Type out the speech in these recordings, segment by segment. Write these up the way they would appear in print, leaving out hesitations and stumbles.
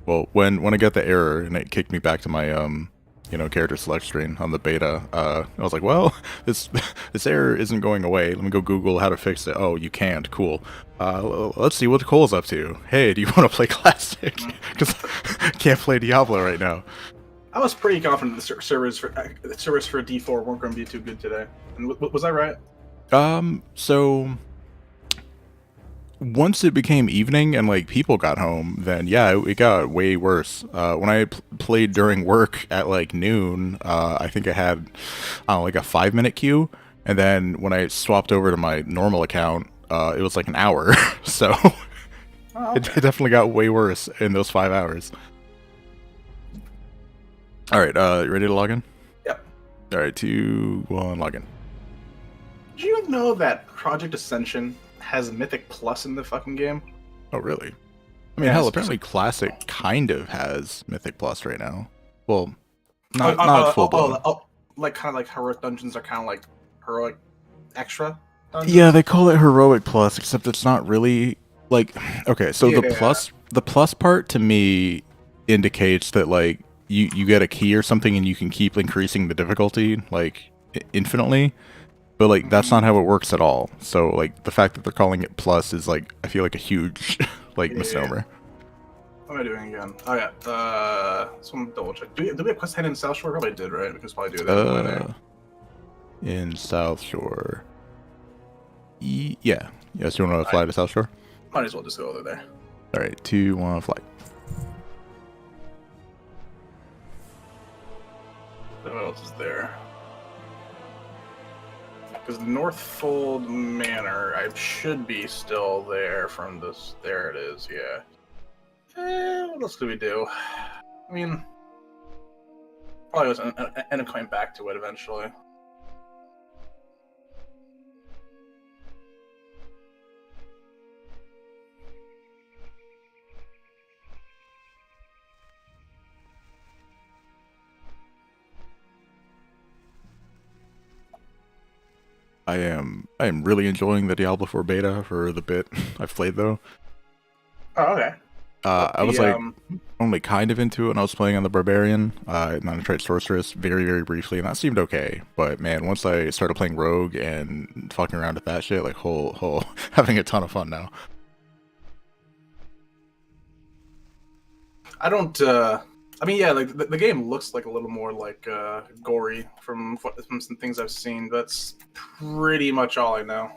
Well, when I got the error and it kicked me back to my character select screen on the beta, I was like, well, this this error isn't going away. Let me go Google how to fix it. Oh, you can't. Cool. Let's see what Cole's up to. Hey, do you want to play Classic? Because I can't play Diablo right now. I was pretty confident the servers for D4 weren't going to be too good today. And was that right? So once it became evening and like people got home, then yeah, it got way worse. When I played during work at like noon, I think I had, I don't know, like a 5 minute queue, and then when I swapped over to my normal account, it was like an hour. So Oh, it okay. definitely got way worse in those 5 hours. All right, you ready to log in? Yep. All right, 2, 1, log in. Did you know that Project Ascension has Mythic Plus in the fucking game? Oh, really? I mean, Yeah, hell, it's apparently Classic kind of has Mythic Plus right now. Well, oh, not full blown. like kind of like heroic dungeons are kind of like heroic extra dungeons. Yeah, they call it heroic plus, except it's not really like okay, so Yeah. the plus part to me indicates that like you get a key or something and you can keep increasing the difficulty like infinitely, but like that's not how it works at all. So like the fact that they're calling it plus is like I feel like a huge like Yeah. misnomer. What am I doing again? Oh yeah. Someone double check. Do we have quest head in South Shore? Probably did, right? We could probably do that on the way there. In South Shore. Yeah. Yes, you want to fly Alright. to South Shore? Might as well just go over there. All right, 2, 1, fly. What else is there? Because Northfold Manor, I should be still there from this. There it is, yeah. What else do we do? I mean, probably was end up coming back to it eventually. I am really enjoying the Diablo 4 beta for the bit I've played though. Oh, okay. I was like only kind of into it when I was playing on the Barbarian, and then I tried Sorceress very, very briefly, and that seemed okay. But man, once I started playing Rogue and fucking around with that shit, like whole having a ton of fun now. I don't. I mean, yeah, like the game looks like a little more like gory from some things I've seen. That's pretty much all I know.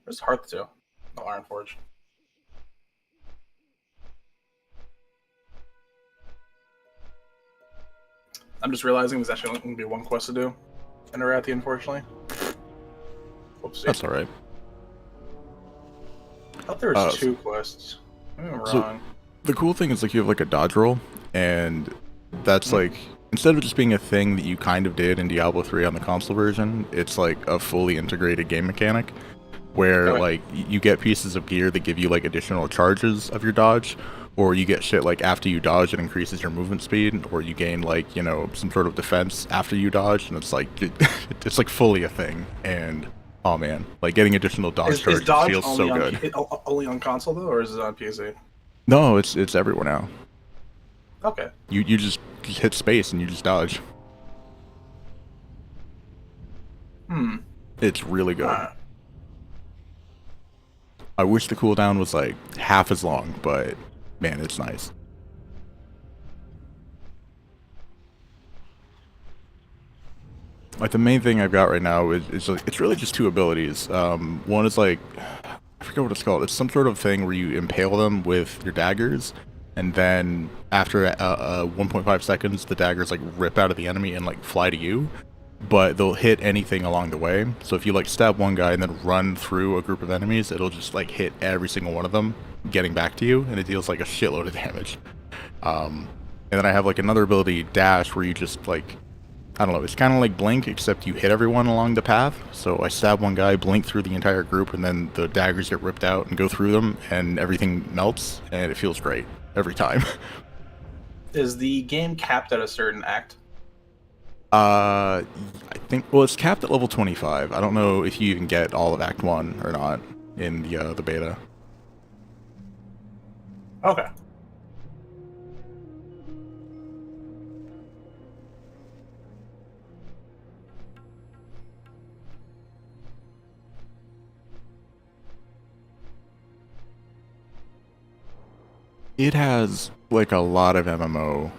Where's Hearth to? Oh, Ironforge. I'm just realizing there's actually only going to be one quest to do in Arathi, unfortunately. Whoopsie. That's all right. I thought there was two quests. Maybe I'm So wrong. the cool thing is like you have like a dodge roll, and that's like instead of just being a thing that you kind of did in Diablo 3 on the console version, it's like a fully integrated game mechanic where Okay. like you get pieces of gear that give you like additional charges of your dodge, or you get shit like after you dodge it increases your movement speed, or you gain like some sort of defense after you dodge, and it's like it's like fully a thing. And oh man, like getting additional dodge Is charges Dodge feels only so on good. only on console though, or is it on PC? No, it's everywhere now. Okay. You just hit space and you just dodge. Hmm. It's really good. Alright. I wish the cooldown was like half as long, but man, it's nice. Like the main thing I've got right now is like it's really just two abilities. One is like I forget what it's called. It's some sort of thing where you impale them with your daggers, and then after 1.5 seconds, the daggers like rip out of the enemy and like fly to you. But they'll hit anything along the way. So if you like stab one guy and then run through a group of enemies, it'll just like hit every single one of them, getting back to you, and it deals like a shitload of damage. And then I have like another ability, Dash, where you just like I don't know, it's kind of like Blink, except you hit everyone along the path. So I stab one guy, blink through the entire group, and then the daggers get ripped out and go through them, and everything melts, and it feels great every time. Is the game capped at a certain act? I think, well, it's capped at level 25. I don't know if you even get all of Act 1 or not in the beta. Okay. It has like a lot of MMO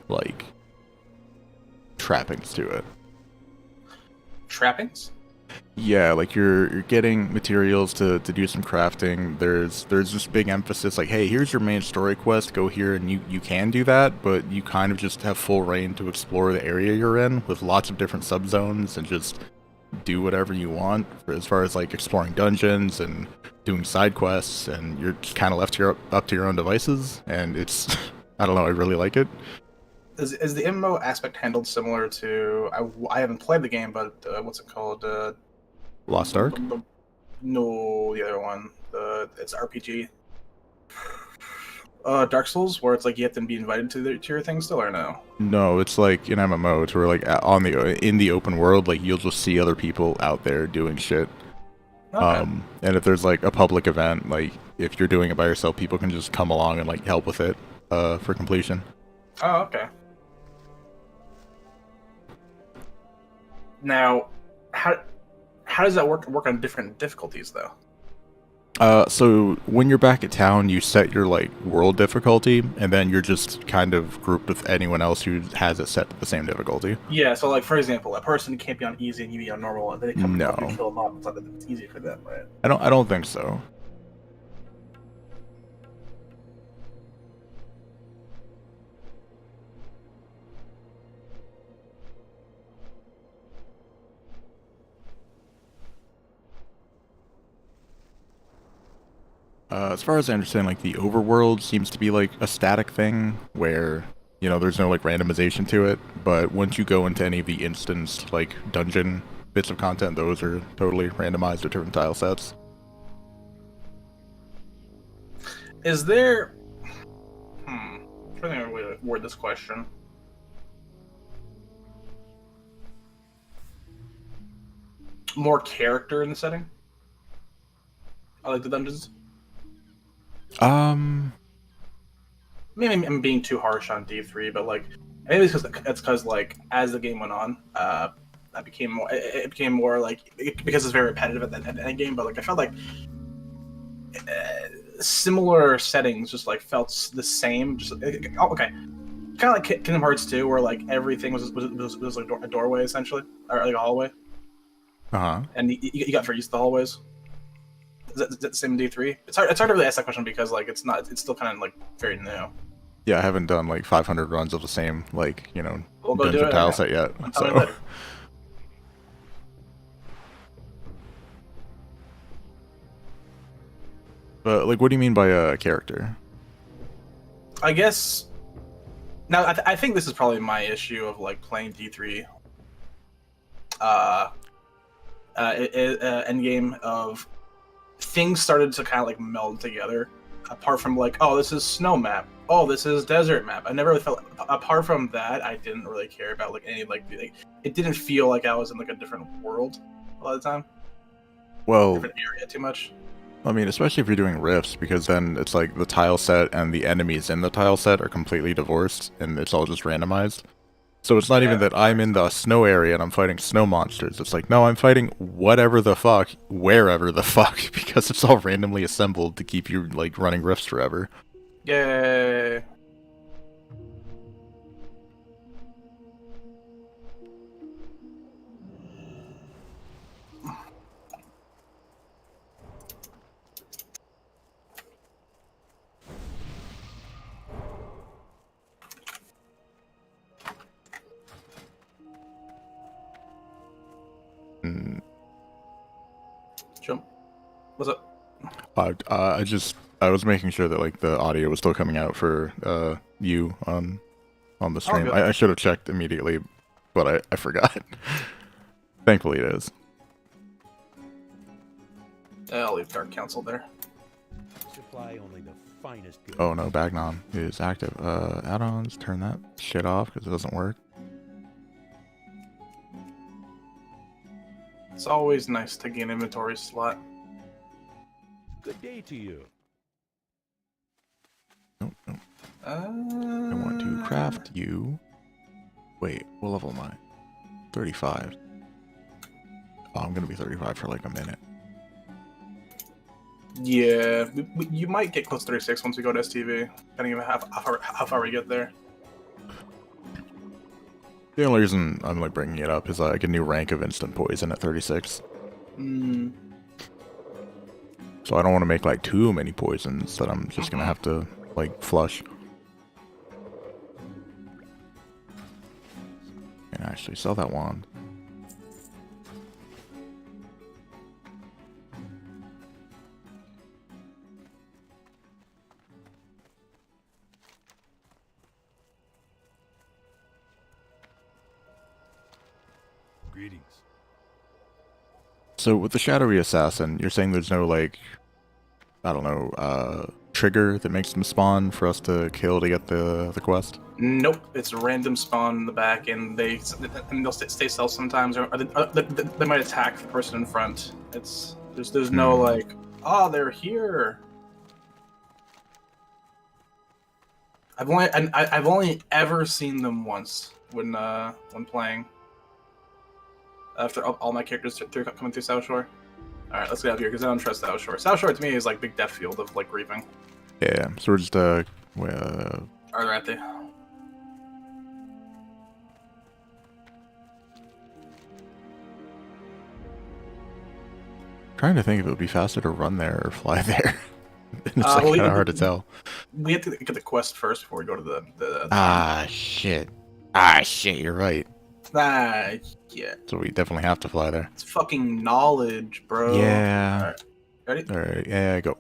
like trappings to it. Trappings? Yeah, like you're getting materials to do some crafting. There's this big emphasis like, hey, here's your main story quest, go here and you can do that, but you kind of just have full reign to explore the area you're in with lots of different subzones and just do whatever you want as far as like exploring dungeons and doing side quests, and you're just kind of left up to your own devices, and it's I don't know, I really like it. Is the MMO aspect handled similar to? I haven't played the game, but what's it called? Lost Ark? No, the other one. It's RPG. Dark Souls, where it's like you have to be invited to your thing still, or no? No, it's like an MMO to where like on the in the open world, like you'll just see other people out there doing shit. Okay. And if there's like a public event, like if you're doing it by yourself, people can just come along and like help with it for completion. Oh, okay. Now, how does that work on different difficulties though? So when you're back at town, you set your like world difficulty, and then you're just kind of grouped with anyone else who has it set to the same difficulty. Yeah, so like for example, a person can't be on easy and you be on normal, and then they come and help you No, kill them off. It's like it's easy for them, right? I don't think so. As far as I understand, like the overworld seems to be like a static thing where there's no like randomization to it. But once you go into any of the instanced like dungeon bits of content, those are totally randomized to different tile sets. Is there? I'm trying to think of a way to word this question. More character in the setting. I like the dungeons. Um, Maybe I'm being too harsh on D3, but like maybe it's because like as the game went on, I became more. It became more like because it's very repetitive at the end game. But like I felt like similar settings just like felt the same. Just okay, kind of like Kingdom Hearts 2, where like everything was like a doorway essentially, or like a hallway, uh-huh. and you got very used to the hallways. Is that the same in D3? It's hard to really ask that question because like it's not. It's still kind of like very new. Yeah, I haven't done like 500 runs of the same like We'll go do dungeon it. tile set yet. Tell me So, later. but like, what do you mean by a character? I guess now I think this is probably my issue of like playing D3. Endgame of things started to kind of like meld together. Apart from like, oh, this is snow map. Oh, this is desert map. I never really felt. Apart from that, I didn't really care about like any like. It didn't feel like I was in like a different world a lot of the time. Well, Different area too much. I mean, especially if you're doing rifts, because then it's like the tile set and the enemies in the tile set are completely divorced, and it's all just randomized. So it's not even Yeah. that I'm in the snow area and I'm fighting snow monsters. It's like, no, I'm fighting whatever the fuck, wherever the fuck, because it's all randomly assembled to keep you like running rifts forever. Yay. Mm, Jump. What's up? I was making sure that like the audio was still coming out for you on the stream. good. I should have checked immediately, but I forgot. Thankfully, it is. I'll leave Dark Council there. Supply only the finest goods. Oh no, Bagnon is active. Add-ons, turn that shit off because it doesn't work. It's always nice to gain inventory slot. Good day to you. Nope, nope. I want to craft you. Wait, what level am I? 35. Oh, I'm gonna be 35 for like a minute. Yeah, you might get close to 36 once we go to STV, depending on how far we get there. The only reason I'm like bringing it up is like a new rank of instant poison at 36. Hmm. So I don't want to make like too many poisons that I'm just gonna have to like flush. And actually sell that wand. Greetings. So with the shadowy assassin, you're saying there's no like, I don't know, trigger that makes them spawn for us to kill to get the quest? Nope, it's a random spawn in the back, and they'll stay stealth sometimes, or they might attack the person in front. There's no like, oh, they're here. I've only ever seen them once when playing. After all my characters coming through South Shore. All right, let's get out of here because I don't trust South Shore. South Shore to me is like big death field of like grieving. Yeah, so we're just Arathi. trying to think if it would be faster to run there or fly there. It's like Well, kind of hard to tell. We have to get the quest first before we go to the Ah, shit. Ah, shit, you're right. Yeah. So we definitely have to fly there. It's fucking knowledge, bro. Yeah. All right. Ready? Alright, yeah, go.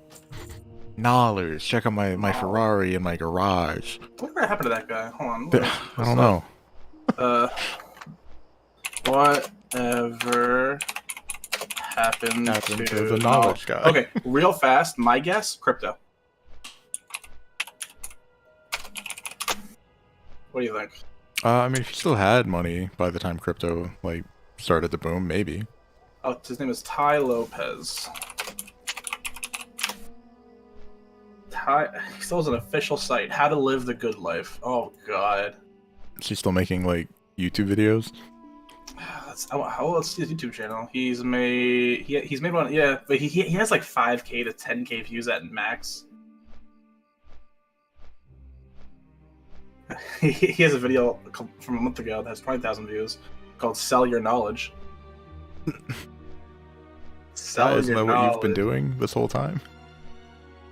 Knowledge. Check out my Ferrari in my garage. What happened to that guy? Hold on. I don't know. Whatever happened to the knowledge guy. Okay, real fast. My guess, crypto. What do you think? I mean, if you still had money by the time crypto like started to boom, maybe. Oh, his name is Ty Lopez. He still has an official site. How to live the good life. Oh god. Is he still making like YouTube videos? What's his YouTube channel? He's made one. Yeah, but he has like 5K to 10K views at max. He has a video from a month ago that has 20,000 views called "Sell Your Knowledge." Isn't that what you've been doing this whole time?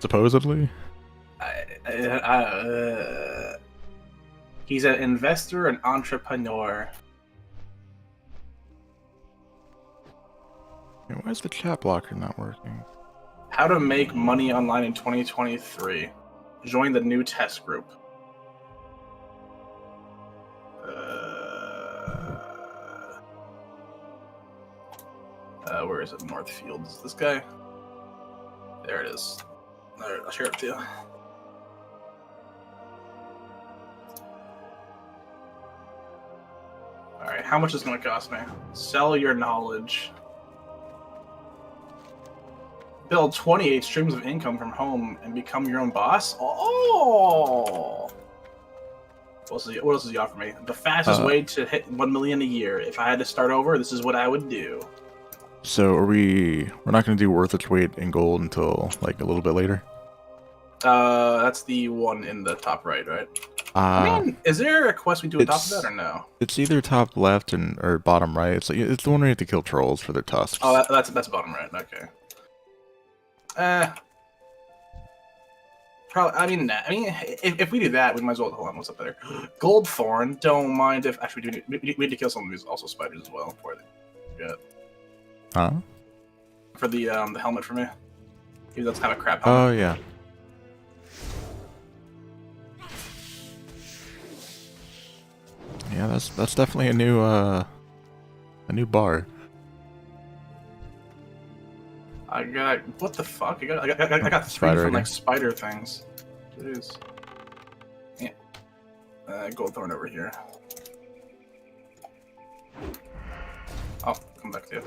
Supposedly. He's an investor and entrepreneur. Hey, why is the chat blocker not working? How to make money online in 2023. Join the new test group. Where is it? Northfield. Is this guy? There it is. Alright, I'll share it to you. Alright, how much is it going to cost me? Sell your knowledge. Build 28 streams of income from home and become your own boss? Oh! What else does he offer me? The fastest way to hit 1 million a year. If I had to start over, this is what I would do. So we're not going to do worth its weight in gold until like a little bit later? That's the one in the top right? I mean, is there a quest we do on top of that or no? It's either top left or bottom right. It's the one where you have to kill trolls for their tusks. Oh, that's bottom right. Okay. Probably. I mean, if we do that, we might as well. Hold on, what's up there? Goldthorn. Don't mind if actually we need to kill some of these also spiders as well before they get. Huh? For the helmet for me. He does have a crap helmet. Oh yeah. Yeah, that's definitely a new bar. I got what the fuck? I got 3 Spider from again. like spider things. Jeez. Yeah. Goldthorn over here. I'll come back to you.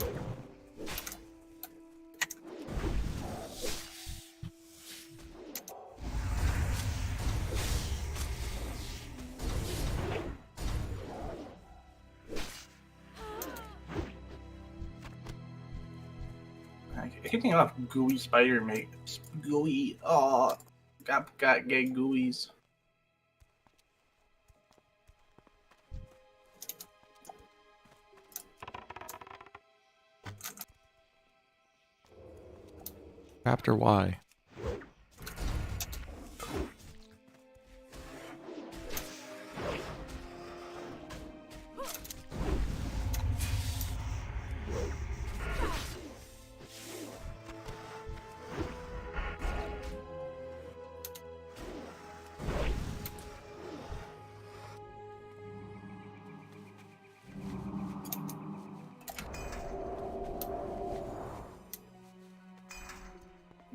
keep thinking of gooey spider mate. Gooey. Oh, got gay gooeys. After Y.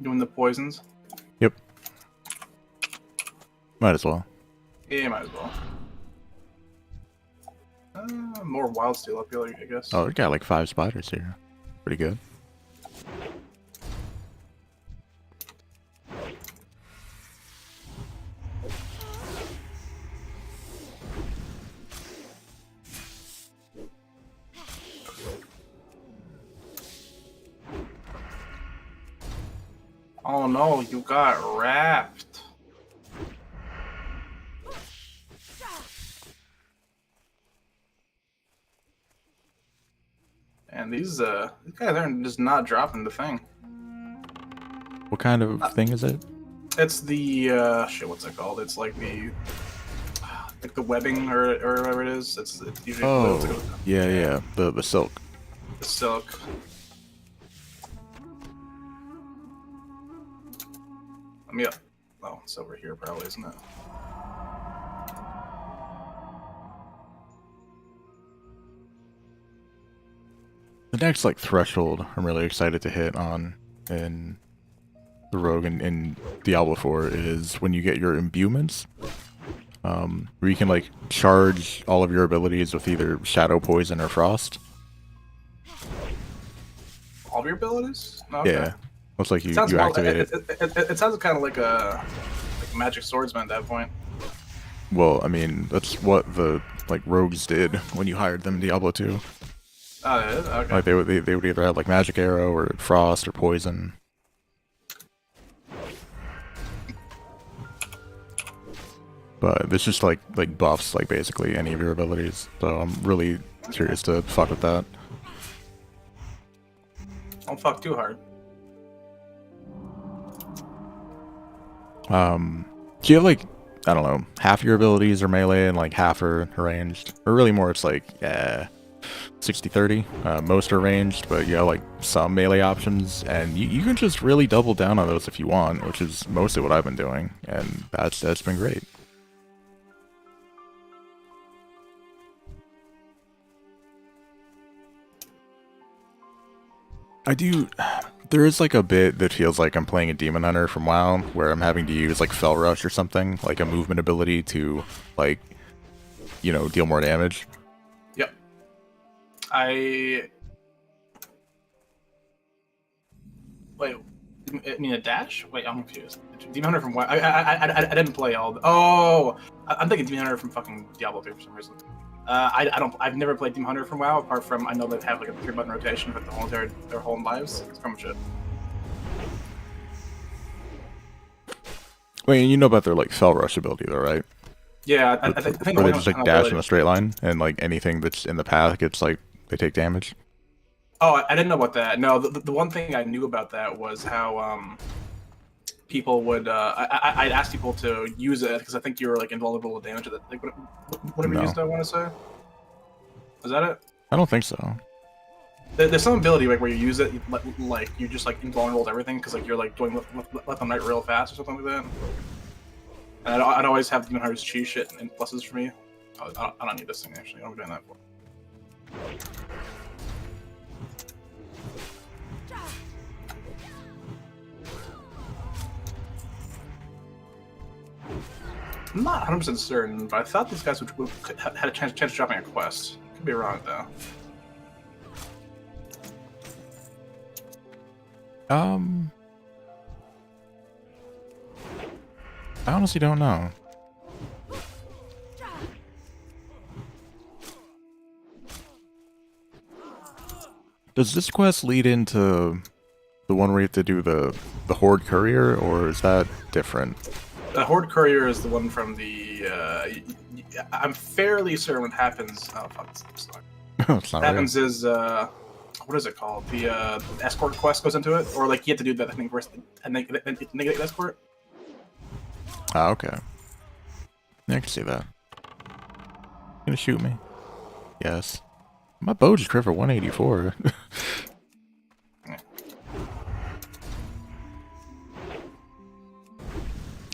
Doing the poisons. Yep. Might as well. Yeah, might as well. More wild steel up here, I guess. Oh, we got like 5 spiders here. Pretty good. Oh no, you got wrapped. And these guys aren't just not dropping the thing. What kind of thing is it? It's the shit. What's it called? It's like the webbing or whatever it is. It's usually Oh, it's like yeah. The silk. the silk. Let me up. Oh, it's over here probably, isn't it? The next like threshold I'm really excited to hit on in the Rogue and in Diablo 4 is when you get your imbuements, where you can like charge all of your abilities with either Shadow, Poison, or Frost. All of your abilities? Okay. Yeah, looks like you Sounds activate it. It sounds kind of like a magic swordsman at that point. Well, I mean that's what the like rogues did when you hired them in Diablo 2. Oh, yeah? Okay. Like they would either have like Magic Arrow or Frost or Poison. But it's just like buffs like basically any of your abilities. So I'm really curious to fuck with that. Don't fuck too hard. Do you have like, I don't know, half your abilities are melee and like half are ranged? Or really more it's like 60-30. Most are ranged, but you have like some melee options, and you can just really double down on those if you want, which is mostly what I've been doing, and that's been great. There is like a bit that feels like I'm playing a Demon Hunter from WoW, where I'm having to use like Fell Rush or something, like a movement ability to like, you know, deal more damage. Yep. Wait. I mean a dash? Wait, I'm confused. Demon Hunter from what? I didn't play all. Oh, I'm thinking Demon Hunter from fucking Diablo 3 for some reason. I've never played Demon Hunter from WoW, apart from I know they have like a 3-button rotation for their whole lives. It's pretty much it. Wait, you know about their like Fell Rush ability though, right? Yeah, I think. Where they just like dash in a straight line, and like anything that's in the path gets like they take damage. Oh, I didn't know about that. No, the one thing I knew about that was how people would. I'd ask people to use it because I think you were like invulnerable to damage. Like whatever you used, I want to say. Was that it? I don't think so. There's some ability like where you use it, like you're just like invulnerable to everything because like you're like doing left and right real fast or something like that. And I'd always have Demon Hunter's cheese shit and pluses for me. I don't need this thing actually. I don't be doing that for. I'm not 100% certain, but I thought these guys would had a chance of dropping a quest. Could be wrong though. I honestly don't know. Does this quest lead into The one where you have to do the Horde Courier, or is that different? The Horde Courier is the one from the. I'm fairly certain what happens. Oh fuck! It's not. It's not What happens is what is it called? The escort quest goes into it, or like you have to do that thing first and negate escort. Ah, okay. Yeah, I can see that. You gonna shoot me? Yes. My bow just crit for 184.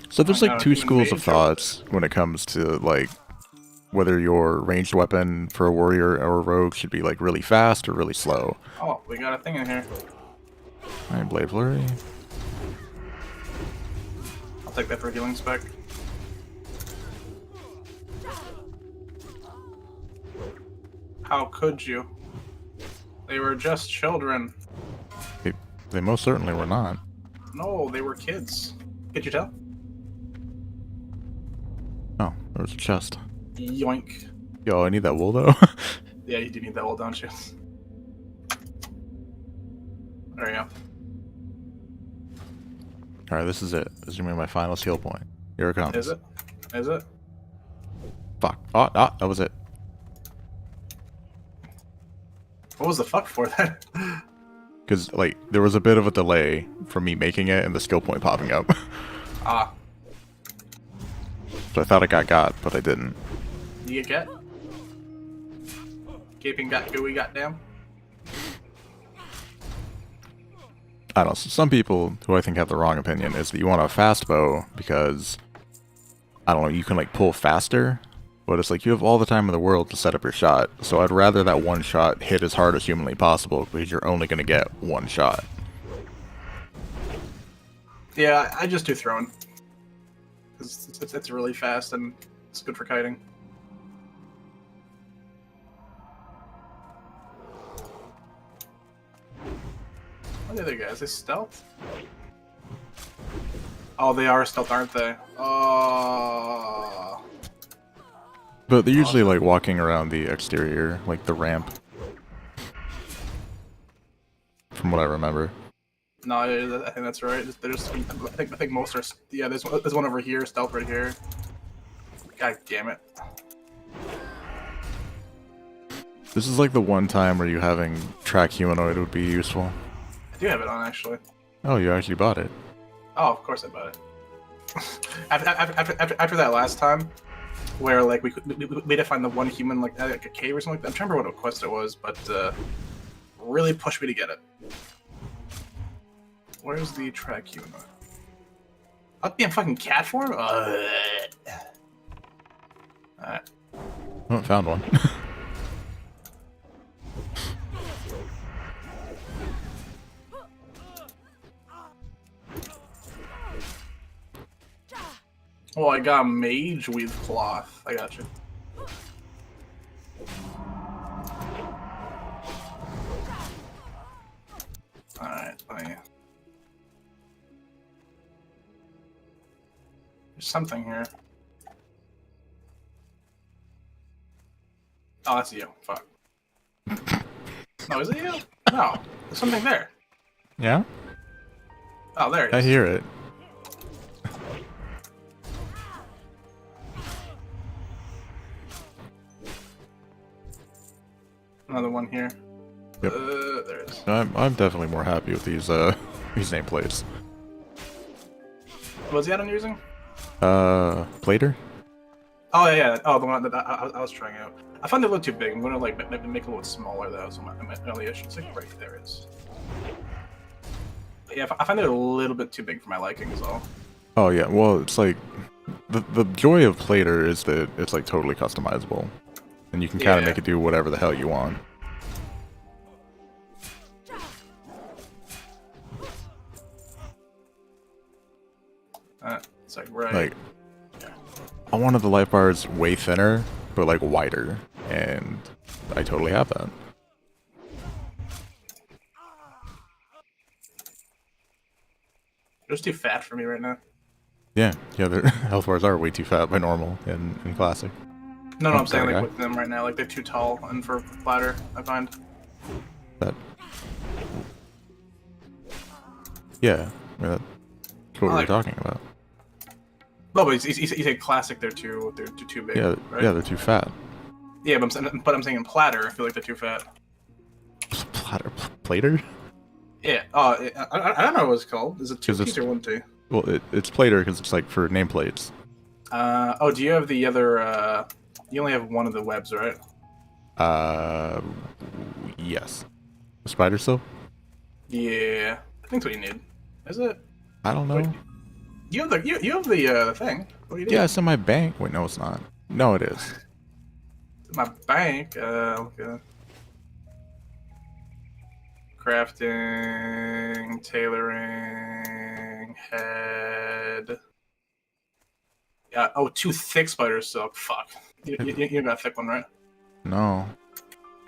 So there's Oh, like no, two human schools of mage or- thoughts when it comes to like whether your ranged weapon for a warrior or a rogue should be like really fast or really slow. Oh, we got a thing in here. Alright, Blade Flurry. I'll take that for a healing spec. How could you? They were just children. They most certainly were not. No, they were kids. Could you tell? Oh, there was a chest. Yoink. Yo, I need that wool though. Yeah, you do need that wool, don't you? There you go. Alright, this is it. This is gonna be my final skill point. Here it comes. Is it? Is it? Fuck. Oh, that was it. What was the fuck for that? Because, like, there was a bit of a delay from me making it and the skill point popping up. Ah, So I thought I got, but I didn't. you get? Gaping got gooey, goddamn. I don't know. Some people who I think have the wrong opinion is that you want a fast bow because, I don't know, you can, like, pull faster. But it's like you have all the time in the world to set up your shot. So I'd rather that one shot hit as hard as humanly possible because you're only going to get one shot. Yeah, I just do throwing. Because it's really fast and it's good for kiting. What are the other guys? They stealth? Oh, they are stealth, aren't they? Oh. But they're usually, like, walking around the exterior, like the ramp. From what I remember. No, I think that's right. They're just, I think most are. Yeah, there's one over here, stealth right here. God damn it! This is like the one time where you having track humanoid would be useful. I do have it on actually. Oh, you actually bought it. Oh, of course I bought it. after that last time, where like we had to find the one human like a cave or something like that. I'm trying to remember what quest it was, but really pushed me to get it. Where's the track humanoid? Up in fucking cat form? Alright. Oh, found one. Oh, I got mage weave cloth. I got you. Alright, there's something here. Oh, that's you. Fuck. No, is it you? No. There's something there. Yeah? Oh, there it I is. hear it. Another one here. Yep. There it is. I'm definitely more happy with these nameplates. What's the other one you're using? Plater? Oh, yeah. Oh, the one that I was trying out. I found it a little too big. I'm gonna like maybe make it a little smaller though. So my only issue is like right there it is. But yeah, I find it a little bit too big for my liking, so. Oh yeah, well it's like the joy of Plater is that it's like totally customizable. And you can kind of make it do whatever the hell you want. It's like right. Like, I wanted the life bars way thinner, but like wider, and I totally have that. They're just too fat for me right now. Yeah, their health bars are way too fat by normal in classic. No, I'm saying okay. like with them right now, like they're too tall and for platter, I find. That Yeah, I mean, that's what we were talking about. No, but he's a classic. They're too big. Yeah, right? yeah, they're too fat. Yeah, but I'm saying in platter, I feel like they're too fat. Plater? Yeah. I don't know what it's called. Is it 2Ts or 1T? Well, it's plater because it's like for nameplates. Oh, do you have the other? You only have one of the webs, right? Yes. Spider silk? Yeah, I think that's what you need. Is it? I don't know. Wait, you have the thing. What do you need? Yeah, it's in my bank. Wait, no, it's not. No, it is. My bank. Okay. Crafting, tailoring, head. Yeah. Oh, 2 thick spider silk. Fuck. You got a thick one, right? No.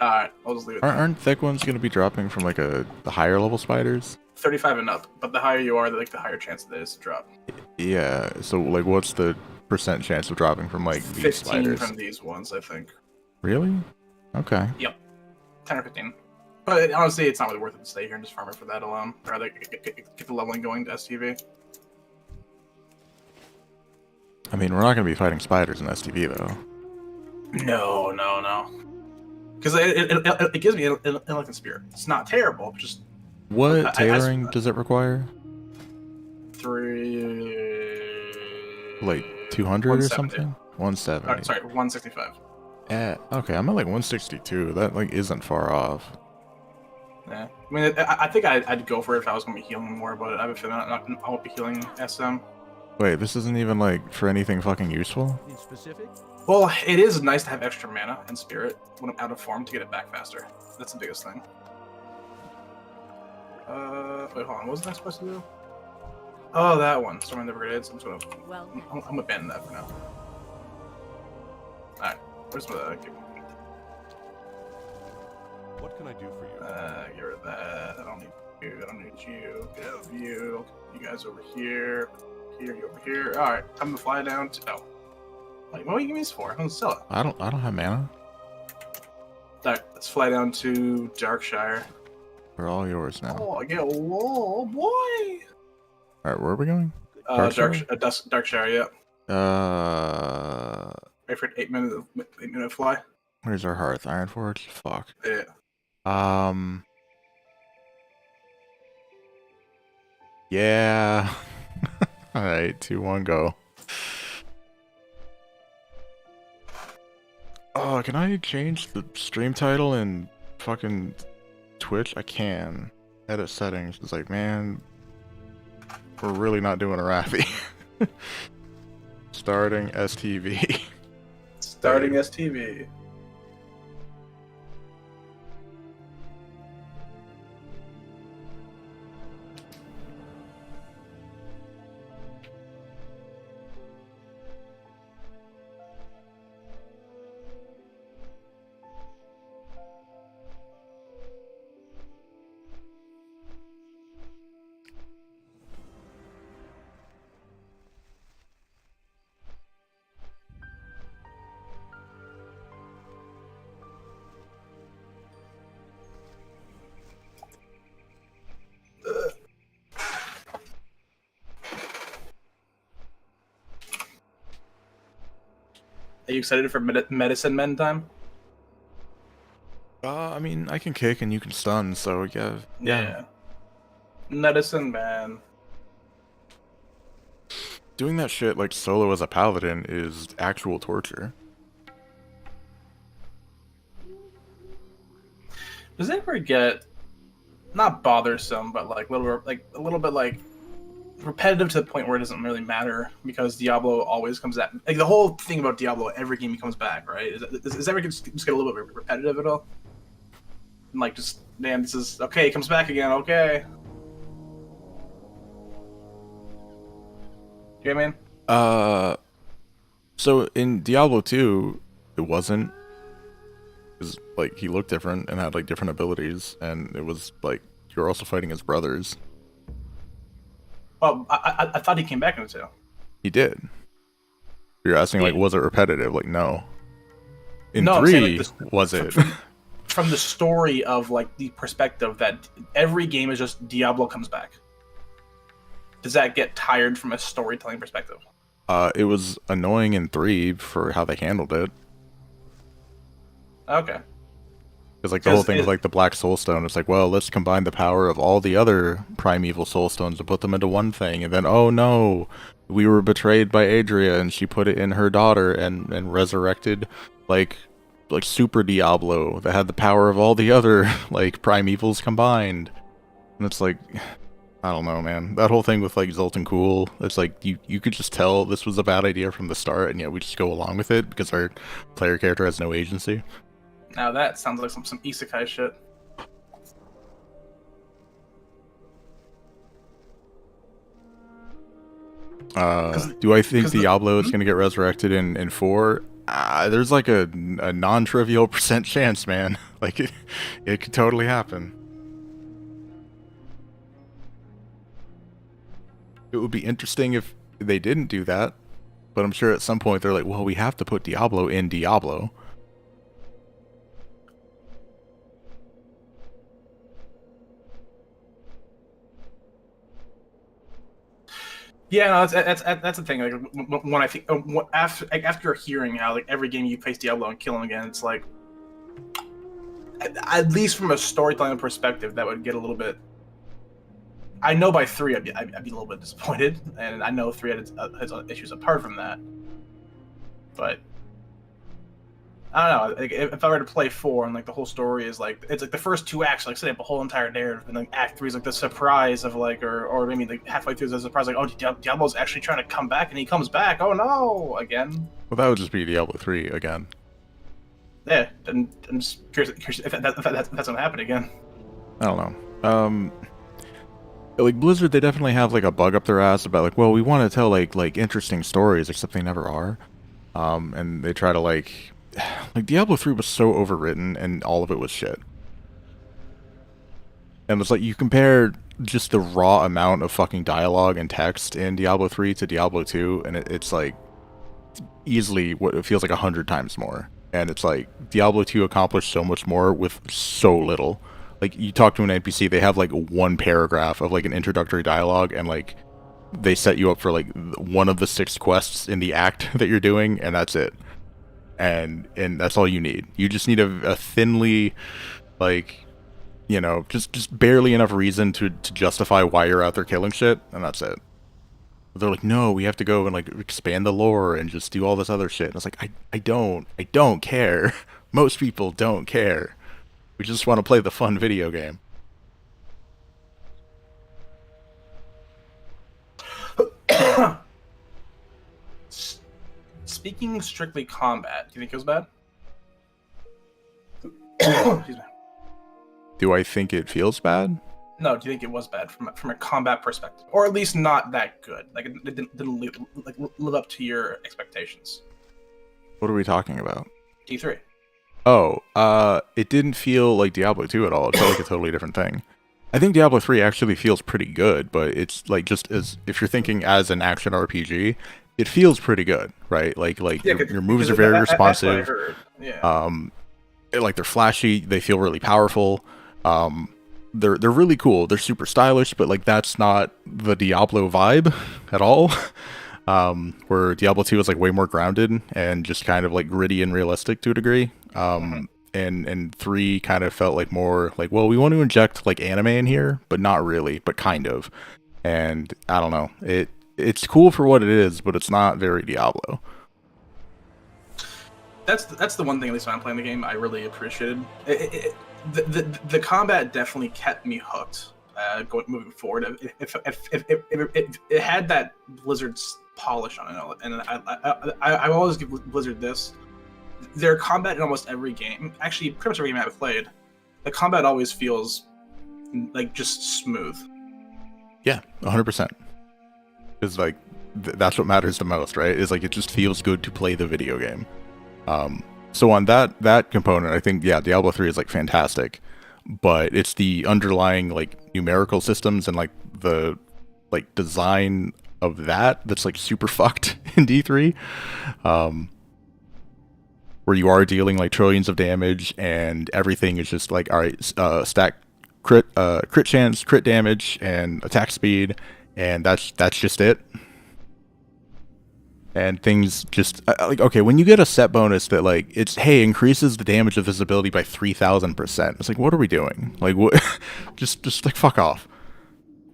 Alright, I'll just leave it. Aren't thick ones gonna be dropping from like the higher level spiders? 35 and up, but the higher you are, the higher chance it is to drop. Yeah. So like, what's the percent chance of dropping from like these 15 spiders? from these ones, I think. Really? Okay. Yep. 10 or 15. But honestly, it's not really worth it to stay here and just farm it for that alone. I'd rather get the leveling going to STV. I mean, we're not gonna be fighting spiders in STV though. No. Because it gives me an elegant spirit. It's not terrible, but just... What tailoring does it require? 3... Like 200 or something? 170. Sorry, 165. Okay, I'm at like 162. That like isn't far off. Yeah. I mean, I think I'd go for it if I was going to be healing more, but I have a feeling I won't be healing SM. Wait, this isn't even like for anything fucking useful? In specific? Well, it is nice to have extra mana and spirit when I'm out of form to get it back faster. That's the biggest thing. Wait, hold on. What was I supposed to do? Oh, that one. Storming the Brigades. I'm gonna abandon that for now. Alright. Where's my... What can I do for you? Get rid of that. I don't need you. I don't need you. Get out of you. You guys over here. Here, you over here. Alright. Time to fly down to... Oh. Wait, what are you giving me this for? I'm gonna sell it. I don't have mana. Alright, let's fly down to Darkshire. They're all yours now. Oh, I get a wall, boy! Alright, where are we going? Darkshire, yeah. Wait for an 8-minute fly. Where's our hearth? Ironforge? Fuck. Yeah. Yeah. Alright, 2, 1, go. Oh, can I change the stream title in fucking Twitch? I can. Edit settings. It's like, man, we're really not doing Arathi. Starting STV. Starting STV. Are you excited for Medicine Men time? I mean, I can kick and you can stun, so yeah. Medicine Man. Doing that shit like solo as a paladin is actual torture. Does it ever get not bothersome, but like a little bit like repetitive to the point where it doesn't really matter because Diablo always comes at like the whole thing about Diablo, every game he comes back, right? Is ever just get a little bit repetitive at all? And like just man, this is okay. He comes back again. Okay. You know what I mean? So in Diablo 2, it wasn't. Because like he looked different and had like different abilities, and it was like you're also fighting his brothers. Well, I thought he came back in the 2. He did. You're asking like, was it repetitive? Like, no. In no, 3, was it? From the story of like the perspective that every game is just Diablo comes back. does that get tired from a storytelling perspective? It was annoying in 3 for how they handled it. Okay. Because like the whole thing with like the Black Soul Stone, it's like, well, let's combine the power of all the other primeval soul stones and put them into one thing, and then oh no, we were betrayed by Adria and she put it in her daughter and resurrected like Super Diablo that had the power of all the other like primevals combined. And it's like, I don't know, man. That whole thing with like Zoltan Cool, it's like you could just tell this was a bad idea from the start, and yet we just go along with it because our player character has no agency. Now that sounds like some isekai shit. Do I think Diablo is going to get resurrected in 4? There's like a non-trivial % chance, man. Like it could totally happen. It would be interesting if they didn't do that, but I'm sure at some point they're like, well, we have to put Diablo in Diablo. Yeah, no, that's the thing. Like when I think after hearing how like every game you face Diablo and kill him again, it's like at least from a storytelling perspective, that would get a little bit. I know by 3 I'd be a little bit disappointed, and I know 3 has issues apart from that. But I don't know. Like, if I were to play 4 and like the whole story is like it's like the first 2 acts like set up a whole entire narrative, and then Act 3 is like the surprise of like or maybe like halfway through there's a surprise like, oh, Diablo's actually trying to come back, and he comes back. Oh no, again. Well, that would just be Diablo 3 again. Yeah, and I'm just curious if that's gonna happen again. I don't know. Like Blizzard, they definitely have like a bug up their ass about like, well, we want to tell like interesting stories, except they never are. And they try to like Diablo 3 was so overwritten, and all of it was shit. And it's like you compare just the raw amount of fucking dialogue and text in Diablo 3 to Diablo 2, and it's like easily what it feels like 100 times more. And it's like Diablo 2 accomplished so much more with so little. Like you talk to an NPC, they have like 1 paragraph of like an introductory dialogue, and like they set you up for like one of the 6 quests in the act that you're doing, and that's it. And that's all you need. You just need a thinly, like, you know, just barely enough reason to justify why you're out there killing shit, and that's it. But they're like, no, we have to go and like expand the lore and just do all this other shit. And it's like, I don't care. Most people don't care. We just want to play the fun video game. Speaking strictly combat, do you think it was bad? Excuse me. Do I think it feels bad? No, do you think it was bad from a combat perspective, or at least not that good? Like it didn't live up to your expectations. What are we talking about? D3. Oh, it didn't feel like Diablo 2 at all. It felt like a totally different thing. I think Diablo 3 actually feels pretty good, but it's like just as if you're thinking as an action RPG, it feels pretty good, right? Like yeah, your moves are very responsive. Yeah. Like they're flashy, they feel really powerful. They're really cool. They're super stylish, but like that's not the Diablo vibe at all. Where Diablo 2 is like way more grounded and just kind of like gritty and realistic to a degree. And 3 kind of felt like more like, well, we want to inject like anime in here, but not really, but kind of. And I don't know. It's cool for what it is, but it's not very Diablo. That's the one thing, at least when I'm playing the game, I really appreciated. The combat definitely kept me hooked. Moving forward, if it had that Blizzard's polish on it, and I always give Blizzard this. Their combat in almost every game, actually pretty much every game I've played, the combat always feels like just smooth. Yeah, 100%. It's like that's what matters the most, right? Is like it just feels good to play the video game. So on that component, I think Diablo 3 is like fantastic, but it's the underlying like numerical systems and like the like design of that's like super fucked in D3. Where you are dealing like trillions of damage and everything is just like, all right, stack crit chance, crit damage, and attack speed, and that's just it. And things just like, okay, when you get a set bonus that like it's, hey, increases the damage of this ability by 3,000%. It's like, what are we doing? Like, what? just like fuck off.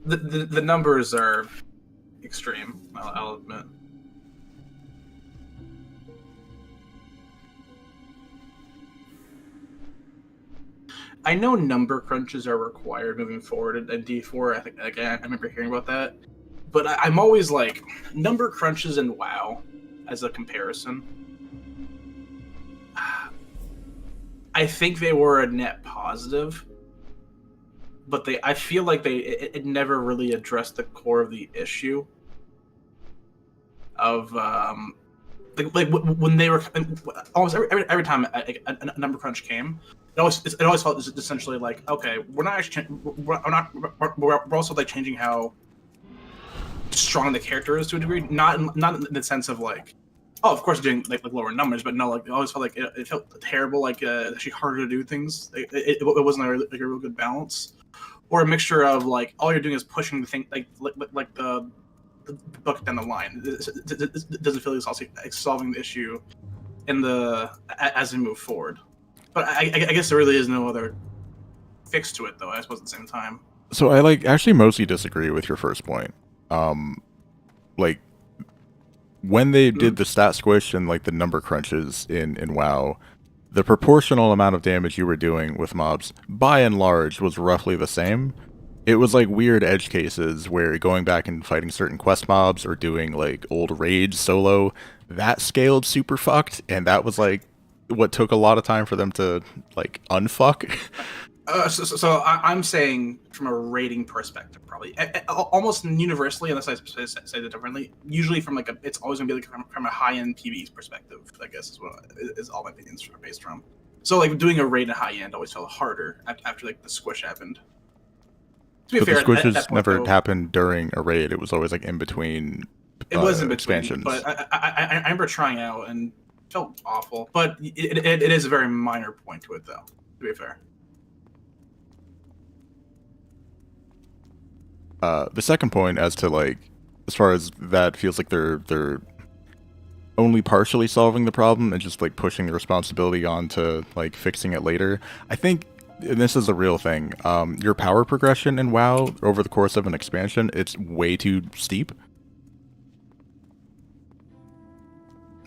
The numbers are extreme. I'll admit. I know number crunches are required moving forward in D4. I think again, I remember hearing about that, but I'm always like, number crunches in WoW as a comparison. I think they were a net positive, but I feel like it never really addressed the core of the issue of like when they were almost every time a number crunch came, it always felt essentially like, okay, we're not actually we're also like changing how strong the character is to a degree, not in the sense of like, oh, of course doing like lower numbers, but no, like it always felt like it felt terrible, like actually harder to do things. It wasn't like a real good balance, or a mixture of like all you're doing is pushing the thing like the bucket down the line. It doesn't feel like it's solving the issue in the as we move forward. But I guess there really is no other fix to it, though. I suppose at the same time. So I like actually mostly disagree with your first point. Like when they did the stat squish and like the number crunches in WoW, the proportional amount of damage you were doing with mobs, by and large, was roughly the same. It was like weird edge cases where going back and fighting certain quest mobs or doing like old raids solo, that scaled super fucked, and that was like what took a lot of time for them to like unfuck. So I'm saying from a rating perspective, probably almost universally, unless I say it differently. Usually, from like it's always gonna be like from a high end PvE perspective. I guess is all my opinions are based from. So like doing a raid in high end always felt harder after like the squish happened. To be fair, the squishes point, never happened during a raid. It was always like in between. It was in between, expansions. but I remember trying out and felt awful. But it is a very minor point to it, though. To be fair. The second point, as to like, as far as that feels like they're only partially solving the problem and just like pushing the responsibility on to like fixing it later. I think, and this is a real thing, your power progression in WoW over the course of an expansion, it's way too steep.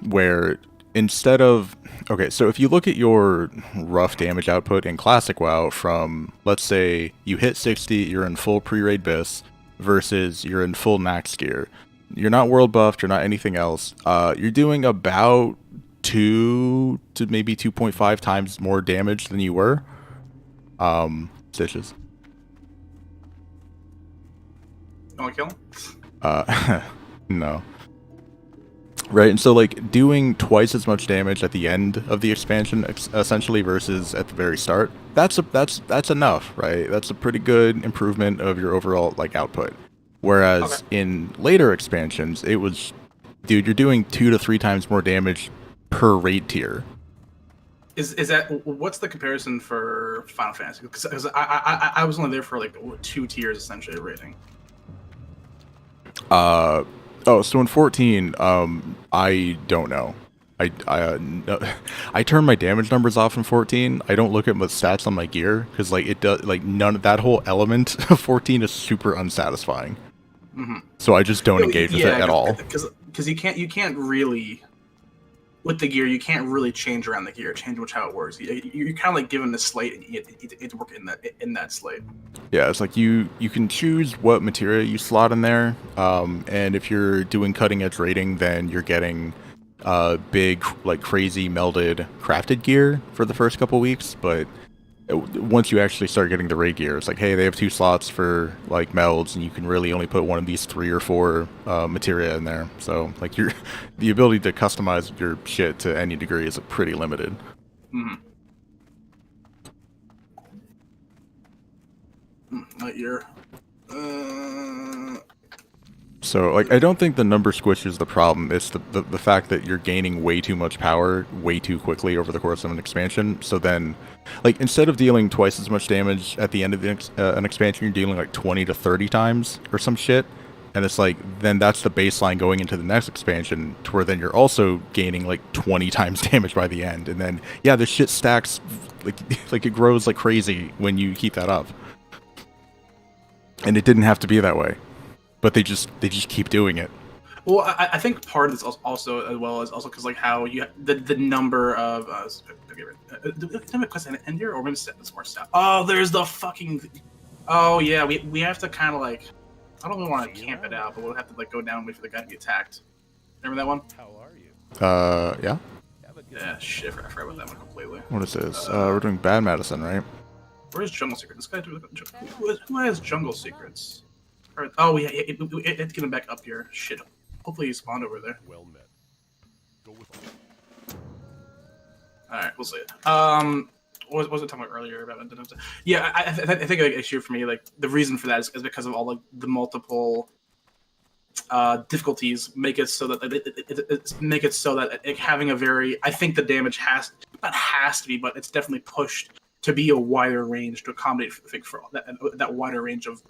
Where instead of, okay, so if you look at your rough damage output in Classic WoW from, let's say, you hit 60, you're in full pre-raid bis, versus you're in full max gear. You're not world buffed, you're not anything else. You're doing about 2 to maybe 2.5 times more damage than you were. Stitches. You want to kill him? No. Right, and so like doing twice as much damage at the end of the expansion, essentially, versus at the very start, that's enough, right? That's a pretty good improvement of your overall like output. Whereas in later expansions, it was, dude, you're doing 2 to 3 times more damage per raid tier. Is that, what's the comparison for Final Fantasy? Because I was only there for like 2 tiers essentially of rating. Oh, so in 14, I don't know. I turn my damage numbers off in 14. I don't look at my stats on my gear because like it does, like none of that whole element of 14 is super unsatisfying. Mm-hmm. So I just don't engage with it at all. Because you can't really, with the gear, you can't really change around the gear, change how it works. You're kind of like given the slate, and you have to work in that slate. Yeah, it's like you can choose what material you slot in there, and if you're doing cutting edge rating, then you're getting big, like crazy melded crafted gear for the first couple weeks. But once you actually start getting the raid gear, it's like, hey, they have 2 slots for like melds, and you can really only put one of these 3 or 4 materia in there. So like the ability to customize your shit to any degree is pretty limited. Mm-hmm. Lightyear. So, like, I don't think the number squish is the problem. It's the fact that you're gaining way too much power way too quickly over the course of an expansion. So then, like, instead of dealing twice as much damage at the end of an expansion, you're dealing like 20 to 30 times or some shit. And it's like, then that's the baseline going into the next expansion, to where then you're also gaining like 20 times damage by the end. And then, yeah, this shit stacks, like, like it grows like crazy when you keep that up. And it didn't have to be that way. But they just keep doing it. Well, I think part of this also as well is also because like how you the number of do we have a quest end here or maybe it's more stuff. Oh, there's the fucking. Oh yeah, we have to kind of like. I don't really want to camp it out, but we'll have to like go down and wait for the guy to be attacked. Remember that one? How are you? Yeah. Yeah, shit, I forgot about that one completely. What is this? We're doing bad medicine, right? Where's Jungle Secret? This guy who has Jungle Secrets? Oh, we have to get him back up here. Shit. Hopefully he spawned over there. Well met. Go with Alright, we'll see. What was I talking about earlier about? Yeah, I think like, issue for me, like the reason for that is because of all like the multiple difficulties make it so that having a very. I think the damage has to be, but it's definitely pushed to be a wider range to accommodate for that wider range of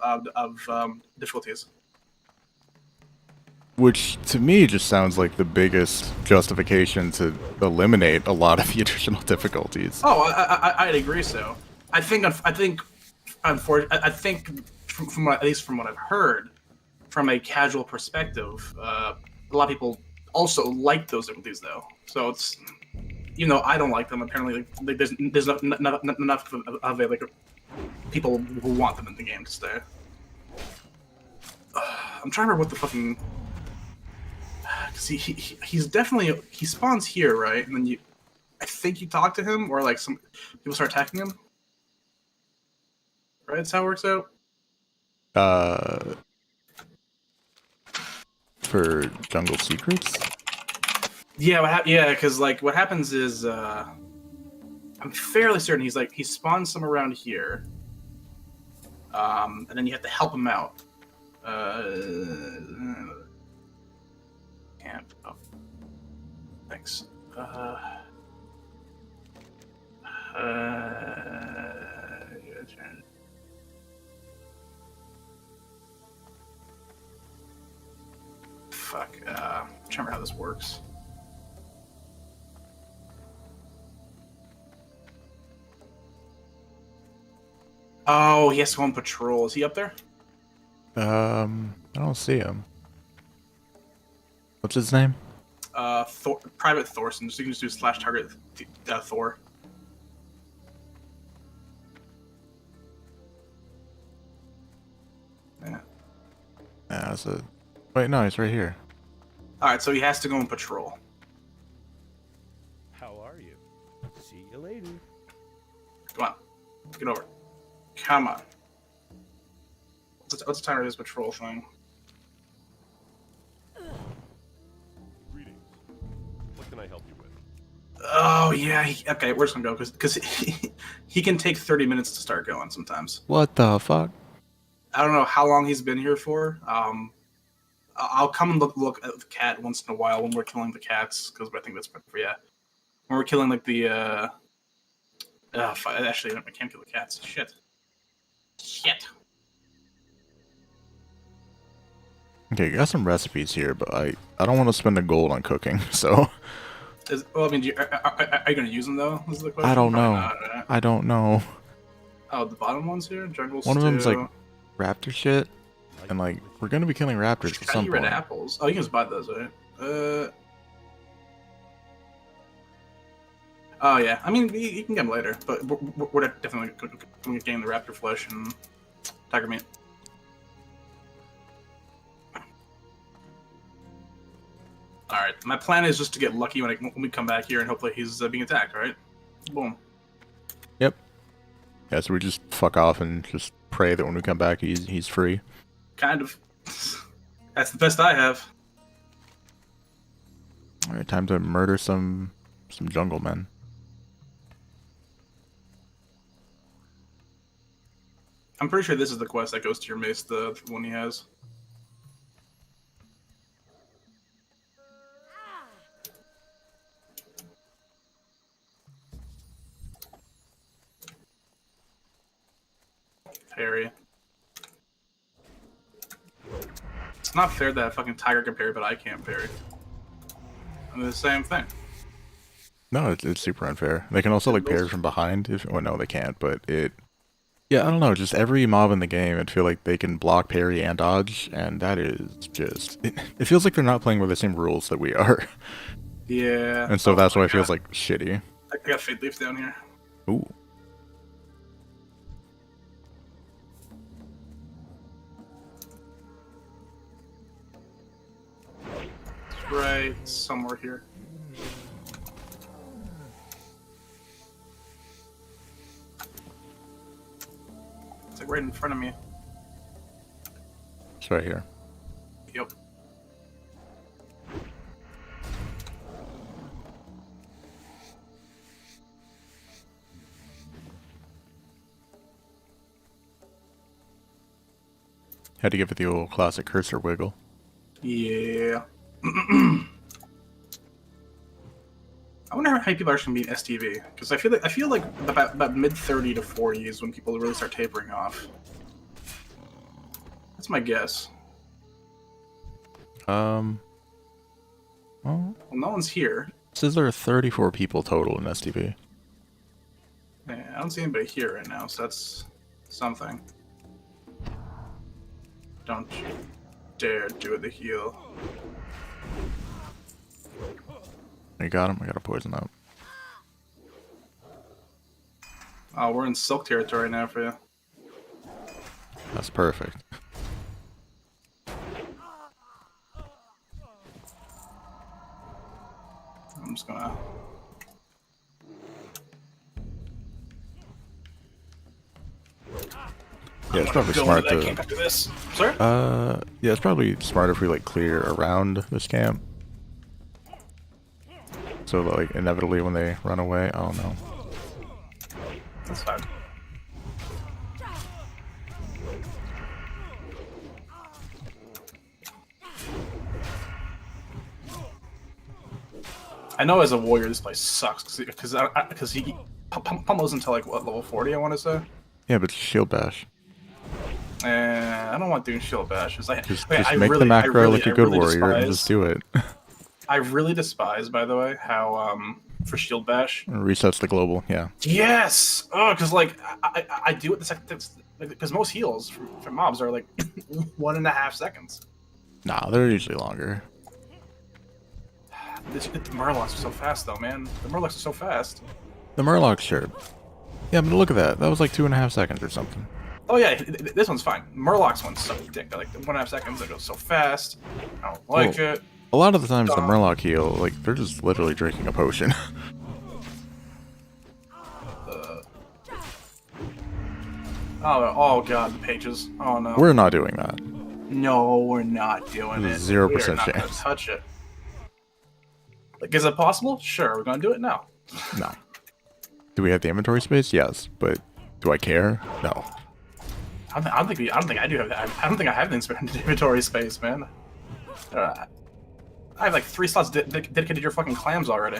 difficulties. Which, to me, just sounds like the biggest justification to eliminate a lot of the additional difficulties. Oh, I'd agree so. I think from what, at least from what I've heard, from a casual perspective, a lot of people also like those difficulties, though. So it's, I don't like them. Apparently, like, there's not enough of it, like, people who want them in the game to stay. I'm trying to remember what the fucking. Cause he's definitely he spawns here, right? And then I think you talk to him, or like some people start attacking him. Right? That's how it works out. For Jungle Secrets? Yeah, because like what happens is I'm fairly certain he spawns some around here, and then you have to help him out. Camp. Oh, thanks. Fuck. I'm trying to remember how this works. Oh, he has to go on patrol. Is he up there? I don't see him. What's his name? Private Thorson. So you can just do /target Thor. Yeah. That's a. Wait, no, he's right here. All right, so he has to go on patrol. How are you? See you later. Come on, get over. Come on. What's the time of his patrol thing? Greetings. What can I help you with? Oh yeah. Okay, we're just gonna go because he can take 30 minutes to start going sometimes. What the fuck? I don't know how long he's been here for. I'll come and look at the cat once in a while when we're killing the cats, because I think that's yeah. When we're killing like the actually I can't kill the cats. Shit. Okay, you got some recipes here, but I don't want to spend the gold on cooking, so. Well, I mean, are you gonna use them though? This is the question. I don't know. Not, right? I don't know. Oh, the bottom ones here, jungle. One of them's like raptor shit, and like we're gonna be killing raptors at some red point. apples. Oh, you can just buy those, right? Oh yeah, I mean you can get them later, but we're definitely going to gain the raptor flesh and tiger meat. All right, my plan is just to get lucky when we come back here, and hopefully he's being attacked. Right? Boom. Yep. Yeah, so we just fuck off and just pray that when we come back, he's free. Kind of. That's the best I have. All right, time to murder some jungle men. I'm pretty sure this is the quest that goes to your mace, the one he has. Harry. It's not fair that a fucking tiger can parry, but I can't parry. I mean, the same thing. No, it's super unfair. They can also like parry from behind. If well, no, they can't. But yeah, I don't know. Just every mob in the game, I feel like they can block, parry, and dodge, and that is just. It feels like they're not playing with the same rules that we are. Yeah. And so that's why it feels like shitty. I got Fate Leaf down here. Ooh. It's right somewhere here. It's like right in front of me. It's right here. Yep. Had to give it the old classic cursor wiggle. Yeah. I wonder how many people are actually beat STV, because I feel like about mid 30 to 40 is when people really start tapering off. That's my guess. Well, Well, no one's here. says there are 34 people total in STV. Yeah, I don't see anybody here right now, so that's something. Don't you dare do the heal. You got him. I got a poison up. Oh, we're in silk territory now for you. That's perfect. I'm just gonna. Yeah, it's probably smart to. After this. Sorry? Yeah, it's probably smart if we like clear around this camp. So like inevitably when they run away, oh no. That's fine. I know as a warrior this place sucks because he pummels until like what, level 40 I want to say. Yeah, but shield bash. I don't want doing shield bashes. Just I make really, the macro like a good really warrior and just do it. I really despise, by the way, how for shield bash Resets the global, yeah. Yes. Oh, because like I do it the second because most heals for mobs are like 1.5 seconds. Nah, they're usually longer. The Murlocs are so fast though, man. The Murlocs are so fast. The Murlocs, sure. Yeah, but look at that. That was like 2.5 seconds or something. Oh yeah, this one's fine. Murloc's one's so dick. Like 1.5 seconds, it goes so fast. I don't like it. A lot of the times the Murloc heal, like, they're just literally drinking a potion. Oh god, the pages. Oh no. We're not doing that. No, we're not doing it. 0% We're not gonna chance. touch it. Like, is it possible? Sure, we're gonna do it now. No. Do we have the inventory space? Yes, but do I care? No. I don't think I do have that. I don't think I have the inventory space, man. I have like 3 slots dedicated to your fucking clams already.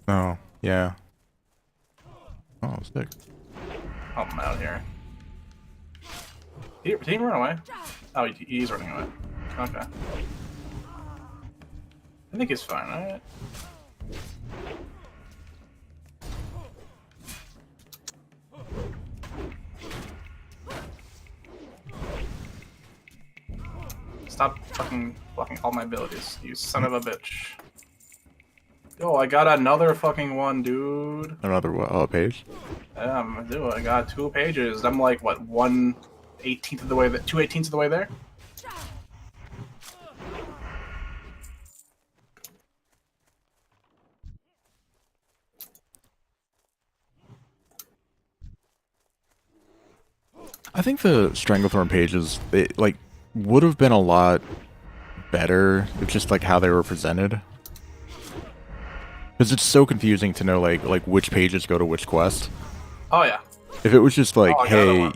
Oh, yeah. Oh, sick. Help him out here. Did he run away? Oh, he's running away. Okay. I think he's fine, right? Stop fucking blocking all my abilities, you son of a bitch. Yo, I got another fucking one, dude. Another page? Dude, I got 2 pages. I'm like, what, 1/18 of the way, 2/18 of the way there? I think the Stranglethorn pages, like, would have been a lot better. It's just like how they were presented. Because it's so confusing to know like which pages go to which quest. Oh yeah. If it was just like, Oh, hey,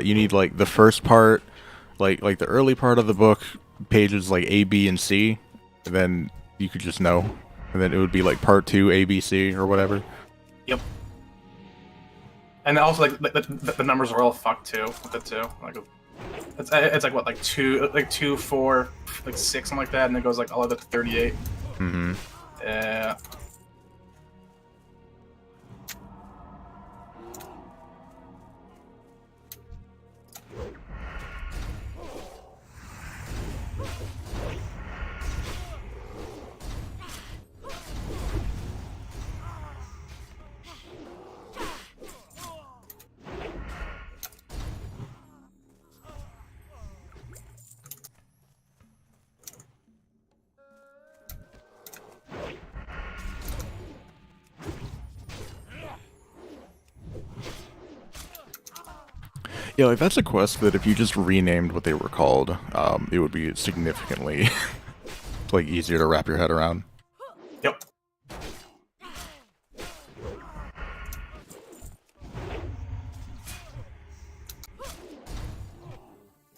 you need like the first part, like the early part of the book, pages like A, B, and C, and then you could just know, and then it would be like part 2, A, B, C, or whatever. Yep. And also like the numbers are all fucked too with it too. Like It's like what, like 2, 4, like 6, something like that, and it goes like all the way up to 38. Mm-hmm. Yeah. Yeah, like that's a quest that if you just renamed what they were called, it would be significantly like easier to wrap your head around. Yep.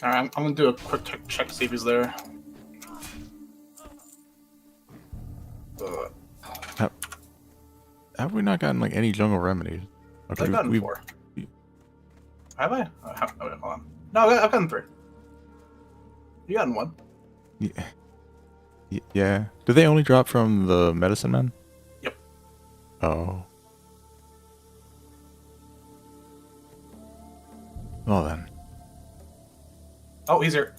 Alright, I'm gonna do a quick check to see if he's there. Have we not gotten like any jungle remedies? Okay, I've gotten 4. Have I? Oh, wait, hold on. No, I've gotten 3. You gotten 1. Yeah. Yeah. Do they only drop from the medicine men? Yep. Oh. Well then. Oh, he's here.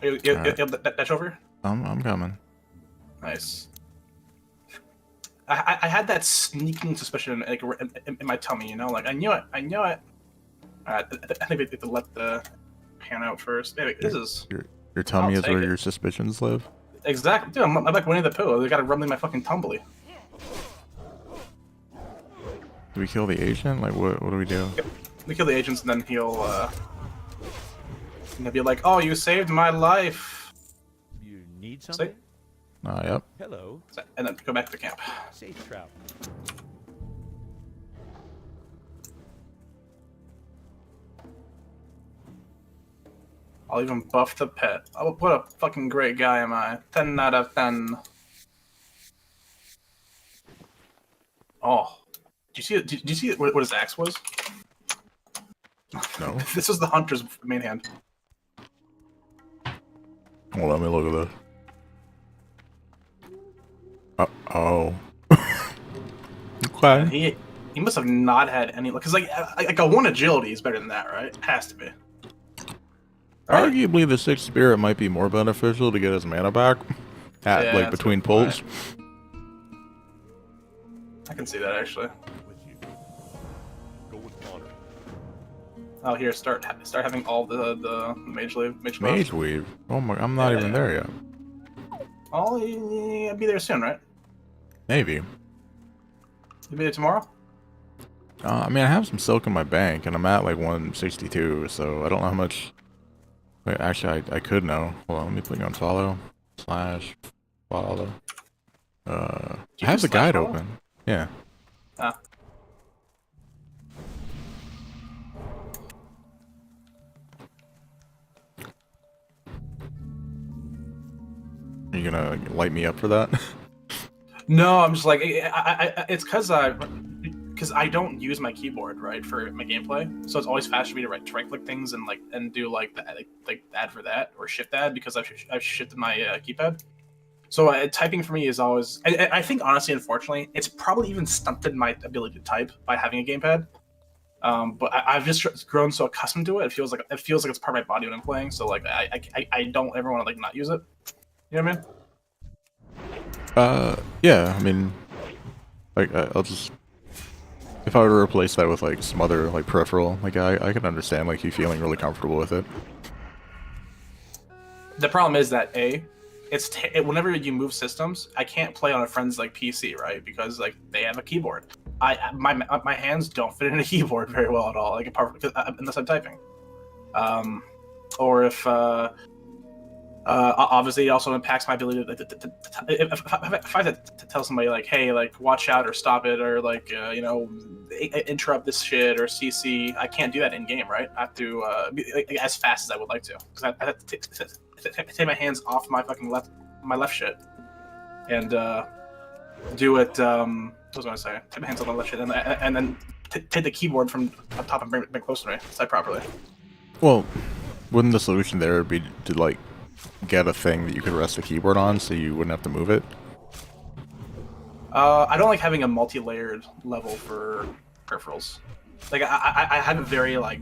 You have that over? I'm coming. Nice. I had that sneaking suspicion like in my tummy, you know, like I knew it. I think we have to let the pan out first. Maybe this is Your tummy I'll is where take it. your suspicions live. exactly. Dude, I'm like Winnie the Pooh. They gotta rub me in my fucking tumbly. Do we kill the agent? Like what do we do? Yep. We kill the agents, and then he'll be like, "Oh, you saved my life," You need something? Yep. Hello. and then go back to camp. Safe travel. I'll even buff the pet. Oh, what a fucking great guy am I. 10 out of 10. Oh. Did you see what his axe was? No. This was the hunter's main hand. Well, let me look at this. Oh. Okay. He must have not had any luck. Because, like a 1 agility is better than that, right? It has to be. Right? Arguably, the sixth spirit might be more beneficial to get his mana back at Yeah, like that's between a good point. pulls. I can see that, actually. With you. Go with honor. Oh, here, start having all the mage buff. Mage weave. Oh my! I'm not even there yet. Oh, you'll be there soon, right? Maybe. You'll be there tomorrow? I mean, I have some silk in my bank, and I'm at like 162, so I don't know how much. Wait, actually, I could know. Hold on, let me click on follow. /follow. I have the guide follow? open. Yeah. Ah. Are you gonna light me up for that? No, I'm just like it's because I don't use my keyboard right for my gameplay, so it's always fast for me to right click things and do like add for that or shift add because I've shifted my keypad. So typing for me is always I think honestly, unfortunately, it's probably even stunted my ability to type by having a gamepad. But I've just grown so accustomed to it. It feels like it's part of my body when I'm playing. So like I don't ever want to like not use it. You know what I mean? Yeah. I mean, like I'll just. If I were to replace that with like some other like peripheral, like I can understand like you feeling really comfortable with it. The problem is that whenever you move systems, I can't play on a friend's like PC, right? Because like they have a keyboard. My hands don't fit in a keyboard very well at all, like unless I'm typing. Or if obviously it also impacts my ability if I have to tell somebody like, hey, like watch out or stop it or like interrupt this shit or CC. I can't do that in game, right? I have to be as fast as I would like to because I have to take my hands off my fucking left shit and do it. What was I gonna say? Take my hands off my left shit and then take the keyboard from up top and bring it closer to me, set properly. Well, wouldn't the solution there be to like get a thing that you could rest the keyboard on so you wouldn't have to move it? I don't like having a multi-layered level for peripherals. Like I have it very like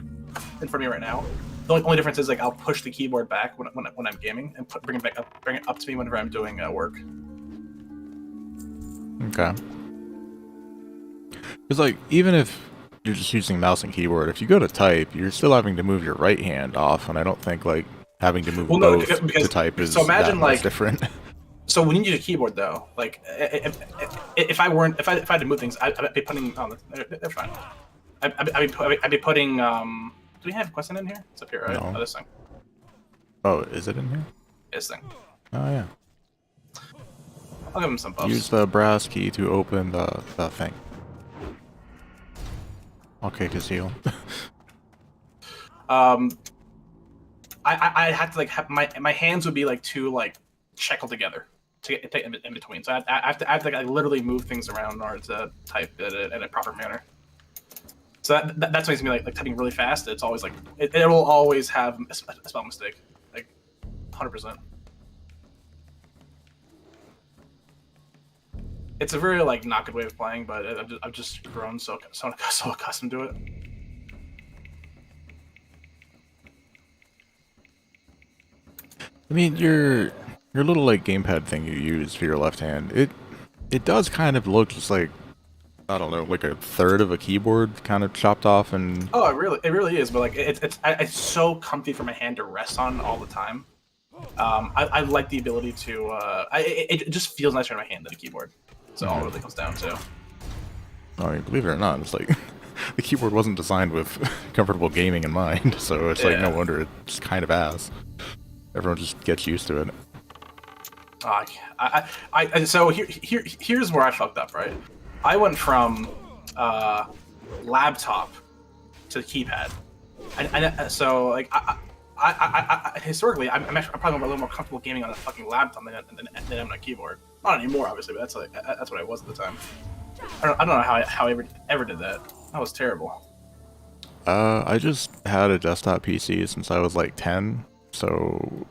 in front of me right now. The only difference is like I'll push the keyboard back when I'm gaming and bring it up to me whenever I'm doing work. Okay. Because like even if you're just using mouse and keyboard, if you go to type, you're still having to move your right hand off, and I don't think like having to move both to type is so imagine that much like different. So when you use a keyboard though, like if I had to move things, I'd be putting. Oh, they're fine. I'd be putting. Do we have question in here? It's up here, right? No. Oh, this thing. Oh, is it in here? This thing. Oh yeah. I'll give him some buffs. Use the brass key to open the thing. I'll kick his heel. I had to like have my hands would be like too like shackled together to get in between. So I have to like literally move things around in order to type it in a proper manner. So that's why it's me like typing really fast. It's always like it will always have a spell mistake, like 100%. It's a very like not good way of playing, but I've just grown so accustomed to it. I mean, your little like gamepad thing you use for your left hand, it does kind of look just like, I don't know, like a third of a keyboard kind of chopped off and. Oh, it really is. But like it's so comfy for my hand to rest on all the time. I like the ability to. It just feels nicer in my hand than a keyboard. So all it really comes down to. I mean, believe it or not, it's like the keyboard wasn't designed with comfortable gaming in mind, so it's like no wonder it's kind of ass. Everyone just gets used to it. So here's where I fucked up, right? I went from laptop to keypad, and so like I historically I'm probably a little more comfortable gaming on a fucking laptop than on a keyboard. Not anymore, obviously, but that's what I was at the time. I don't know how I ever did that. That was terrible. I just had a desktop PC since I was like 10, so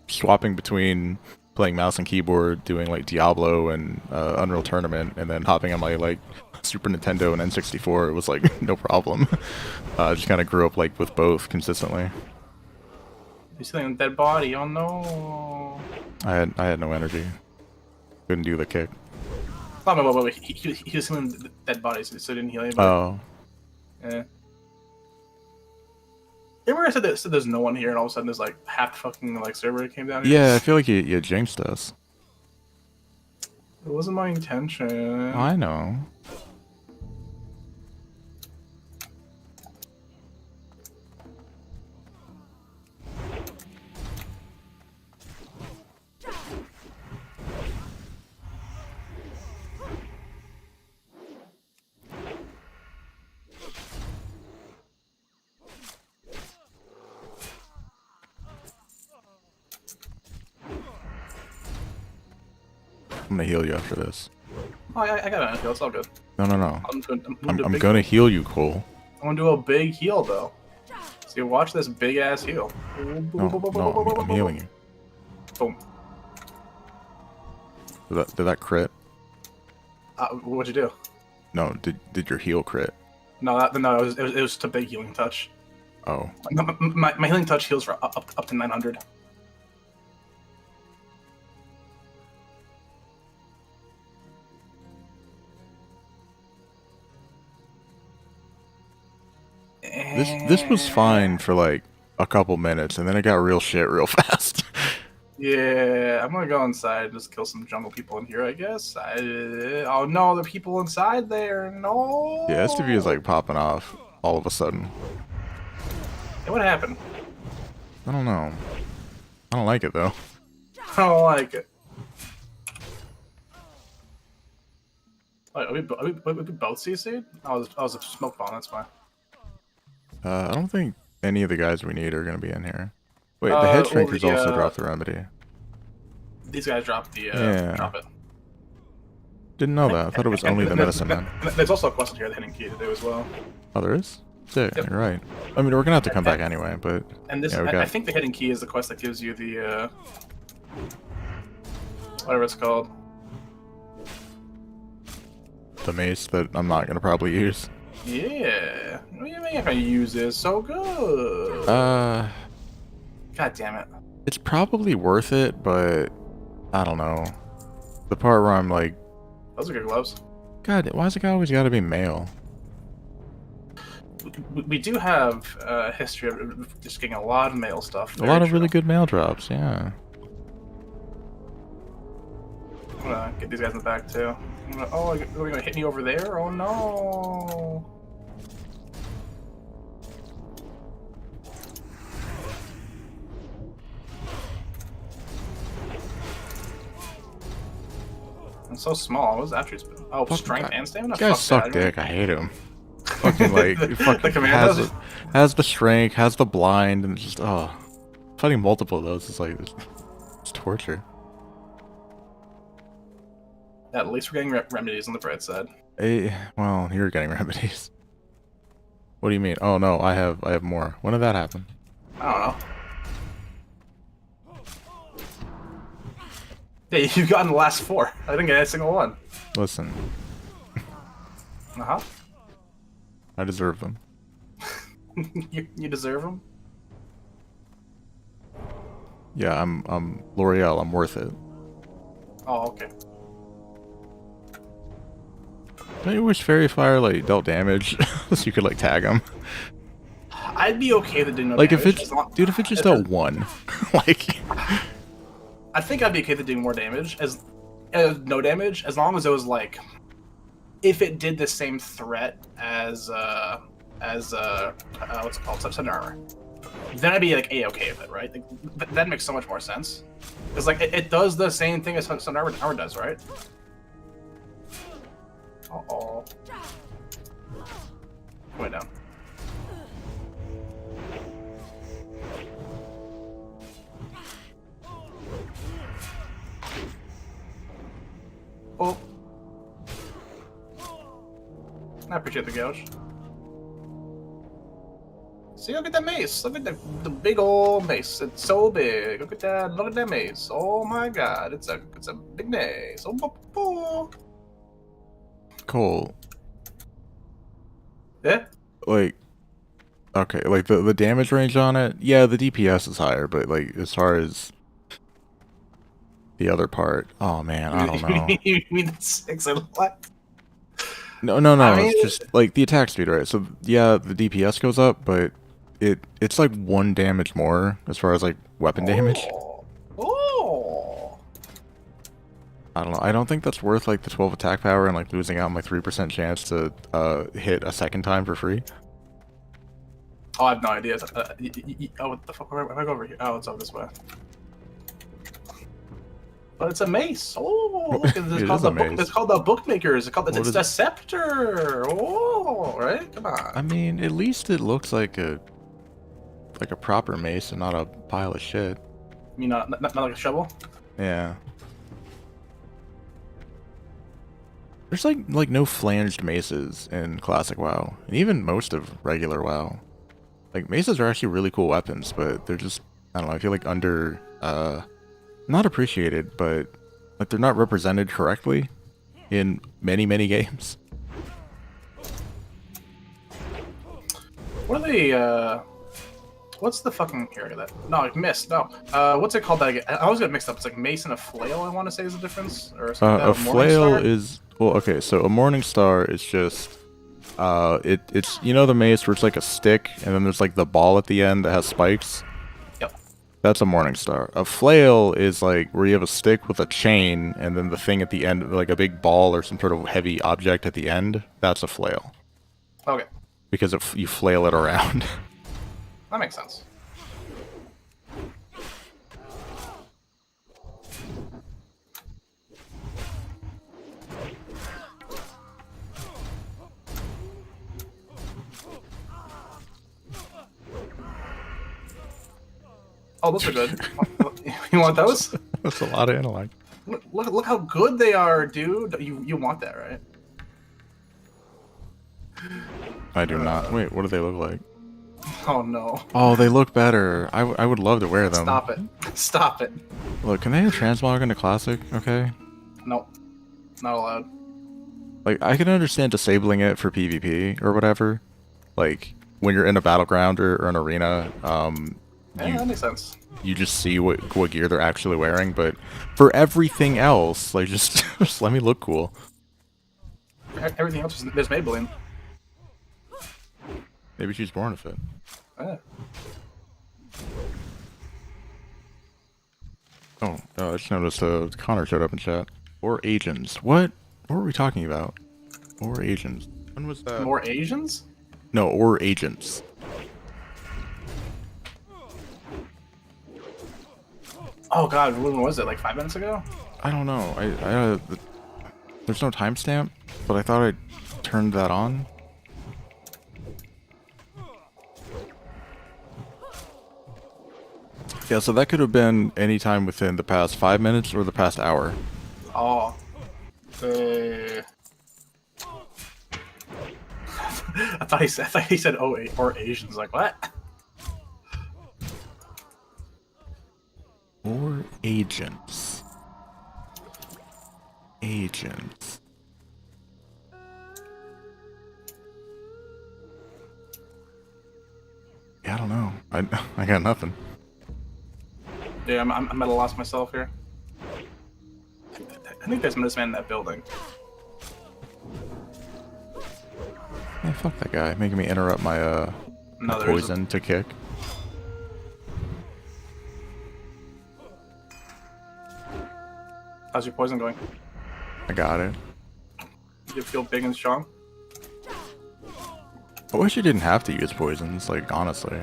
swapping between playing mouse and keyboard, doing like Diablo and Unreal Tournament, and then hopping on my like Super Nintendo and N64, it was like no problem. Just kind of grew up like with both consistently. He's sitting on a dead body. Oh no! I had no energy. Couldn't do the kick. Oh, wait. He was healing dead bodies, so he didn't heal anybody. Oh. Yeah. Remember I said there's no one here, and all of a sudden there's like half the fucking like server came down here? Yeah, I feel like you jinxed us. It wasn't my intention. I know. I'm gonna heal you after this. Oh, I got an heal. It's all good. No. I'm gonna heal you, Cole. I want to do a big heal though. So you watch this big ass heal. No, I'm healing you. Boom. Did that crit? What'd you do? No, did your heal crit? No, it was just a big healing touch. Oh. My healing touch heals for up to 900. This was fine for like a couple minutes, and then it got real shit real fast. Yeah, I'm gonna go inside and just kill some jungle people in here, I guess. Oh no, the people inside there, no! Yeah, STV is like popping off all of a sudden. Hey, what happened? I don't know. I don't like it though. I don't like it. Wait, are we both CC'd? I was a smoke bomb, that's fine. I don't think any of the guys we need are gonna be in here. Wait, the head shrinkers also dropped the remedy. These guys dropped the yeah. drop it. Didn't know that. I thought it was only the medicine man. There's also a quest here, the hidden key to do as well. Oh, there is? Sick, Yep. you're right. I mean, we're gonna have to come back anyway, but... And this, yeah, we I got think the hidden key is the quest that gives you the, whatever it's called. the mace that I'm not gonna probably use. Yeah. What do you mean if I use this so good? God damn it. It's probably worth it, but... I don't know. The part where I'm like, Those are good gloves. God, why is it always gotta be male? We do have a history of just getting a lot of male stuff. A lot of really good male drops, yeah. I'm gonna get these guys in the back too. Oh, are you gonna hit me over there? Oh no! I'm so small. What was that attributes? Oh, Fucking strength guy- and stamina? These guys Fuck suck that. dick, I hate him. Fucking like, he The fucking commandos? has the strength, has the blind, and just, oh. Fighting multiple of those is like, it's torture. At least we're getting remedies on the bright side. Well, you're getting remedies. What do you mean? Oh no, I have more. When did that happen? I don't know. Yeah, you've gotten the last 4. I didn't get a single one. Listen, Uh-huh. I deserve them. You deserve them. Yeah, I'm L'Oreal, I'm worth it. Oh, okay. Don't you wish Fairy Fire like dealt damage so you could like tag him? I'd be okay with doing no Like damage. if it's as long- dude, if it just dealt 1, like I think I'd be okay with doing more damage as no damage as long as it was like if it did the same threat as what's it called, Sun Armor. Then I'd be like okay with it, right? Like, that makes so much more sense. Because like it does the same thing as Sun Armor does, right? Uh-oh. Way down. Oh. I appreciate the gouge. See, look at that mace. Look at the big old mace. It's so big. Look at that. Look at that mace. Oh my god. It's a big mace. Oh, Cole. yeah. Like okay, like the damage range on it, yeah, the DPS is higher, but like as far as the other part, oh man, I don't know. You mean the 6 and what? No, I mean- it's just like the attack speed, right? So yeah, the DPS goes up, but it's like 1 damage more as far as like weapon damage. Oh. I don't know. I don't think that's worth like the 12 attack power and like losing out on like 3% chance to hit a second time for free. Oh, I have no idea. Oh, what the fuck? Where do I go over here? Oh, it's over this way. But it's a mace. Oh, look, It it's called is a the book. mace. It's called the Bookmakers. It's called What it's is the it? Scepter. Oh, right? Come on. I mean, at least it looks like a proper mace and not a pile of shit. You mean not like a shovel? Yeah. There's like no flanged maces in classic WoW, and even most of regular WoW. Like maces are actually really cool weapons, but they're just, I don't know, I feel like under not appreciated, but like they're not represented correctly in many games. What are they? What's the fucking here? Look at that. No, like mist. No. What's it called? That I always get mixed up. It's like mace and a flail. I want to say is the difference, or something A like that. flail Morningstar? is, well, okay, so a morning star is just it's you know the mace where it's like a stick and then there's like the ball at the end that has spikes. Yep. That's a morning star. A flail is like where you have a stick with a chain and then the thing at the end, like a big ball or some sort of heavy object at the end. That's a flail Okay, because you flail it around. that makes sense. Oh, those are good. You want those? That's a lot of intellect. Look how good they are, dude. You want that, right? I do not. Wait, what do they look like? Oh no. Oh, they look better. I would love to wear them. Stop it. Stop it. Look, can they have transmog in a classic? Okay. Nope. Not allowed. Like, I can understand disabling it for PvP or whatever. Like, when you're in a battleground or an arena, Yeah, that makes sense. you just see what gear they're actually wearing. But for everything else, like, just, just let me look cool. Everything else is there's Maybelline. Maybe she's born with it. Yeah. Oh, I just noticed Connor showed up in chat. Or Asians. What? What were we talking about? Or Asians. When was that? More Asians? No, or agents. Oh god, when was it? Like 5 minutes ago? I don't know. There's no timestamp, but I thought I turned that on. Yeah, so that could have been any time within the past 5 minutes or the past hour. Oh. I thought he said oh or Asians. Like what? Or agents. Agents. Yeah, I don't know. I got nothing. Yeah, I'm at a loss myself here. I think there's this man in that building. Yeah, fuck that guy, making me interrupt my No, there poison to kick. How's your poison going? I got it. You feel big and strong? I wish you didn't have to use poisons, like, honestly.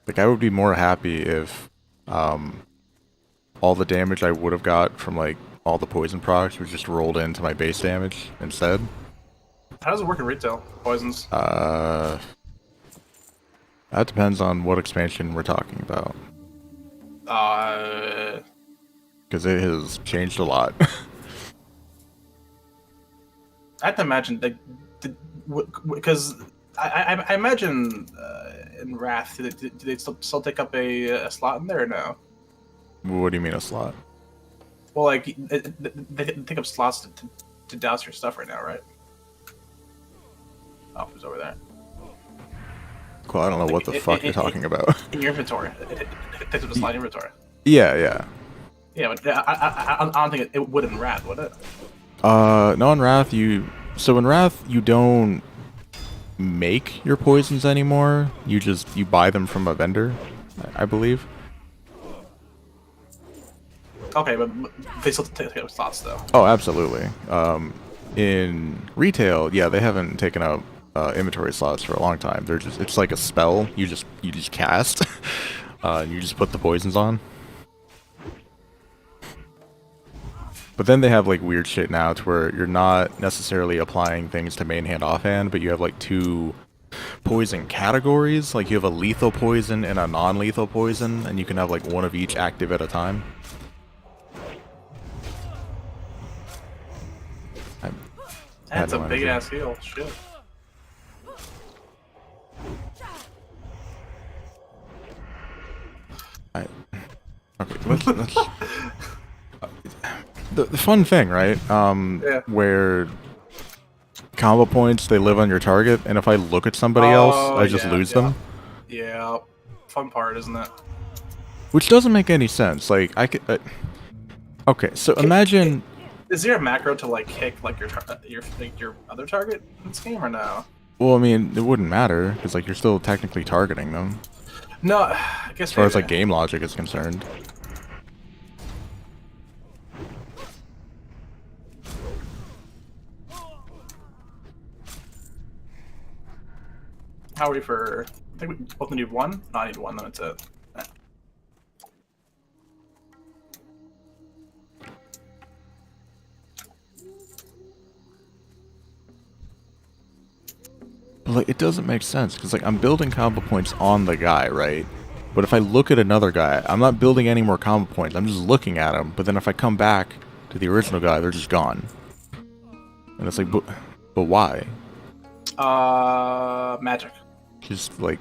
Like, I would be more happy if, all the damage I would have got from, like, all the poison procs was just rolled into my base damage instead. How does it work in retail? Poisons? That depends on what expansion we're talking about. Because it has changed a lot. I have to imagine that, because I imagine in Wrath, do they still take up a slot in there or no? What do you mean a slot? Well, like they take up slots to douse your stuff right now, right? Oh, who's over there? Cool, I don't know what the fuck you're talking about. In your inventory, it takes up a slot in inventory. Yeah. Yeah, but I don't think it would in Wrath, would it? No, in Wrath so in Wrath you don't make your poisons anymore. You buy them from a vendor, I believe. Okay, but they still take up slots though. Oh, absolutely. In retail, yeah, they haven't taken up inventory slots for a long time. It's like a spell. You just cast, and you just put the poisons on. But then they have like weird shit now to where you're not necessarily applying things to main hand offhand, but you have like 2 poison categories. Like you have a lethal poison and a non-lethal poison, and you can have like one of each active at a time. That's a big ass heal. Shit. Okay, let's the fun thing, right? Yeah. Where combo points, they live on your target, and if I look at somebody else, I just lose them. Yeah. Fun part, isn't it? Which doesn't make any sense. Like, I could... okay, so imagine... Is there a macro to like kick like your other target in this game or no? Well, I mean, it wouldn't matter, because like you're still technically targeting them. No, I guess As far as like game logic is concerned. How are we for... I think we both need 1? No, I need 1, then it's it. But like, it doesn't make sense, because like I'm building combo points on the guy, right? But if I look at another guy, I'm not building any more combo points. I'm just looking at them. But then if I come back to the original guy, they're just gone. And it's like, but why? Magic. Just like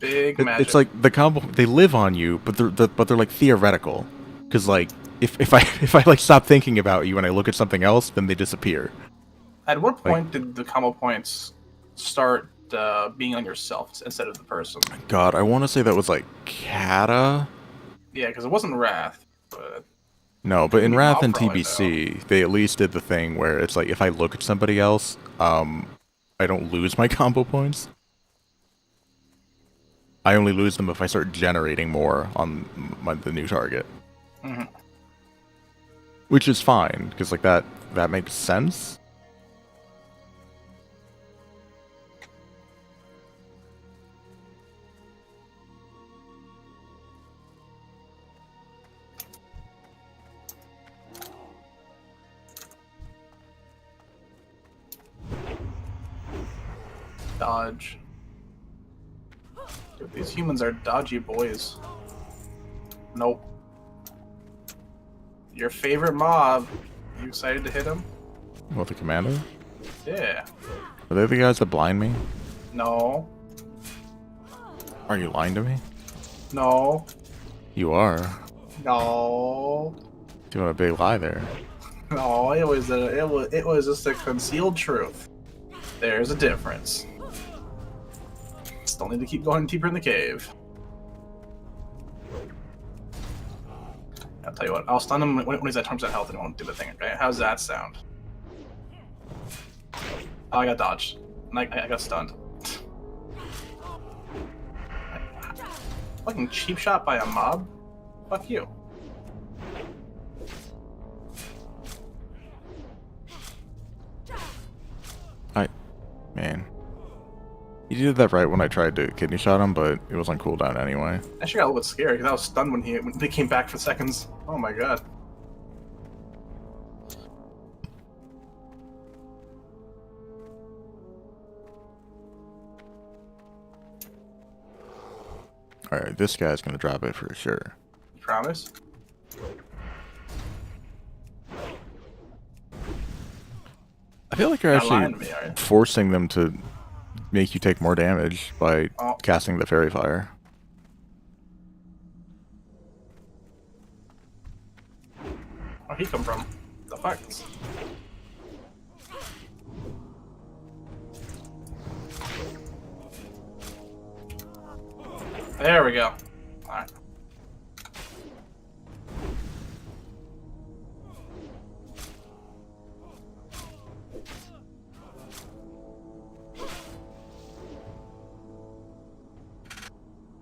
Big magic. it's like the combo. They live on you, but they're like theoretical. Because like if I like stop thinking about you and I look at something else, then they disappear. At what point did the combo points start being on yourself instead of the person? God, I want to say that was like Kata. Yeah, because it wasn't Wrath, but No, but in be Wrath and Mob Crawler, TBC, they at least did the thing where it's like if I look at somebody else, I don't lose my combo points. I only lose them if I start generating more on the new target. Mhm. Which is fine, because like that makes sense. dodge. Dude, these humans are dodgy boys. Nope. Your favorite mob. You excited to hit him? What, the commander? Yeah. Are they the guys that blind me? No. Are you lying to me? No. You are. No. Doing a big lie there. No, it was just a concealed truth. There's a difference. Still need to keep going deeper in the cave. I'll tell you what, I'll stun him when he's at 20% health and won't do the thing, okay? How's that sound? Oh, I got dodged. I got stunned. Fucking cheap shot by a mob? Fuck you. Man. He did that right when I tried to kidney shot him, but it was on cooldown anyway. I actually got a little bit scared because I was stunned when they came back for seconds. Oh my god. Alright, this guy's gonna drop it for sure. You promise? I feel like you're Not lying actually to me, are you? forcing them to make you take more damage by Oh. casting the fairy fire. Where'd he come from? The fuck? There we go. Alright.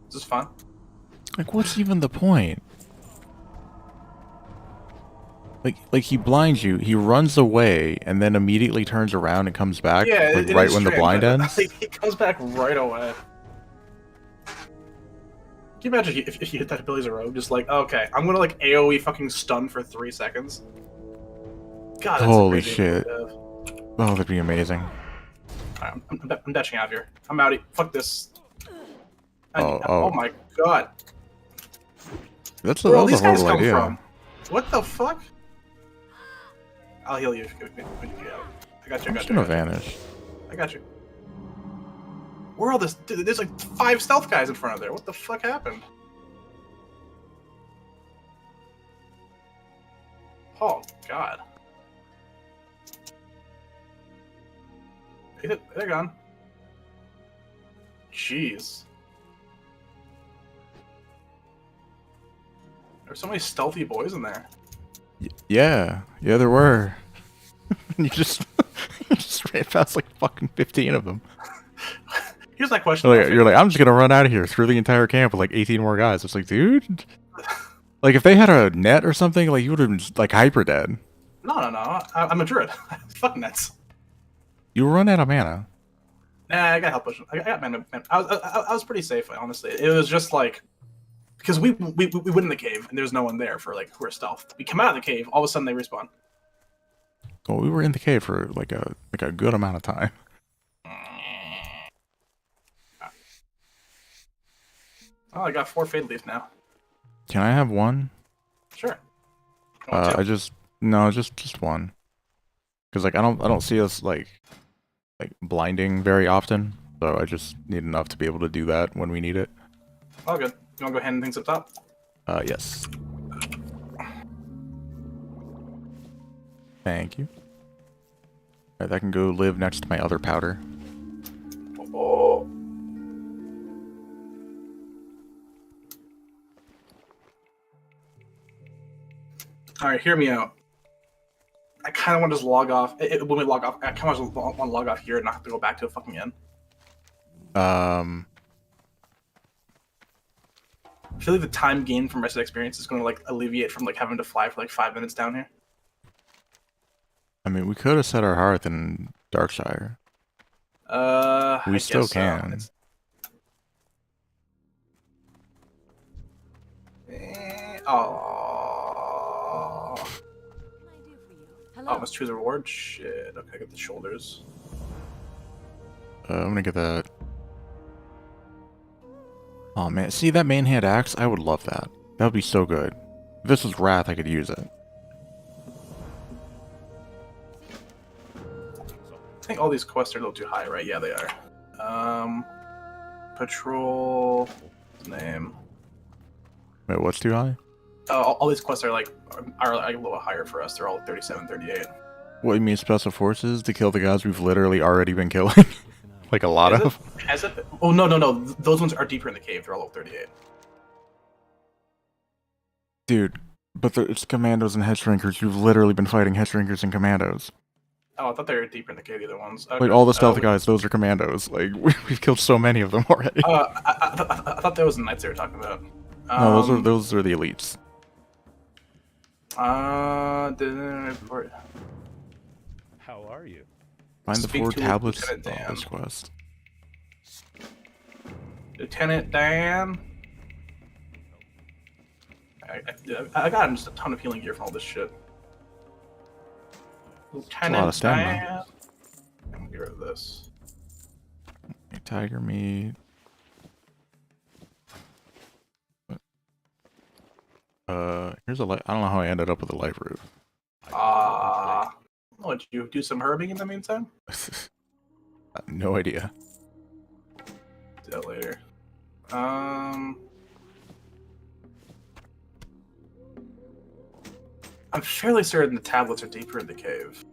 This is fun. Like, what's even the point? Like he blinds you, he runs away, and then immediately turns around and comes back, Yeah, like, it right is when the strange, blind but ends. He comes back right away. Can you imagine if you hit that ability as a rogue? Just like, okay, I'm gonna like AoE fucking stun for 3 seconds. God, that's Holy a great shit. game to have. Oh, that'd be amazing. Alright, I'm dashing out of here. I'm outie. Fuck this. Oh. Oh my god. That's Where all a these guys horrible come idea. from? What the fuck? I'll heal you. I got you. I'm just gonna vanish. I got you. Where are all this? Dude, there's like 5 stealth guys in front of there. What the fuck happened? Oh god. They're gone. Jeez. There's so many stealthy boys in there. Yeah, there were. you just ran past like fucking 15 of them. Here's my question. You're like, I'm just gonna run out of here through the entire camp with like 18 more guys. It's like, dude, like if they had a net or something, like you would have been like hyper dead. No. I'm a druid. Fuck nets. You run out of mana. Nah, I got help pushing. I got mana. I was pretty safe, honestly. It was just like because we went in the cave and there's no one there for like who are stealth. We come out of the cave, all of a sudden they respawn. Well, we were in the cave for like a good amount of time. Oh, I got 4 Fade Leaf now. Can I have one? Sure. You want two? No, just one. Cause like I don't see us like blinding very often, so I just need enough to be able to do that when we need it. All good. You want to go hand things up top? Yes. Thank you. Alright, that can go live next to my other powder. Oh. Alright, hear me out. I kind of want to just log off. When we log off, I kind of want to log off here and not have to go back to the fucking end. Um, I feel like the time gained from Rested Experience is going to like alleviate from like having to fly for like 5 minutes down here. I mean, we could have set our hearth in Darkshire. We still can. Oh. What can I do for you? Oh, Hello. must choose a reward? Shit. Okay, I get the shoulders. I'm gonna get that. Oh man, see that main hand axe? I would love that. That would be so good. If this was Wrath, I could use it. I think all these quests are a little too high, right? Yeah, they are. Patrol name. Wait, what's too high? All these quests are like a little higher for us. They're all 37, 38. What, you mean special forces to kill the guys we've literally already been killing? Like a lot of? Has it? Oh no. Those ones are deeper in the cave. They're all 38. Dude, but it's commandos and headshrinkers. You've literally been fighting headshrinkers and commandos. Oh, I thought they were deeper in the cave. The other ones. Okay. Like all the stealth guys, those are commandos. Like we've killed so many of them already. I thought that was the knights they were talking about. No, those are the elites. Didn't report. How are you? Find the Speak 4 to tablets Lieutenant of Dan. this quest. Lieutenant Dan. I got just a ton of healing gear from all this shit. Lieutenant of stamina. Dan. I'm gonna get rid of this. Tiger meat. Here's a light. I don't know how I ended up with a light root. What, you do some herbing in the meantime? No idea. Do that later. I'm fairly certain the tablets are deeper in the cave.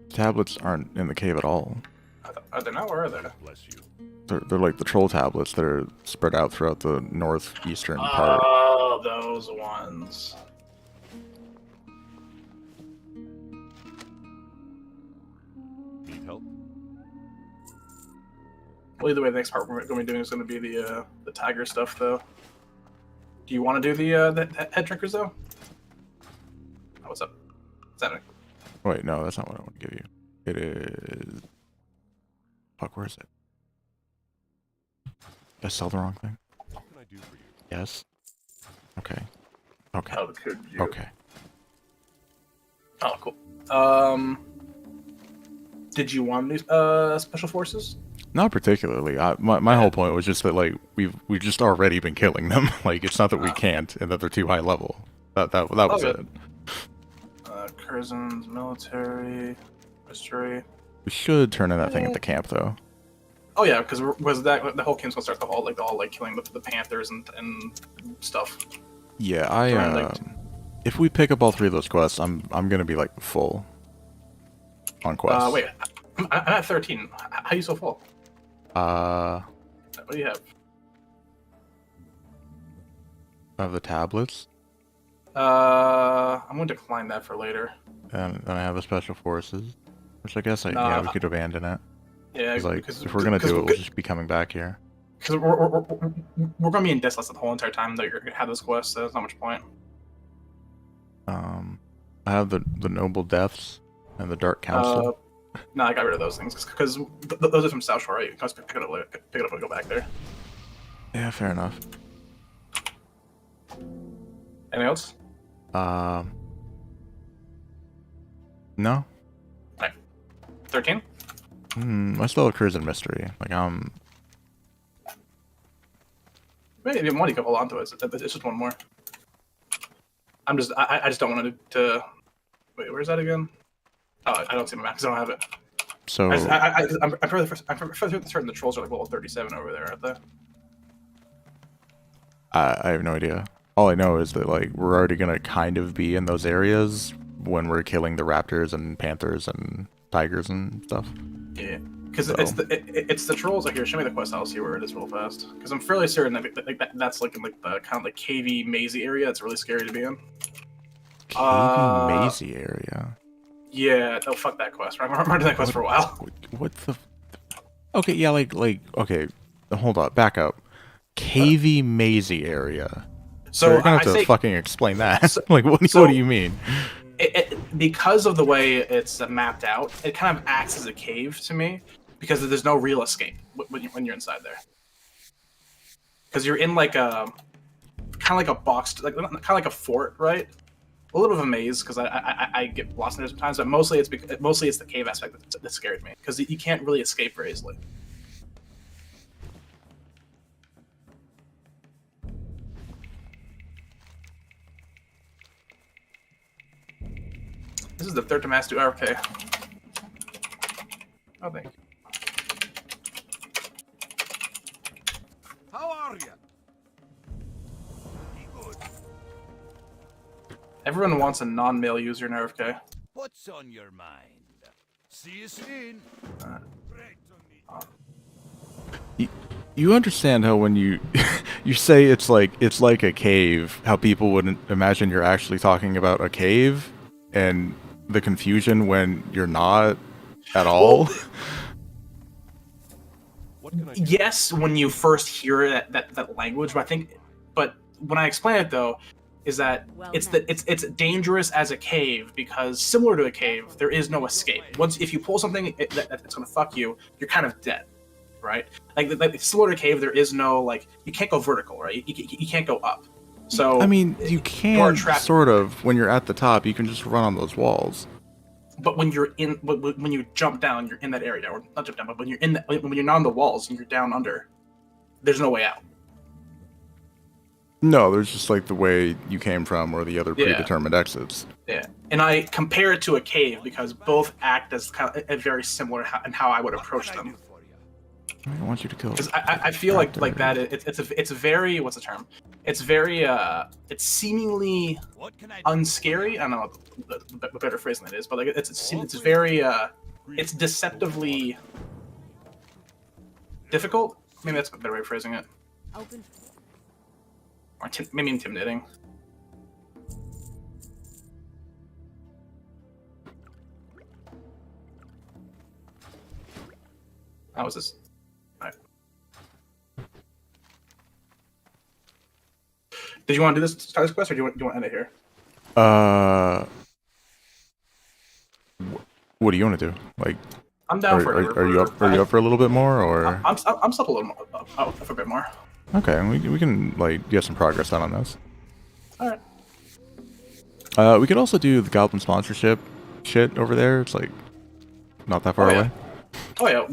Tablets aren't in the cave at all. Are they not? Where are they? Bless you. They're like the troll tablets that are spread out throughout the northeastern part. Oh, those ones. Need help? Well, either way, the next part we're going to be doing is going to be the tiger stuff, though. Do you want to do the head drinkers, though? Oh, what's up? Is that it? Wait, no, that's not what I want to give you. It is. Fuck, where is it? Did I sell the wrong thing? What can I do for you? Yes. Okay. Okay. How could you? Okay. Oh, cool. Did you want to do special forces? Not particularly. My whole point was just that like we've just already been killing them. Like it's not that we can't and that they're too high level. That was Okay. it. Curzon's military history. We should turn in that thing at the camp though. Oh yeah, because the whole camp's gonna start the whole killing the panthers and stuff. Yeah, Trying, like, if we pick up all 3 of those quests, I'm gonna be like full on quests. Wait, I'm at 13. How are you so full? I What do you have? have the tablets, I'm gonna decline that for later. and then I have the special forces, which I guess we could abandon it. Yeah, 'Cause, like, because if we're gonna do it, we'll just be coming back here. Because we're gonna be in Deathless the whole entire time that you're gonna have this quest, so there's not much point. I have the noble deaths and the dark council. No, I got rid of those things because those are from South Shore, right? You can just pick it up and go back there. Yeah, fair enough. Anything else? No. 13? I still have Cruise and Mystery. Like Maybe even one you can hold on to it. It's just one more. I just don't want to. Wait, where's that again? Oh, I don't see my map because I don't have it. So I'm fairly certain the trolls are like level 37 over there, aren't they? I have no idea. All I know is that like we're already gonna kind of be in those areas when we're killing the raptors and panthers and tigers and stuff. Yeah, because So. it's the trolls. Like here, show me the quest. I'll see where it is real fast. Because I'm fairly certain that's like in like the kind of like cavey, mazy area. It's really scary to be in. Cavey mazy area. Yeah. Oh fuck that quest. I'm running that quest for a while. What the? Okay, yeah, like okay. Hold up, back up. Cavey mazy area. So you're gonna have to say, fucking explain that. So- like, what do you mean? Because of the way it's mapped out, it kind of acts as a cave to me because there's no real escape when you're inside there. Because you're in like a kind of like a box, like kind of like a fort, right? A little bit of a maze because I get lost in there sometimes, but mostly it's the cave aspect that scared me because you can't really escape very easily. This is the third time I asked you. Okay. Oh, thank you. How are you? Good. Everyone wants a non-male user in RFK. What's on your mind? See you soon. Great to meet You understand how when you you say it's like a cave, how people wouldn't imagine you're actually talking about a cave, and the confusion when you're not at all. What can I do? Yes, when you first hear that language, but when I explain it though, is that Well it's met. it's dangerous as a cave because similar to a cave, there is no escape. Once if you pull something that's gonna fuck you, you're kind of dead, right? Like similar to a cave, there is no like you can't go vertical, right? You can't go up. So I mean, you you're can trapped. sort of when you're at the top. You can just run on those walls. But when when you jump down, you're in that area, or not jump down, but when you're not on the walls and you're down under, there's no way out. No, there's just like the way you came from or the other Yeah. predetermined exits. Yeah, and I compare it to a cave because both act as kind of a very similar in how I would approach What can I them. do for you? I want you to kill. Because I feel like that it's a very what's the term? It's very it's seemingly What can I do? unscary. I don't know what the better phrase than it is, but like it's very it's deceptively difficult. Maybe that's a better way of phrasing it. Open. Or maybe intimidating. How was this? Alright. Did you want to do this start this quest, or do you want to end it here? What do you want to do? Like, I'm down for it. are you up? Are you up for a little bit more, or I'm still a little more, up for a bit more. okay? We can like get some progress done on this. All right. We could also do the Goblin sponsorship shit over there. It's like not that far Oh, yeah. away. Oh yeah,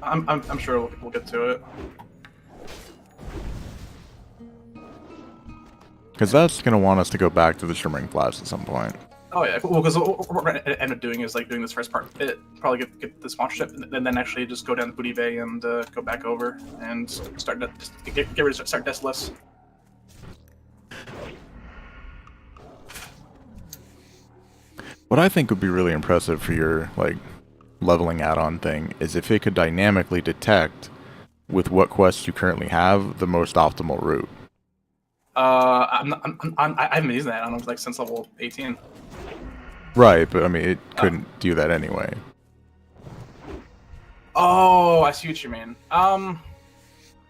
I'm sure we'll get to it. Because that's gonna want us to go back to the Shimmering Flats at some point. Oh yeah, well, because what we're gonna end up doing is like doing this first part, probably get the sponsorship, and then actually just go down to Booty Bay and go back over and start just get ready to start Deathless. What I think would be really impressive for your like leveling add-on thing is if it could dynamically detect with what quests you currently have the most optimal route. I haven't been using that on like since level 18. Right, but I mean it couldn't do that anyway. Oh, I see what you mean.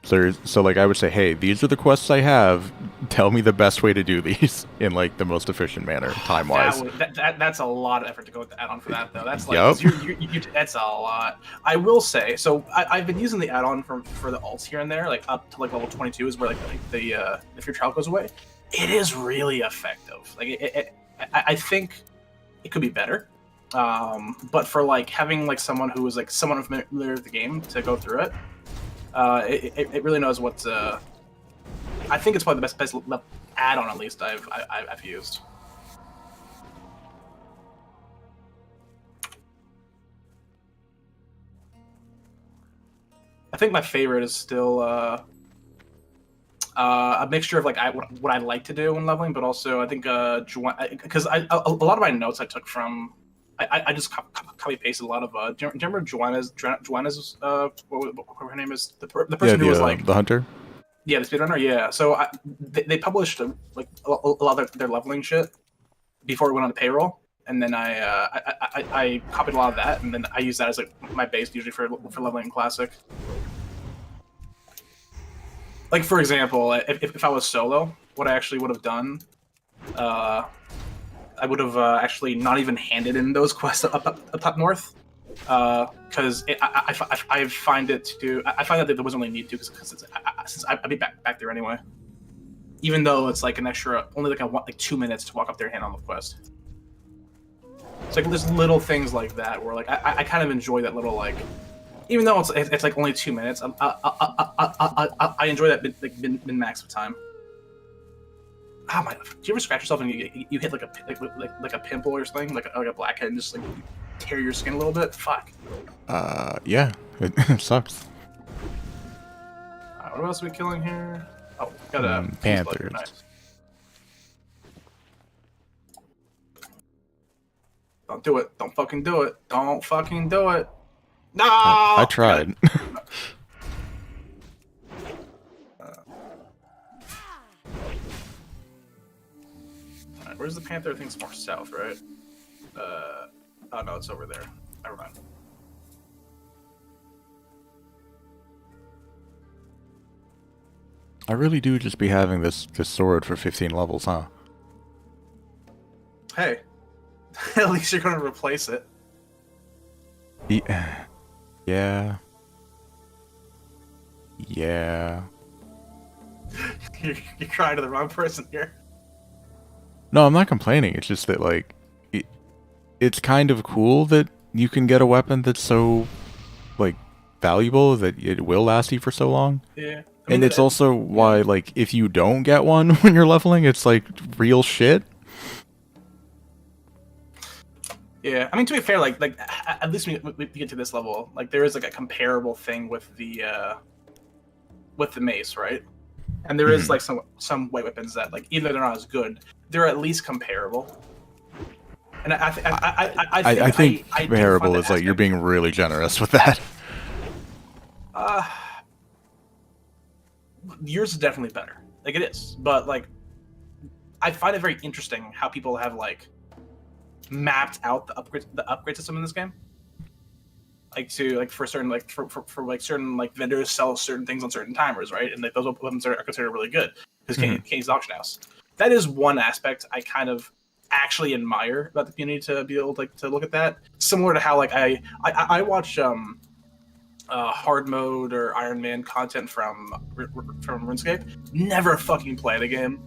So like I would say, hey, these are the quests I have. Tell me the best way to do these in like the most efficient manner, time-wise. That's a lot of effort to go with the add-on for that, though. That's like Yup. that's a lot. I will say, so I've been using the add-on for the alts here and there, like up to like level 22 is where like the if your trial goes away, it is really effective. Like I think it could be better, but for like having like someone who is like someone familiar with the game to go through it. It really knows what I think it's probably the best add-on at least I've used. I think my favorite is still a mixture of like what I like to do when leveling, but also I think because a lot of my notes I took from I just copy pasted a lot of do you remember Joanna's what her name is, the person who was like the hunter. Yeah, the speedrunner. Yeah, so they published like a lot of their leveling shit before it went on the payroll, and then I copied a lot of that, and then I use that as like my base usually for leveling in Classic. Like for example, if I was solo, what I actually would have done, I would have actually not even handed in those quests up north, because I find that there wasn't really need to, because since I'd be back there anyway. Even though it's like an extra, only like 2 minutes to walk up there and hand on the quest. It's like there's little things like that where like I kind of enjoy that little like, even though it's like only 2 minutes, I enjoy that min max of time. Oh my! Do you ever scratch yourself and you hit like a pimple or something, like a blackhead, and just like tear your skin a little bit? Fuck. Yeah, it sucks. What else are we killing here? Oh, got a panthers. Nice. Don't do it! Don't fucking do it! Don't fucking do it! No! I tried. Alright, where's the panther? I think it's more south, right? Oh no, it's over there. Never mind. I really do just be having this sword for 15 levels, huh? Hey, at least you're gonna replace it. Yeah. Yeah. Yeah. You're crying to the wrong person here. No, I'm not complaining. It's just that, like, it's kind of cool that you can get a weapon that's so, like, valuable that it will last you for so long. Yeah. And it's also why, like, if you don't get one when you're leveling, it's, like, real shit. Yeah, I mean, to be fair, like at least we get to this level, like there is like a comparable thing with the mace, right? And there is like some white weapons that, like, even though they're not as good, they're at least comparable. And I think comparable is like you're being really generous with that. Yours is definitely better, like it is, but like I find it very interesting how people have like mapped out the upgrade system in this game, like to like for certain like for like certain like vendors sell certain things on certain timers, right? And like those weapons are considered really good because King's auction house. That is one aspect I kind of actually admire about the community, to be able to, like, to look at that. Similar to how like I watch hard mode or Iron Man content from RuneScape. Never fucking play the game.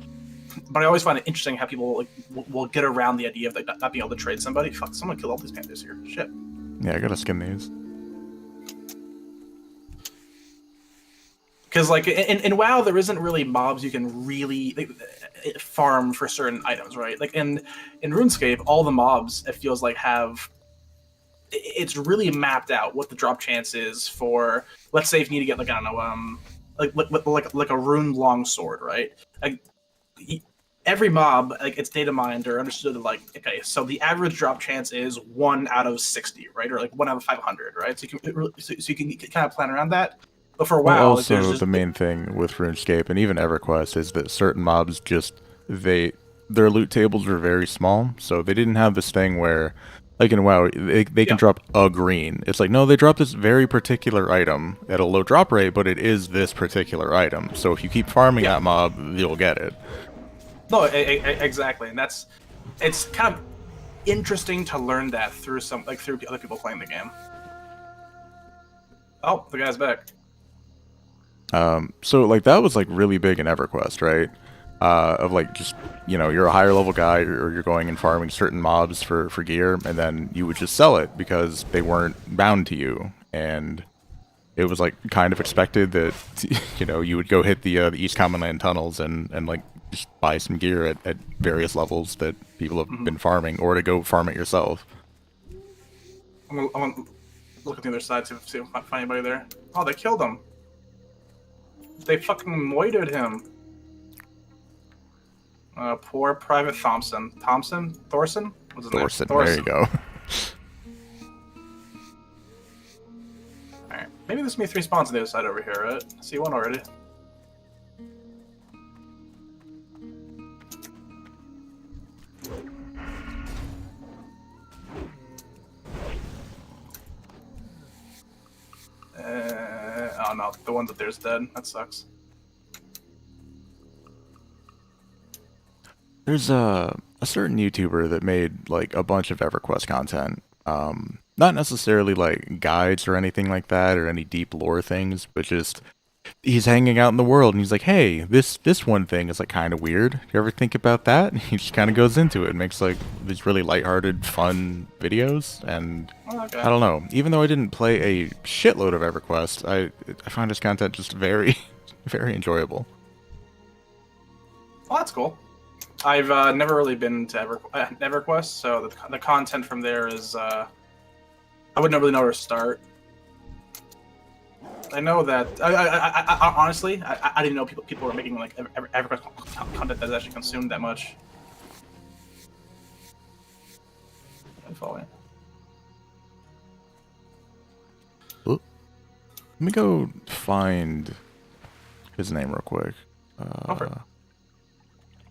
But I always find it interesting how people like will get around the idea of like not being able to trade somebody. Fuck, someone killed all these panthers here. Shit. Yeah, I gotta skin these. Because like in WoW, there isn't really mobs you can really farm for certain items, right? Like in RuneScape, all the mobs, it feels like, it's really mapped out what the drop chance is for. Let's say if you need to get like, I don't know, like a rune longsword, right? Like, every mob, like, it's data mined or understood that, like, okay, so the average drop chance is 1 out of 60, right? Or like 1 out of 500, right? So you can kind of plan around that. But for WoW, well, also like, the main thing with RuneScape and even EverQuest is that certain mobs their loot tables are very small, so they didn't have this thing where, like in WoW, they can drop a green. It's like, no, they drop this very particular item at a low drop rate, but it is this particular item. So if you keep farming that mob, you'll get it. No, exactly, and it's kind of interesting to learn that through through other people playing the game. Oh, the guy's back. So like that was like really big in EverQuest, right? Of like just, you know, you're a higher level guy or you're going and farming certain mobs for gear, and then you would just sell it because they weren't bound to you, and it was like kind of expected that you know you would go hit the East Common Land tunnels and like just buy some gear at various levels that people have been farming, or to go farm it yourself. I'm gonna look at the other side, see if I can find anybody there. Oh, they killed him. They fucking moited him. Poor Private Thompson. Thorson? What's his name? Thorson, there you go. Alright. Maybe there's gonna be 3 spawns on the other side over here, right? I see one already. Oh no, the one that there's dead. That sucks. There's a certain YouTuber that made like a bunch of EverQuest content. Not necessarily like guides or anything like that, or any deep lore things, but just he's hanging out in the world and he's like, hey, this one thing is like kind of weird. You ever think about that? And he just kind of goes into it and makes like these really lighthearted, fun videos. And Okay. I don't know. Even though I didn't play a shitload of EverQuest, I find his content just very, very enjoyable. Well, that's cool. I've never really been to EverQuest, so the content from there is I wouldn't really know where to start. I know that I honestly I didn't know people were making like EverQuest content that's actually consumed that much. I'm following. Let me go find his name real quick.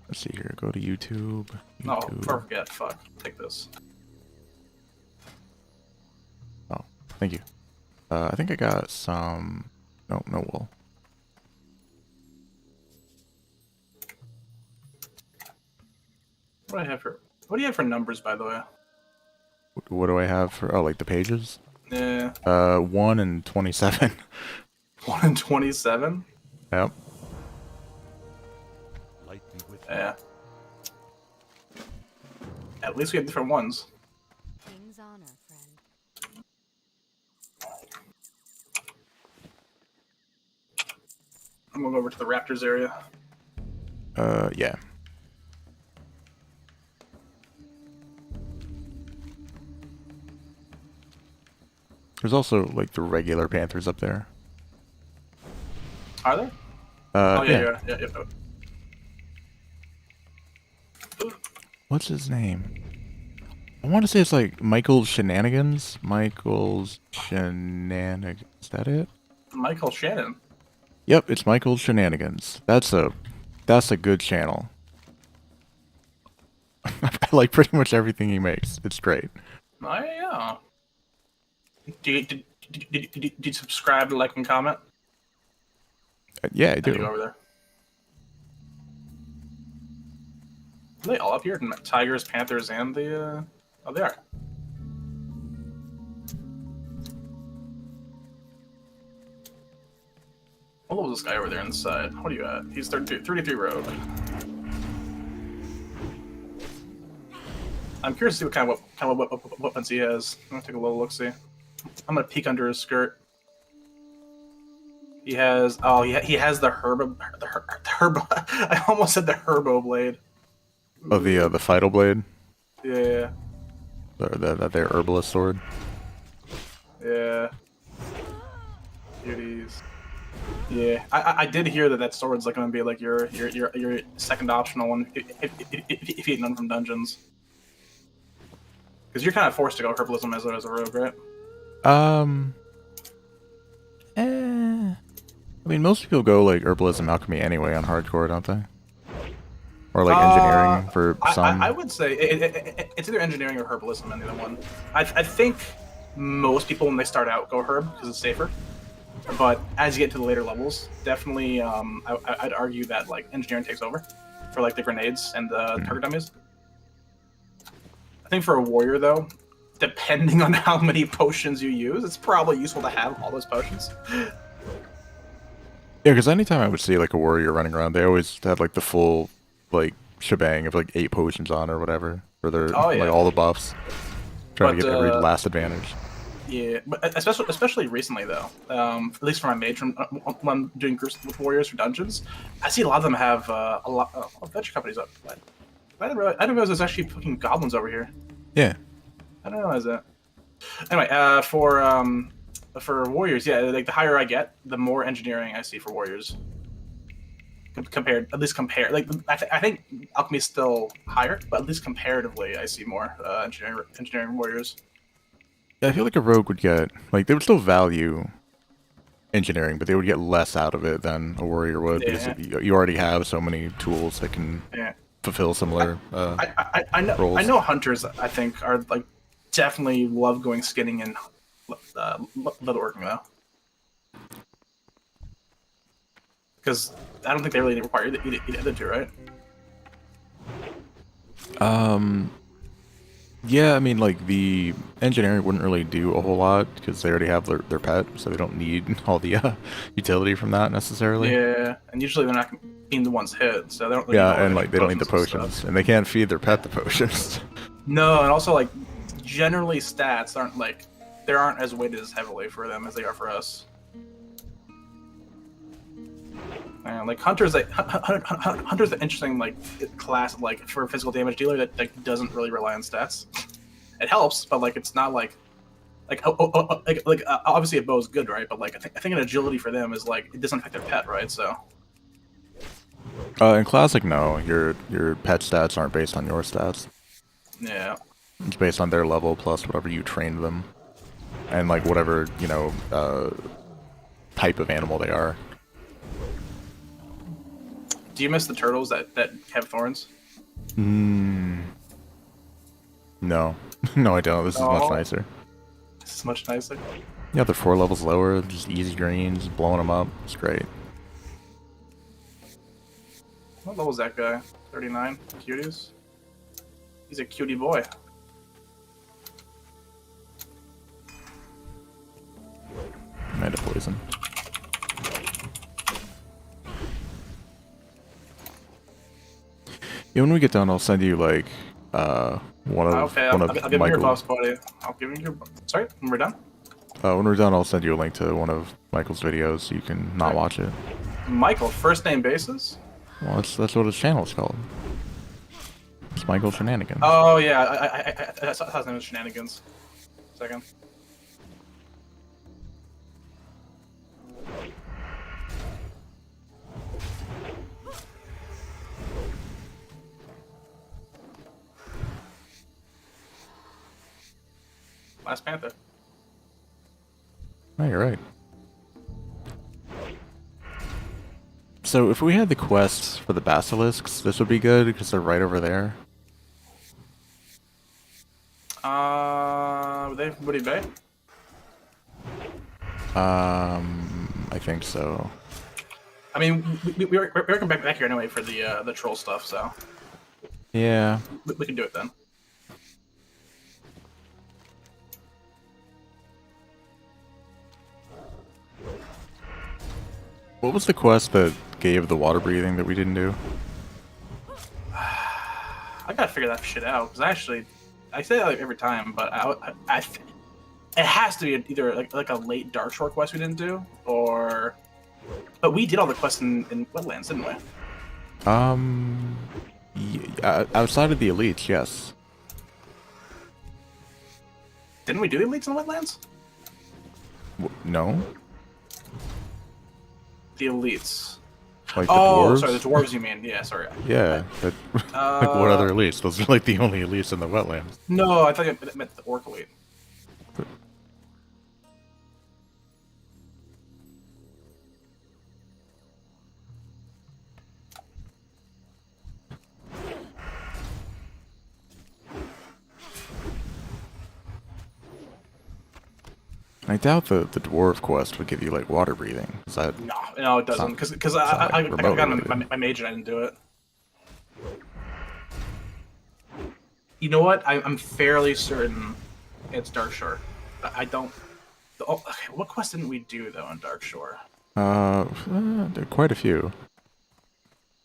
Let's see here. Go to YouTube. No, forget. Fuck. Take this. Oh, thank you. I think I got some. No wool. What do you have for numbers, by the way? What do I have for? Oh, like the pages? Yeah. 1 and 27. 1 and 27. Yep. Light me with Yeah. At least we have different ones. King's honor, friend. I'm gonna go over to the Raptors area. Yeah. There's also like the regular Panthers up there. Are there? Oh Yeah. What's his name? I want to say it's like Michael's Shenanigans. Michael's Shenanigans. Is that it? Michael Shannon. Yep, it's Michael's Shenanigans. That's a good channel. I like pretty much everything he makes. It's great. Oh yeah. Did you subscribe, like, and comment? Yeah, I How do you go do. over there? Are they all up here? Tigers, Panthers, and the oh, they are. What level is this guy over there inside? What are you at? He's 33 rogue. I'm curious to see what kind of weapons he has. I'm gonna take a little look. See. I'm gonna peek under his skirt. He has he has the herbo. I almost said the herbo blade. Oh, the Phyto Blade. Yeah. Their herbalist sword. Yeah. Beauties. Yeah, I did hear that sword's like gonna be like your second optional one if you get none from dungeons. Because you're kind of forced to go herbalism as a rogue, right? I mean, most people go like herbalism alchemy anyway on hardcore, don't they? Or like engineering for some. I would say it's either engineering or herbalism, any other one. I think most people when they start out go herb because it's safer. But as you get to the later levels, definitely, I'd argue that like engineering takes over for like the grenades and the target dummies. I think for a warrior though, depending on how many potions you use, it's probably useful to have all those potions. Yeah, because anytime I would see like a warrior running around, they always had like the full like shebang of like 8 potions on or whatever for their Oh, yeah. like all the buffs, trying to But, get every last advantage. Yeah, but especially recently though, at least for my mage, when I'm doing groups with warriors for dungeons, I see a lot of them have a lot of venture companies up. But I didn't realize there's actually fucking goblins over here. Yeah. I didn't realize that. Anyway, for warriors, yeah, like the higher I get, the more engineering I see for warriors. Compared, at least compared, like I think alchemy is still higher, but at least comparatively, I see more engineering warriors. Yeah, I feel like a rogue would get, like, they would still value engineering, but they would get less out of it than a warrior would, Yeah. because you already have so many tools that can Yeah. fulfill similar I know roles. I know hunters I think are like definitely love going skinning and leatherworking though, because I don't think they really require either two, right? Yeah, I mean, like, the engineering wouldn't really do a whole lot, because they already have their pet, so they don't need all the utility from that, necessarily. Yeah, and usually they're not being the ones hit, so they don't really need all Yeah, and, the like, they don't need the potions and potions, stuff. and they can't feed their pet the potions. No, and also like generally stats aren't like they aren't as weighted as heavily for them as they are for us. And like hunters, like hunters, an interesting like class like for a physical damage dealer that like doesn't really rely on stats. It helps, but like it's not like obviously a bow is good, right? But like I think an agility for them is like it doesn't affect their pet, right? So In Classic, no, your pet stats aren't based on your stats. yeah. It's based on their level plus whatever you trained them, and like whatever, you know, type of animal they are. Do you miss the turtles that have thorns? No, no, I don't. This is much No. nicer. This is much nicer. Yeah, they're 4 levels lower, just easy greens, blowing them up. It's great. What level is that guy? 39. Cuties. He's a cutie boy. Meta poison. Yeah, when we get done, I'll send you like one of Okay, one I'll of give you your Michael. buffs, buddy. I'll give you your. Sorry, when we're done. When we're done, I'll send you a link to one of Michael's videos so you can not Okay. watch it. Michael, first name basis. Well, that's what his channel is called. It's Michael Shenanigans. Oh yeah, I saw his name was Shenanigans. Second. Last Panther. Oh, you're right. So if we had the quests for the basilisks, this would be good because they're right over there. Were they Woody Bay? I think so. I mean, we're coming back here anyway for the troll stuff, so Yeah. we can do it then. What was the quest that gave the water breathing that we didn't do? I gotta figure that shit out because I say that like every time, but it has to be either like a late Dark Shore quest we didn't do, but we did all the quests in Wetlands, didn't we? Outside of the elites, yes. Didn't we do the elites in Wetlands? No? The elites. Like the Oh, dwarves? sorry, the dwarves. You mean? Yeah, sorry. Yeah. Like what other elites? Those are like the only elites in the wetlands. No, I thought you meant the orc elite. I doubt the dwarf quest would give you like water breathing. Is that No, it doesn't. Because I not got remotely my mage and I didn't do it. You know what? I'm fairly certain it's Dark Shore. I don't. Okay, what quest didn't we do though in Dark Shore? there are quite a few.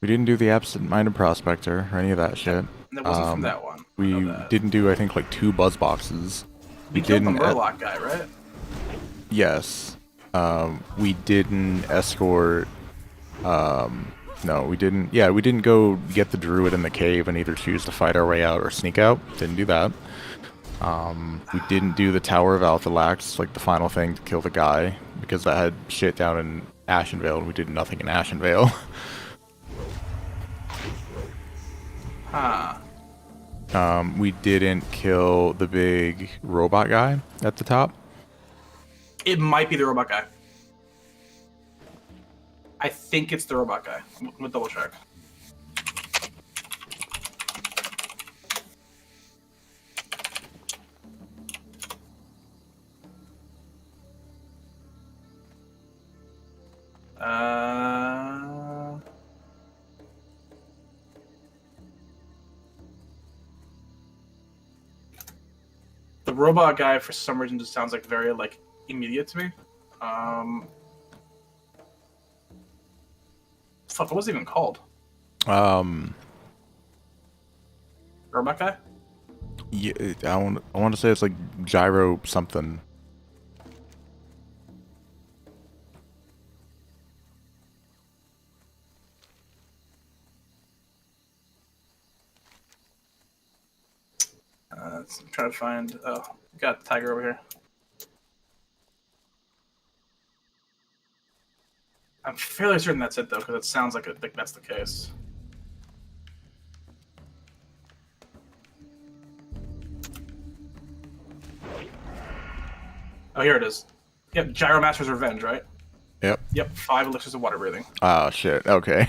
We didn't do the absent-minded prospector or any of that shit. And that wasn't from that one. I We know that. didn't do, I think, like 2 buzz boxes. We killed the Murloc guy, right? Yes. We didn't escort. No, we didn't. Yeah, we didn't go get the Druid in the cave and either choose to fight our way out or sneak out. Didn't do that. We didn't do the Tower of Althalax, like the final thing to kill the guy, because that had shit down in Ashenvale, and we did nothing in Ashenvale. Huh. We didn't kill the big robot guy at the top. It might be the robot guy. I think it's the robot guy. I'm gonna double check. The robot guy, for some reason, just sounds like very like immediate to me. Fuck, what was it even called? Robot guy? Yeah, I want to say it's like gyro something. Let's try to find. Oh, got the tiger over here. I'm fairly certain that's it though, because it sounds like that's the case. Oh, here it is. Yep, Gyromaster's Revenge, right? Yep. Yep, 5 elixirs of water breathing. Oh shit. Okay.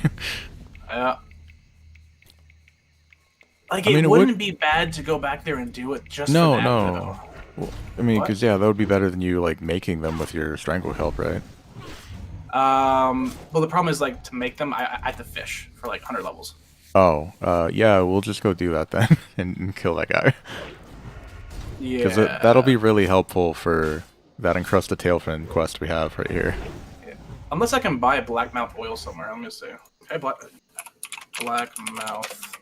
Yeah. Like, I mean, it it wouldn't be bad to go back there and do it just for that, though. Well, I mean, What? because yeah, that would be better than you like making them with your strangle kelp, right? Well, the problem is, like, to make them, I have to fish for, like, 100 levels. Oh, yeah, we'll just go do that then and kill that guy. Yeah. Because that'll be really helpful for that encrusted tailfin quest we have right here. Yeah. Unless I can buy a blackmouth oil somewhere. Let me see. Okay, blackmouth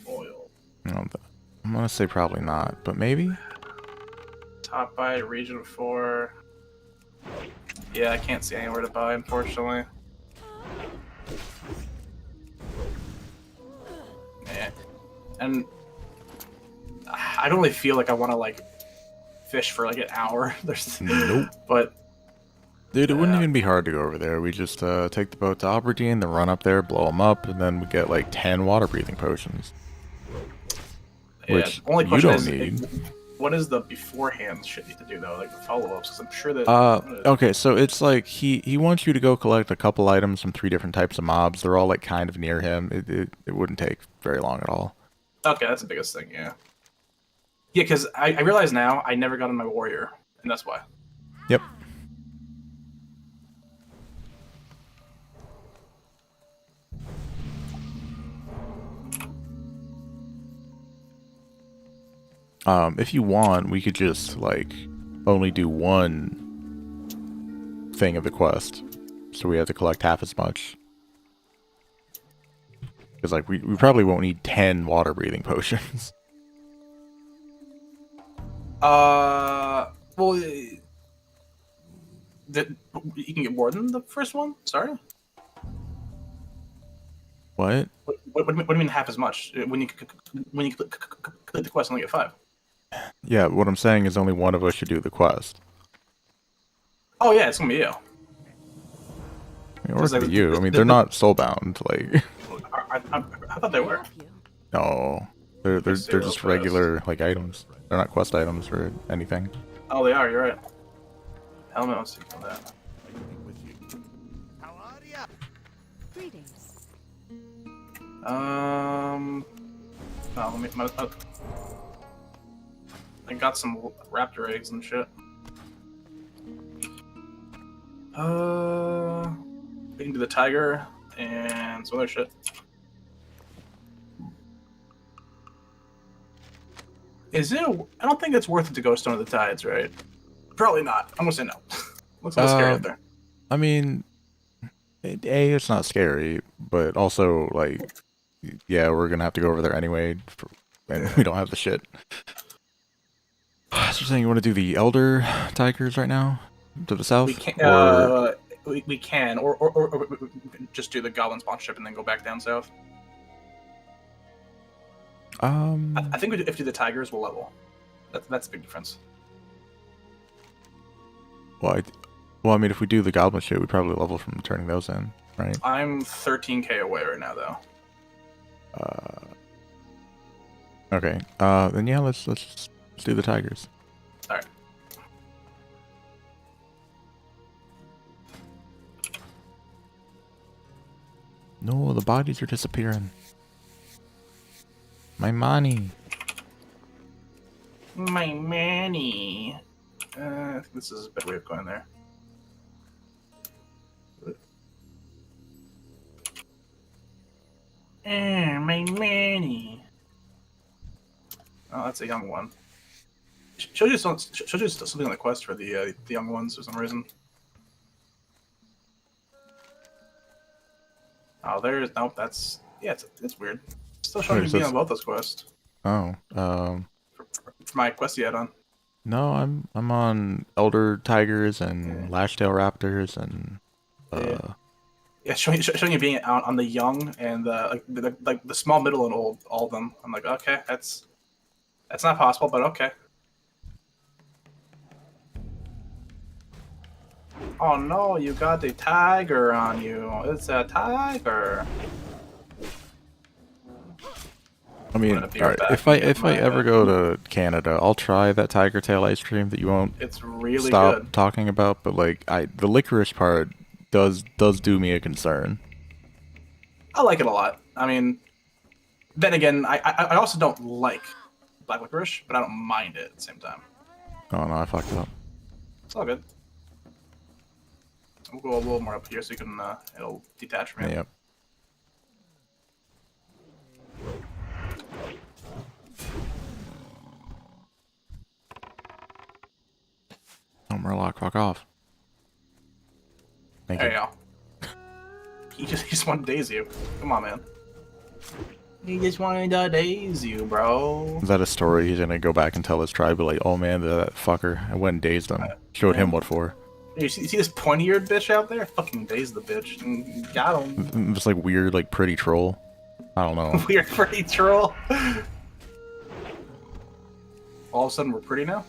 oil. I'm gonna say probably not, but maybe. Top buy, region 4. Yeah, I can't see anywhere to buy, unfortunately. Yeah. And I don't really feel like I want to, like, fish for, like, an hour. Nope. But... Dude, it wouldn't even be hard to go over there. We just take the boat to Aberdeen, then run up there, blow them up, and then we get like 10 water breathing potions. Yeah, Which only you question don't is, need. What is the beforehand shit you have to do though, like the follow-ups? Because I'm sure that. Okay, so it's like he wants you to go collect a couple items from 3 different types of mobs. They're all like kind of near him. It wouldn't take very long at all. Okay, that's the biggest thing. Yeah. Yeah, because I realize now I never got on my warrior, and that's why. Yep. If you want, we could just, like, only do one thing of the quest. So we have to collect half as much. Because, like, we probably won't need 10 water-breathing potions. Well, you can get more than the first one? Sorry? What? What do you mean half as much? When you complete the quest, you only get 5. Yeah, what I'm saying is only one of us should do the quest. Oh yeah, it's gonna be you. I mean, or it could be like, you. I mean, they're not soulbound, like... I thought they were. Help you. No. They're Zero just quest. regular, like, items. They're not quest items or anything. Oh, they are. You're right. Helmet. Let's see that. How are ya? Greetings. Oh, let me. I got some raptor eggs and shit. We can do the tiger and some other shit. Is it? I don't think it's worth it to go Stone of the Tides, right? Probably not. I'm gonna say no. Looks a little scary out there. I mean, it's not scary, but also, like, yeah, we're gonna have to go over there anyway, and we don't have the shit. So you're saying you want to do the Elder Tigers right now? To the south? We can, Or... we can, or just do the Goblin sponsorship and then go back down south. I think if we do the Tigers, we'll level. That's a big difference. Well, I mean, if we do the Goblin shit, we probably level from turning those in, right? I'm 13k away right now, though. Okay. Then yeah, let's do the Tigers. All right. No, the bodies are disappearing. My money. My money. I think this is a better way of going there. My money. Oh, that's a young one. Shows you something on the quest for the young ones for some reason. Oh, there's nope. That's it's weird. Still showing me on both those quests. Oh, For my quest yet on. no, I'm on Elder Tigers and Lashtail Raptors and Yeah, showing you being out on the young and like the small, middle, and old, all of them. I'm like, okay, that's not possible, but okay. Oh no, you got the tiger on you. It's a tiger. I mean, I'm gonna be alright, back if and I get my, ever go to Canada, I'll try that Tiger Tail ice cream that you won't It's really stop good. talking about, but like the licorice part does do me a concern. I like it a lot. I mean, then again, I also don't like black licorice, but I don't mind it at the same time. Oh no, I fucked up. It's all good. We'll go a little more up here so you can it'll detach from you. Yep. Oh, Murloc, fuck off. Thank There you. you go. He just wanted to daze you. Come on, man. He just wanted to daze you, bro. Is that a story he's gonna go back and tell his tribe, like, oh man, that fucker, I went and dazed him. Showed him what for. You see this pointy-eared bitch out there? Fucking dazed the bitch and got him. Just like weird, like pretty troll. I don't know. Weird pretty troll. All of a sudden we're pretty now?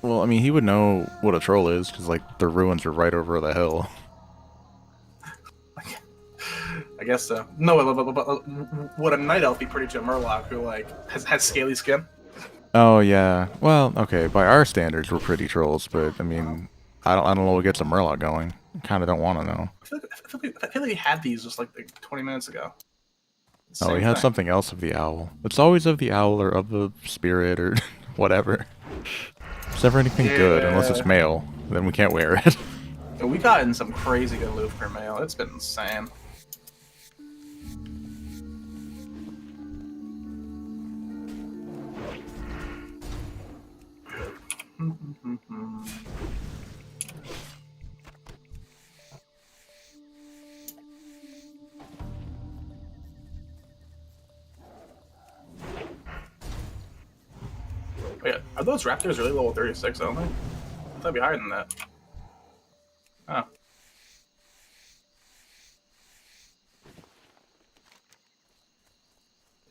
Well, I mean, he would know what a troll is, because, like, the ruins are right over the hill. I guess so. No, but would a night elf be pretty to a Murloc who, like, has scaly skin? Oh, yeah. Well, okay, by our standards, we're pretty trolls, but, I mean, I don't know what gets a Murloc going. I kind of don't want to know. I feel like he had these just, like 20 minutes ago. Oh, he had something else of the owl. It's always of the owl or of the spirit or whatever. It's never anything good unless it's male. Then we can't wear it. We got in some crazy good loot for mail. It's been insane. Wait, are those raptors really level 36 only? I thought it'd be higher than that. Oh.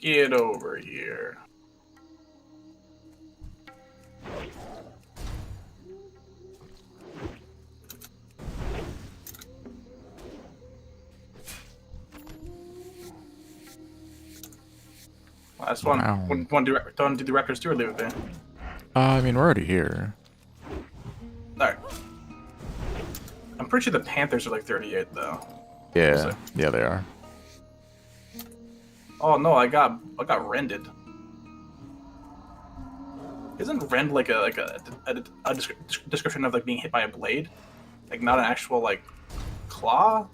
Get over here. Last one. Wow. Want to do the raptors too or leave it there? I mean, we're already here. Alright. I'm pretty sure the Panthers are like 38 though. Yeah, yeah, they are. Oh no, I got rended. Isn't rend like a description of like being hit by a blade? Like not an actual like claw?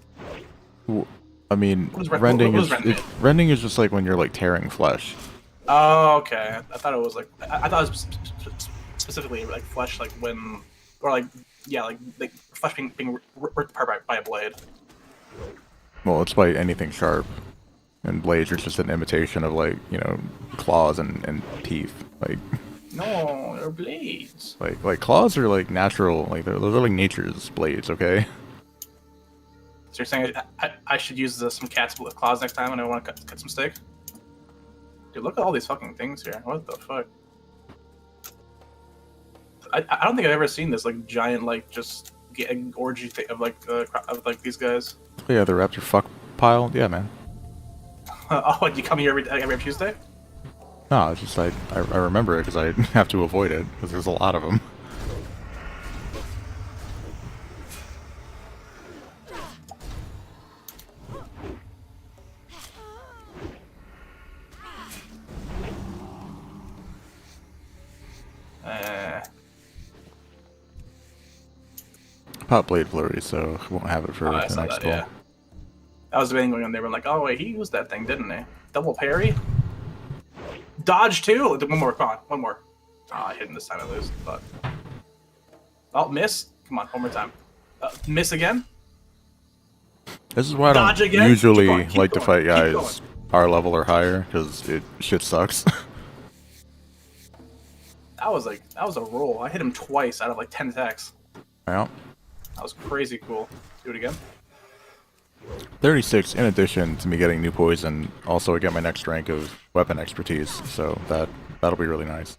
I mean, What is rending what is does rend mean? rending is just like when you're like tearing flesh. Oh, okay. I thought it was like I thought it was specifically like flesh, like when or like yeah, like flesh being ripped apart by a blade. Well, it's by anything sharp, and blades are just an imitation of like, you know, claws and teeth. Like, No, they're blades. Like claws are like natural, like they're like nature's blades, okay? So you're saying I should use some cat's claws next time when I want to cut some steak? Dude, look at all these fucking things here. What the fuck? I don't think I've ever seen this like giant like just orgy thing of like these guys. Yeah, the raptor fuck pile. Yeah, man. Oh, you come here every Tuesday? No, it's just I remember it because I have to avoid it because there's a lot of them. Pop blade flurry, so I won't have it for I the saw next that, goal. yeah. I was debating going on there, but like, oh wait, he used that thing, didn't he? Double parry? Dodge too! One more, come on, one more. Oh, I hit him this time at least, but... Oh, miss? Come on, one more time. Miss again? This is why I Dodge don't again? usually Keep going, keep like to going, fight keep guys going. our level or higher because shit sucks. That was a roll. I hit him twice out of like 10 attacks. Yeah. That was crazy cool. Do it again. 36 in addition to me getting new poison, also I get my next rank of weapon expertise, so that'll be really nice.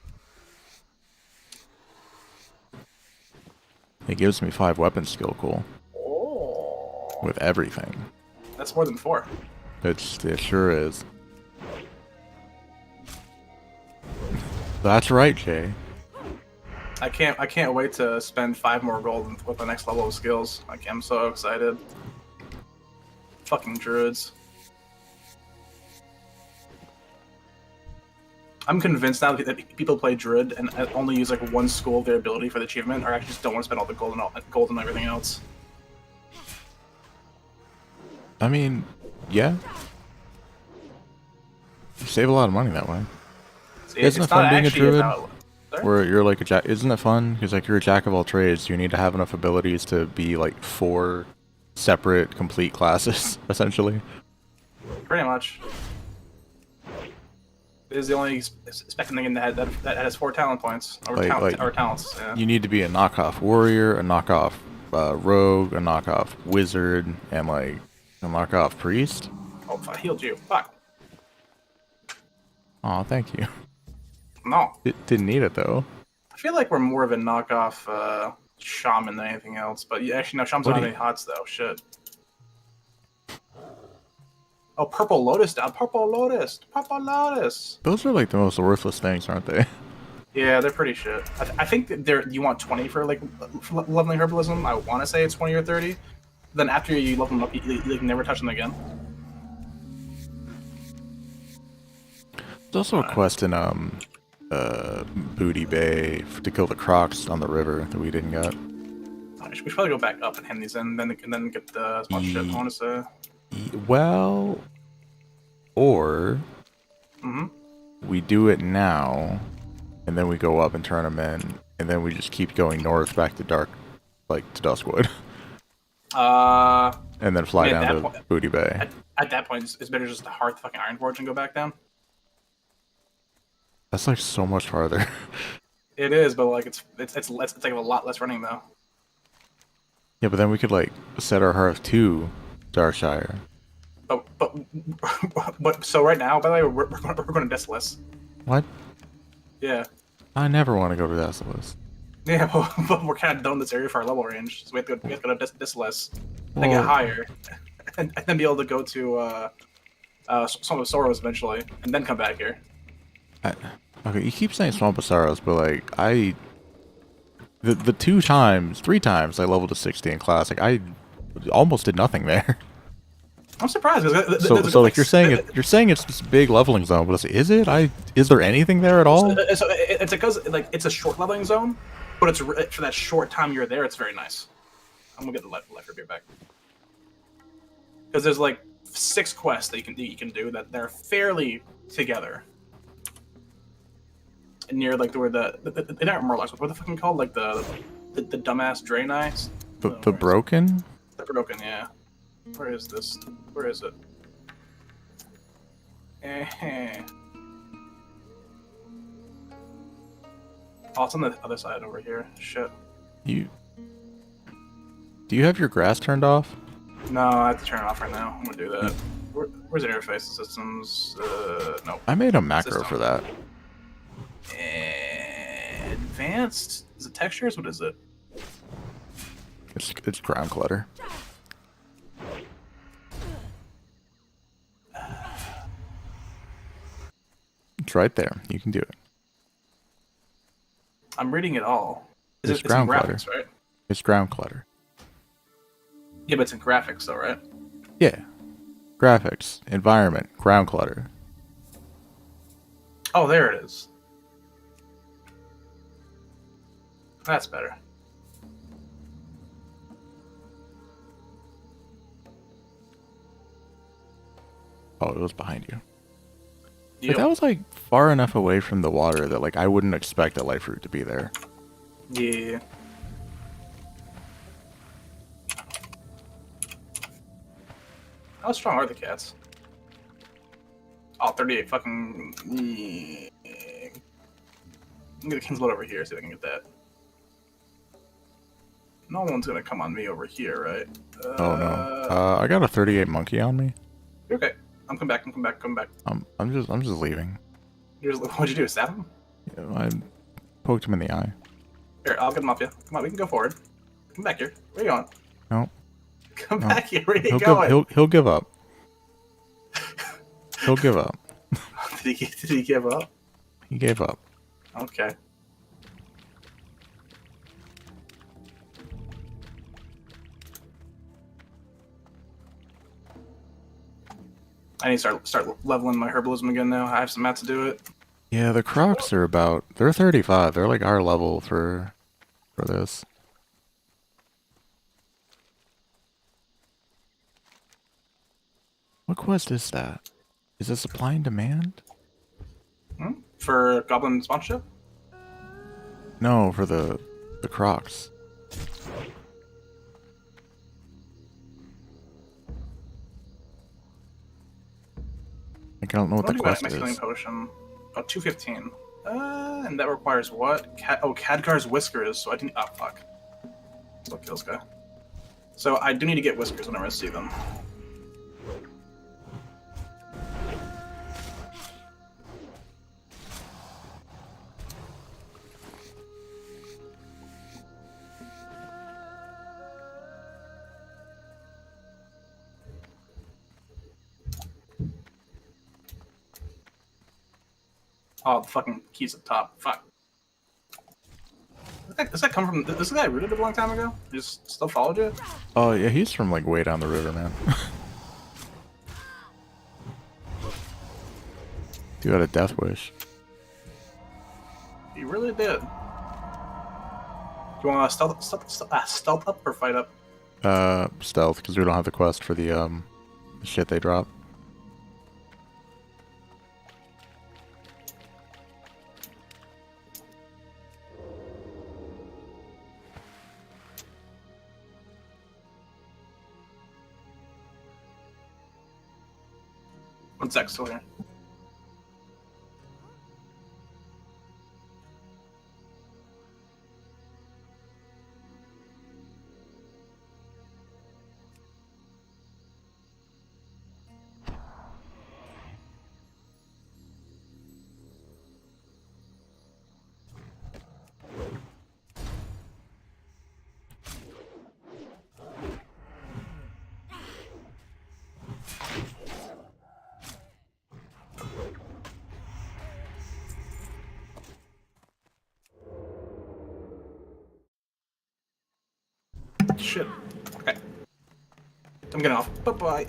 It gives me 5 weapon skill, cool. Oh. With everything. That's more than 4. It sure is. That's right, Jay. I can't wait to spend 5 more gold with the next level of skills. Like, I'm so excited. Fucking druids. I'm convinced now that people play druid and only use like one school of their ability for the achievement, or actually just don't want to spend all the gold and everything else. I mean, yeah. You save a lot of money that way. See, Isn't it it's fun not being a actually druid? about- Sorry? Where you're like a jack, isn't it fun? Because like you're a jack of all trades, you need to have enough abilities to be like 4 separate complete classes, essentially. Pretty much. It is the only spec thing in that has 4 talent points or, or talents. Yeah. You need to be a knockoff warrior, a knockoff rogue, a knockoff wizard, and like a knockoff priest. Oh, I healed you. Fuck. Aw, thank you. No. It didn't need it though. I feel like we're more of a knockoff shaman than anything else. But yeah, actually, no, shamans don't have any hots though. Shit. Oh, purple lotus down. Purple lotus. Purple lotus. Those are like the most worthless things, aren't they? Yeah, they're pretty shit. I think that you want 20 for like leveling herbalism. I want to say it's 20 or 30. Then after you level them up, you can never touch them again. There's also a quest in Booty Bay to kill the crocs on the river that we didn't get. We should probably go back up and hand these in, and then get the as much shit. I want to say. Well, or Mm-hmm. we do it now, and then we go up and turn them in, and then we just keep going north back to to Duskwood, and then fly down to Booty Bay. At that point, it's better just to hearth fucking Ironforge and go back down. That's like so much farther. It is, but like it's like a lot less running though. Yeah, but then we could like set our hearth to Darkshire. But so right now, by the way, we're going to Desolus. What? Yeah. I never want to go to Desolus. Yeah, but we're kind of done in this area for our level range, so we have to go to Desolus and get higher, and then be able to go to Swamp of Sorrows eventually, and then come back here. Okay, you keep saying Swamp of Sorrows, but like the 3 times I leveled to 60 in Classic, I almost did nothing there. I'm surprised. So like you're saying it's this big leveling zone, but is it? Is there anything there at all? So it's because like it's a short leveling zone, but it's for that short time you're there. It's very nice. I'm gonna get the life beer back because there's like 6 quests that you can do that they're fairly together. Near like where they're not Murlocs, what the fucking called? Like the dumbass Draenei. The broken? The broken, yeah. Where is this? Where is it? Oh, it's on the other side over here. Shit. Do you have your grass turned off? No, I have to turn it off right now. I'm gonna do that. Where's interface systems? Nope. I made a macro System. for that. Advanced? Is it textures? What is it? It's ground clutter. It's right there. You can do it. I'm reading it all. It's It's in ground graphics, clutter. right? It's ground clutter. Yeah, but it's in graphics though, right? Yeah. Graphics, environment, ground clutter. Oh, there it is. That's better. Oh, it was behind you. Yep. But that was like far enough away from the water that like I wouldn't expect a life root to be there. Yeah. How strong are the cats? Oh, 38 fucking... I'm gonna get the King's Blood over here, see if I can get that. No one's gonna come on me over here, right? Oh no. I got a 38 monkey on me. You're okay. I'm coming back, come back. I'm just leaving. What'd you do, stab him? Yeah, I poked him in the eye. Here, I'll get him off you. Come on, we can go forward. Come back here. Where are you going? No. Come No. back here, where are you He'll going? he'll give up. He'll give up. Did he give up? He gave up. Okay. I need to start leveling my herbalism again now. I have some mats to do it. Yeah, the crocs are about they're 35. They're like our level for this. What quest is that? Is it supply and demand? For Goblin sponsorship? No, for the crocs. I don't know what the quest Healing is. potion. Oh, 215. And that requires what? Khadgar's Whiskers. So I didn't. Oh, fuck. Let's kill this guy. So I do need to get Whiskers whenever I see them. Oh, the fucking key's up top. Fuck. Does that come from... This guy rooted a long time ago? He just still followed you? Oh yeah, he's from like way down the river, man. You had a death wish. He really did. Do you want to stealth up or fight up? Stealth, because we don't have the quest for the shit they drop. One sec, still here. Shit. Okay. I'm getting off. Bye-bye.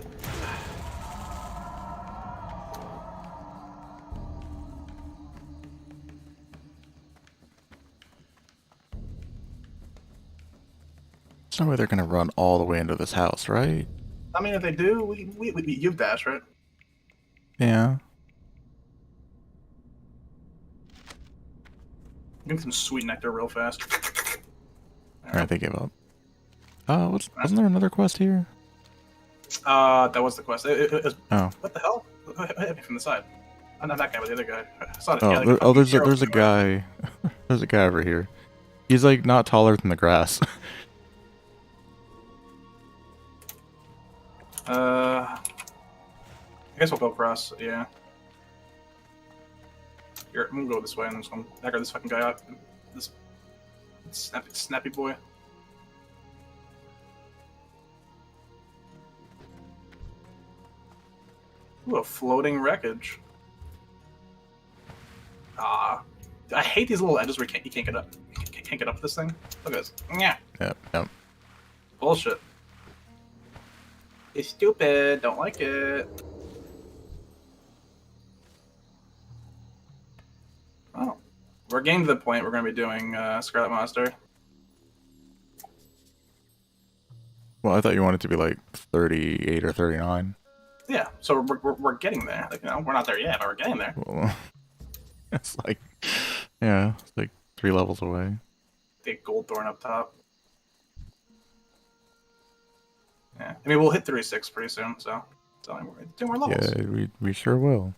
There's no way they're gonna run all the way into this house, right? I mean, if they do, you've dash, right? Yeah. Get some sweet nectar real fast. Alright, they gave up. Wasn't there another quest here? That was the quest. It was, Oh. what the hell? Hit me from the side. Not that guy, but the other guy. I saw it. Oh, yeah, like there's a guy. There's a guy over here. He's like not taller than the grass. I guess we'll go across. Yeah. Here, I'm gonna go this way, and I'm just gonna aggro this fucking guy out. This snappy boy. Ooh, a floating wreckage. Ah, I hate these little edges where you can't get up. You can't get up this thing. Look at this. Yeah. Yep. Bullshit. It's stupid. Don't like it. Oh, we're getting to the point we're going to be doing Scarlet Monster. Well, I thought you wanted to be like 38 or 39. Yeah, so we're getting there. Like, you know, we're not there yet, but we're getting there. Well, it's like, yeah, it's like 3 levels away. Big gold thorn up top. Yeah, I mean, we'll hit 36 pretty soon, so it's only 2 more levels. Yeah, we sure will.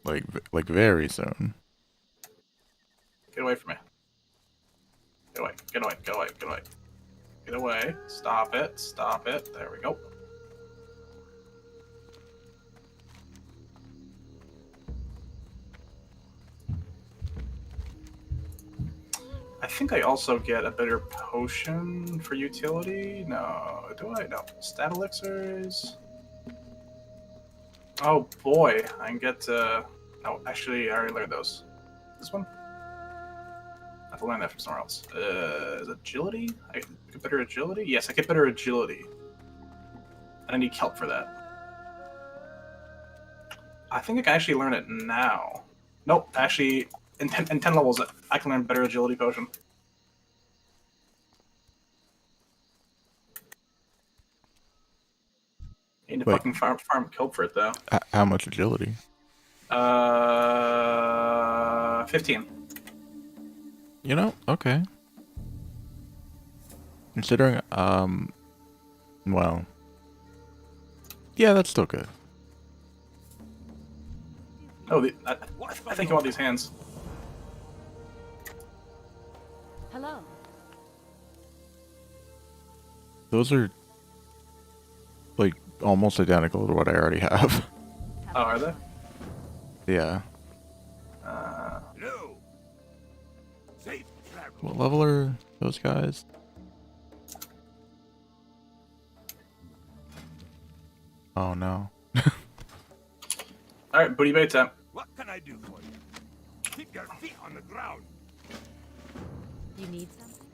Like very soon. Get away from me. Get away, get away, get away, get away. Get away. Stop it, stop it. There we go. I think I also get a better potion for utility. No, do I? No. Stat elixirs. Oh boy, I can get. No, actually, I already learned those. This one. I have to learn that from somewhere else. Is agility? I get better agility. Yes, I get better agility. And I need kelp for that. I think I can actually learn it now. Nope, actually, in 10 levels, I can learn better agility potion. I need to fucking farm kelp for it, though. How much agility? 15. You know, okay. Considering, well, yeah, that's still good. Oh, I think I want these hands. Hello. Those are like almost identical to what I already have. Oh, are they? Yeah. No. Safe travel. What level are those guys? Oh no. All right, booty bait time. What can I do for you? Keep your feet on the ground. You need something?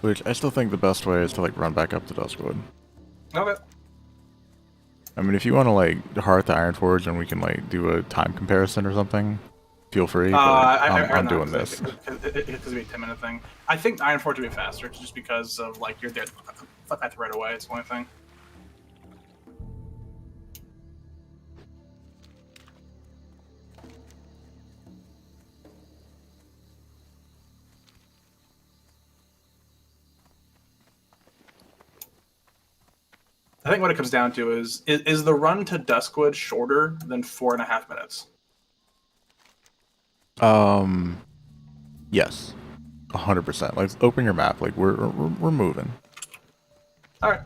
Which I still think the best way is to like run back up to Duskwood. Okay. I mean, if you want to like heart the Ironforge and we can like do a time comparison or something, feel free. But I'm doing this. It's gonna be a 10-minute thing. I think Ironforge would be faster, just because of like you're dead. Flip that right away. It's the only thing. I think what it comes down to is the run to Duskwood shorter than 4.5 minutes? Yes, 100%. Like, open your map. Like, we're moving. All right.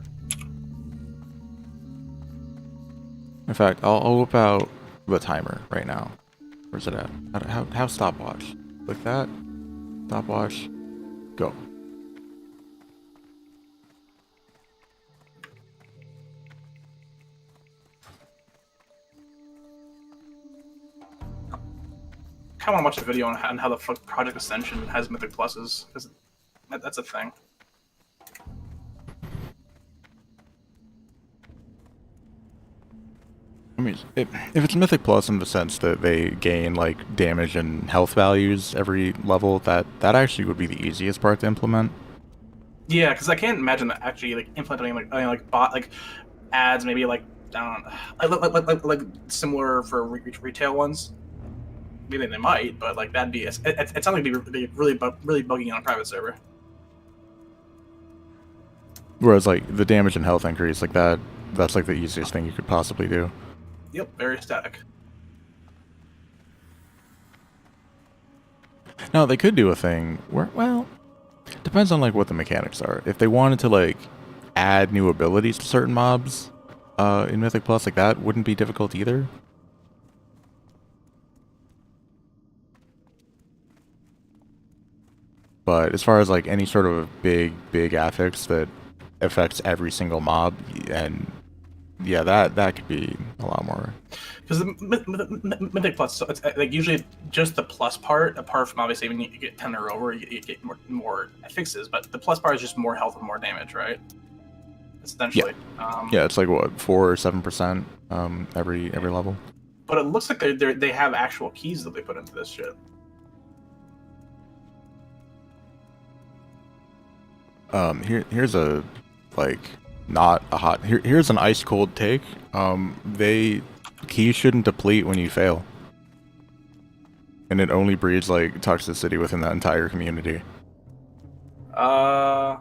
In fact, I'll whip out the timer right now. Where's it at? How stopwatch? Like that. Stopwatch. Go. I kind of want to watch a video on how the fuck Project Ascension has Mythic Pluses, because that's a thing. I mean, if it's Mythic Plus in the sense that they gain like damage and health values every level, that actually would be the easiest part to implement. Yeah, because I can't imagine actually like implementing like bot like ads, maybe like I don't know, like similar for retail ones. Maybe they might, but like that'd be it sounds like it'd be really bugging on a private server. Whereas like the damage and health increase, like that's like the easiest thing you could possibly do. Yep, very static. No, they could do a thing where, well, depends on like what the mechanics are. If they wanted to like add new abilities to certain mobs in Mythic Plus, like that wouldn't be difficult either. But as far as like any sort of big affix that affects every single mob, and yeah, that could be a lot more. Because the Mythic Plus, so it's like usually just the plus part, apart from obviously when you get 10 or over, you get more fixes, but the plus part is just more health and more damage, right? Essentially. Yeah, it's like what, 4 or 7% every level. But it looks like they have actual keys that they put into this shit. Here's a like not a hot here's an ice cold take. Keys shouldn't deplete when you fail. And it only breeds like toxicity within that entire community. I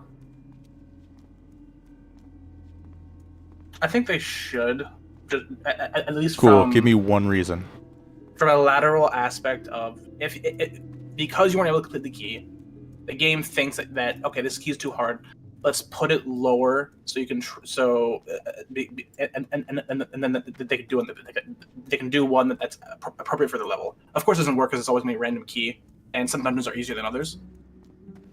think they should, just at least Cool. from, Give me one reason. from a lateral aspect of because you weren't able to complete the key, the game thinks that okay, this key is too hard. Let's put it lower so you can and then they can do they can do one that's appropriate for the level. Of course, it doesn't work because it's always going to be a random key, and some dungeons are easier than others.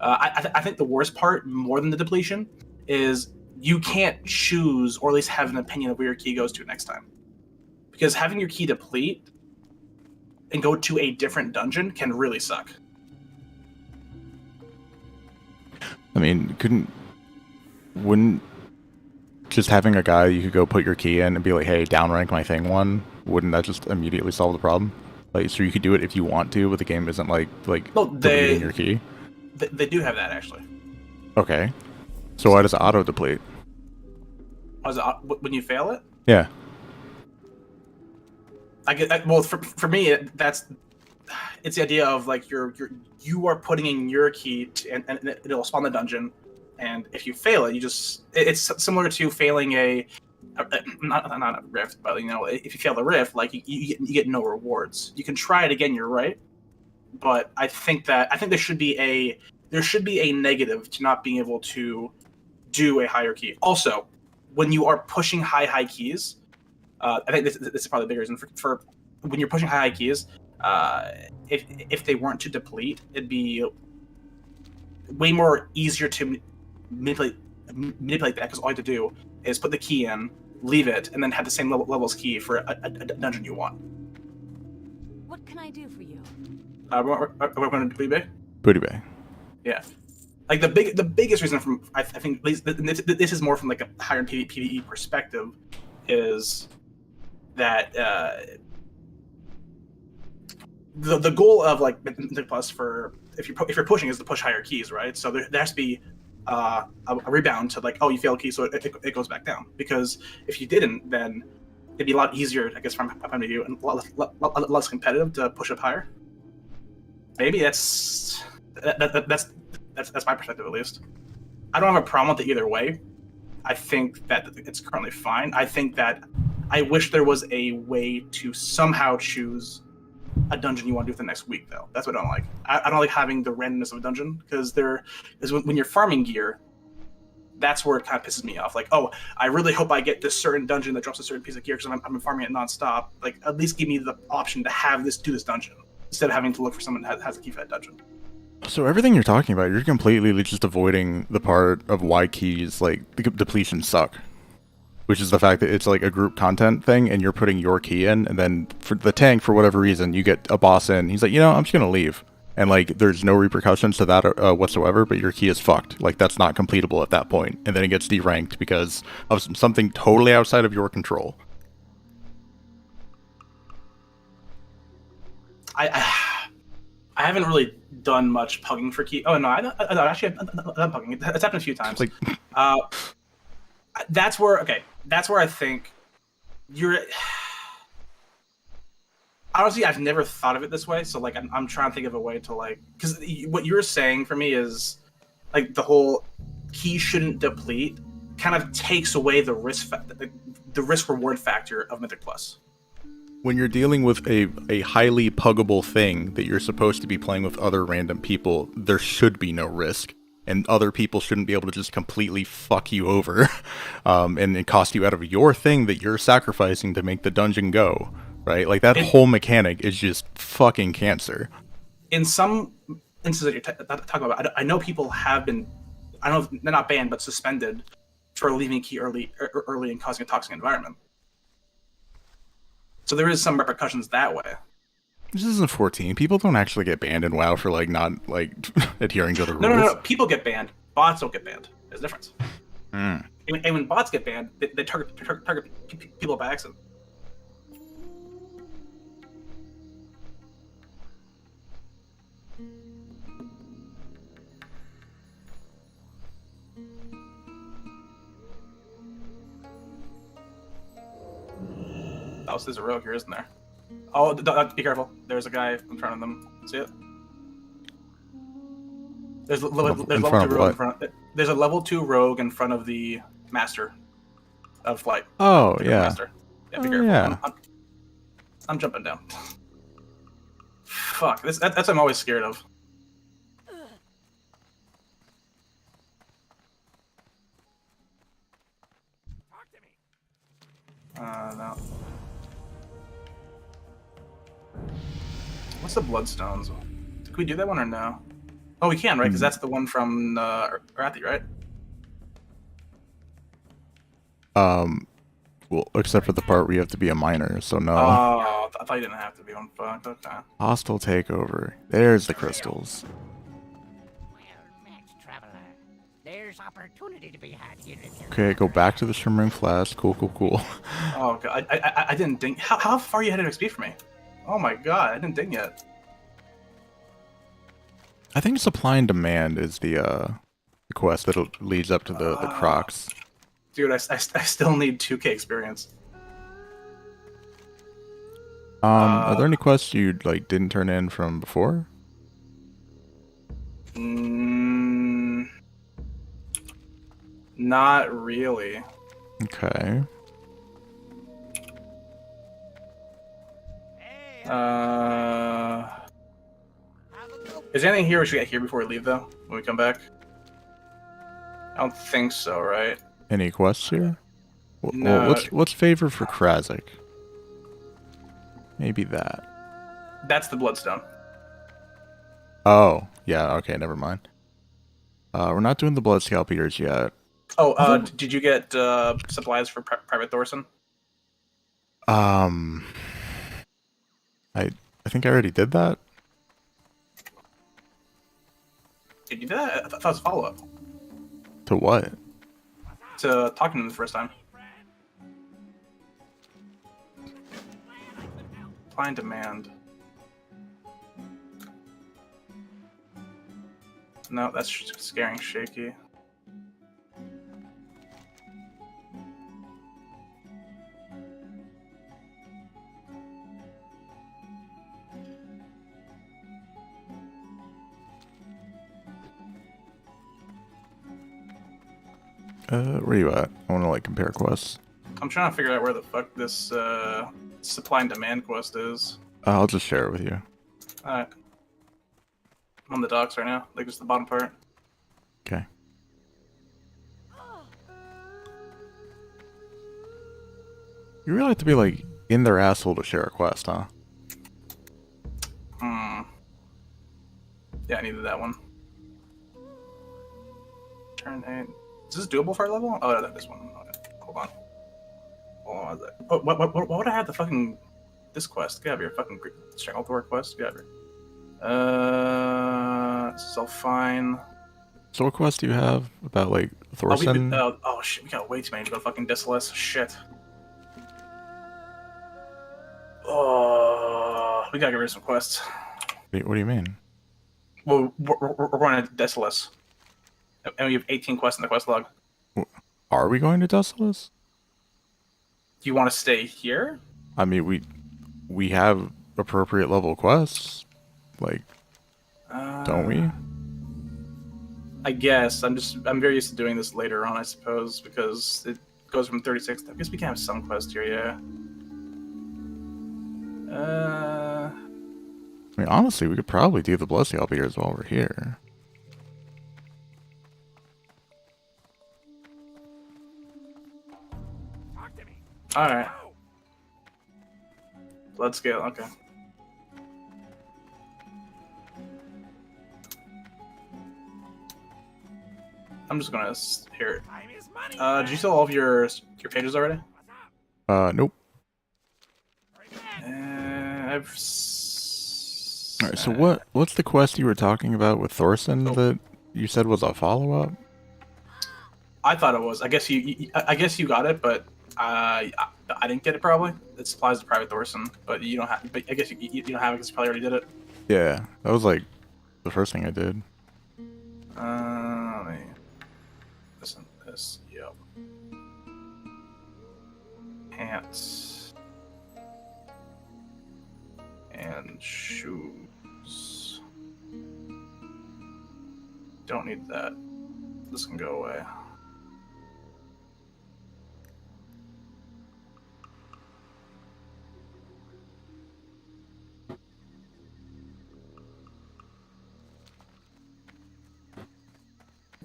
I think the worst part, more than the depletion, is you can't choose or at least have an opinion of where your key goes to next time, because having your key deplete and go to a different dungeon can really suck. I mean, wouldn't just having a guy you could go put your key in and be like, hey, downrank my thing one, wouldn't that just immediately solve the problem? Like, so you could do it if you want to, but the game isn't like deleting your key? They do have that, actually. Okay. So why does it auto-deplete? When you fail it? Yeah. Well, for me, it's the idea of like you are putting in your key and it'll spawn the dungeon, and if you fail it, it's similar to failing not a rift, but if you fail the rift, like you get no rewards. You can try it again, you're right, but I think there should be a negative to not being able to do a higher key. Also, when you are pushing high keys, I think this is probably the bigger reason for when you're pushing high keys. If they weren't to deplete, it'd be way more easier to manipulate that, because all you have to do is put the key in, leave it, and then have the same level's key for a dungeon you want. What can I do for you? We're going to Booty Bay? Booty Bay. Yeah. Like the biggest reason from I think at least this is more from like a higher PvE perspective, is that the goal of like Mythic Plus for if you're pushing is to push higher keys, right? So there has to be a rebound to like, oh, you failed a key, so it goes back down. Because if you didn't, then it'd be a lot easier, I guess, from my point of view, and a lot less competitive to push up higher. Maybe that's my perspective, at least. I don't have a problem with it either way. I think that it's currently fine. I think that I wish there was a way to somehow choose a dungeon you want to do for the next week, though. That's what I don't like. I don't like having the randomness of a dungeon, because when you're farming gear, that's where it kind of pisses me off. Like, oh, I really hope I get this certain dungeon that drops a certain piece of gear because I'm farming it nonstop. Like, at least give me the option to do this dungeon instead of having to look for someone that has a key for that dungeon. So everything you're talking about, you're completely just avoiding the part of why keys, like, the depletion suck. Which is the fact that it's like a group content thing, and you're putting your key in, and then for the tank, for whatever reason, you get a boss in, he's like, I'm just gonna leave. And like, there's no repercussions to that whatsoever, but your key is fucked. Like, that's not completable at that point. And then it gets deranked because of something totally outside of your control. I haven't really done much pugging for key. Oh no, actually I've done pugging. It's happened a few times. Like, that's where I think you're. Honestly, I've never thought of it this way. So like, I'm trying to think of a way to like, because what you're saying for me is like the whole key shouldn't deplete kind of takes away the risk reward factor of Mythic Plus. when you're dealing with a highly puggable thing that you're supposed to be playing with other random people, there should be no risk. And other people shouldn't be able to just completely fuck you over and cost you out of your thing that you're sacrificing to make the dungeon go, right? Like, that whole mechanic is just fucking cancer. In some instances that you're talking about, I know people have been, I don't know if they're not banned, but suspended for leaving key early and causing a toxic environment. So there is some repercussions that way. This isn't 14. People don't actually get banned in WoW for, like, not, like, adhering to the rules. No. People get banned. Bots don't get banned. There's a difference. Mm. And when bots get banned, they target people by accident. Oh, so there's a rogue here, isn't there? Oh, be careful. There's a guy in front of them. See it? There's level 2 rogue in front. There's a level 2 rogue in front of the master of flight. Oh, yeah. Master. Yeah, be careful. Yeah. I'm jumping down. Fuck. That's what I'm always scared of. No. What's the bloodstones? Can we do that one or no? Oh, we can, right? Because that's the one from Arathi, right? Well, except for the part where you have to be a miner, so no. Oh, I thought you didn't have to be one. Fuck, okay. Hostile takeover. There's the crystals. Well, Max Traveler, there's opportunity to be had here. Okay, go back to the shimmering flask. Cool. Oh god, I didn't ding. How far are you ahead of XP for me? Oh my god, I didn't ding yet. I think supply and demand is the quest that leads up to the Crocs. Dude, I still need 2K experience. Are there any quests you didn't turn in from before? Not really. Okay. Is there anything here we should get here before we leave, though? When we come back? I don't think so, right? Any quests here? No. Well, what's favor for Krasik? Maybe that. That's the bloodstone. Oh, yeah. Okay, never mind. We're not doing the blood scalp eaters yet. Oh, did you get supplies for Private Thorson? I think I already did that. Did you do that? I thought it was follow-up. To what? To talking to him the first time. Supply and demand. No, that's scaring shaky. Where you at? I want to compare quests. I'm trying to figure out where the fuck this supply and demand quest is. I'll just share it with you. Alright. I'm on the docks right now, just the bottom part. Okay. You really have to be in their asshole to share a quest, huh? Yeah, I needed that one. Turn 8. Is this doable for our level? Oh, no, this one. Okay. Hold on. What would I have the fucking this quest? Get out of here, fucking Strength to Work quest. Get out of here. This is all fine. So what quest do you have about Thorson? Oh shit, we got way too many to go fucking Discless. Shit. Oh, we gotta get rid of some quests. Wait, what do you mean? Well, we're going to Discless. And we have 18 quests in the quest log. Are we going to Desolus? Do you want to stay here? I mean, we have appropriate level quests, don't we? I guess I'm very used to doing this later on, I suppose, because it goes from 36. I guess we can have some quest here, yeah. I mean, honestly, we could probably do the Blood Scalpers while we're here. Talk to me. All right. Blood scale. Okay. I'm just gonna hear it. Time is money. Did you sell all of your pages already? Nope. I've. Alright, so what's the quest you were talking about with Thorson that you said was a follow-up? I thought it was. I guess I guess you got it, but I didn't get it probably. It supplies to Private Thorson, but you don't have. But I guess you don't have it because you probably already did it. Yeah, that was like the first thing I did. Let me listen to this. Yep. Pants and shoes. Don't need that. This can go away.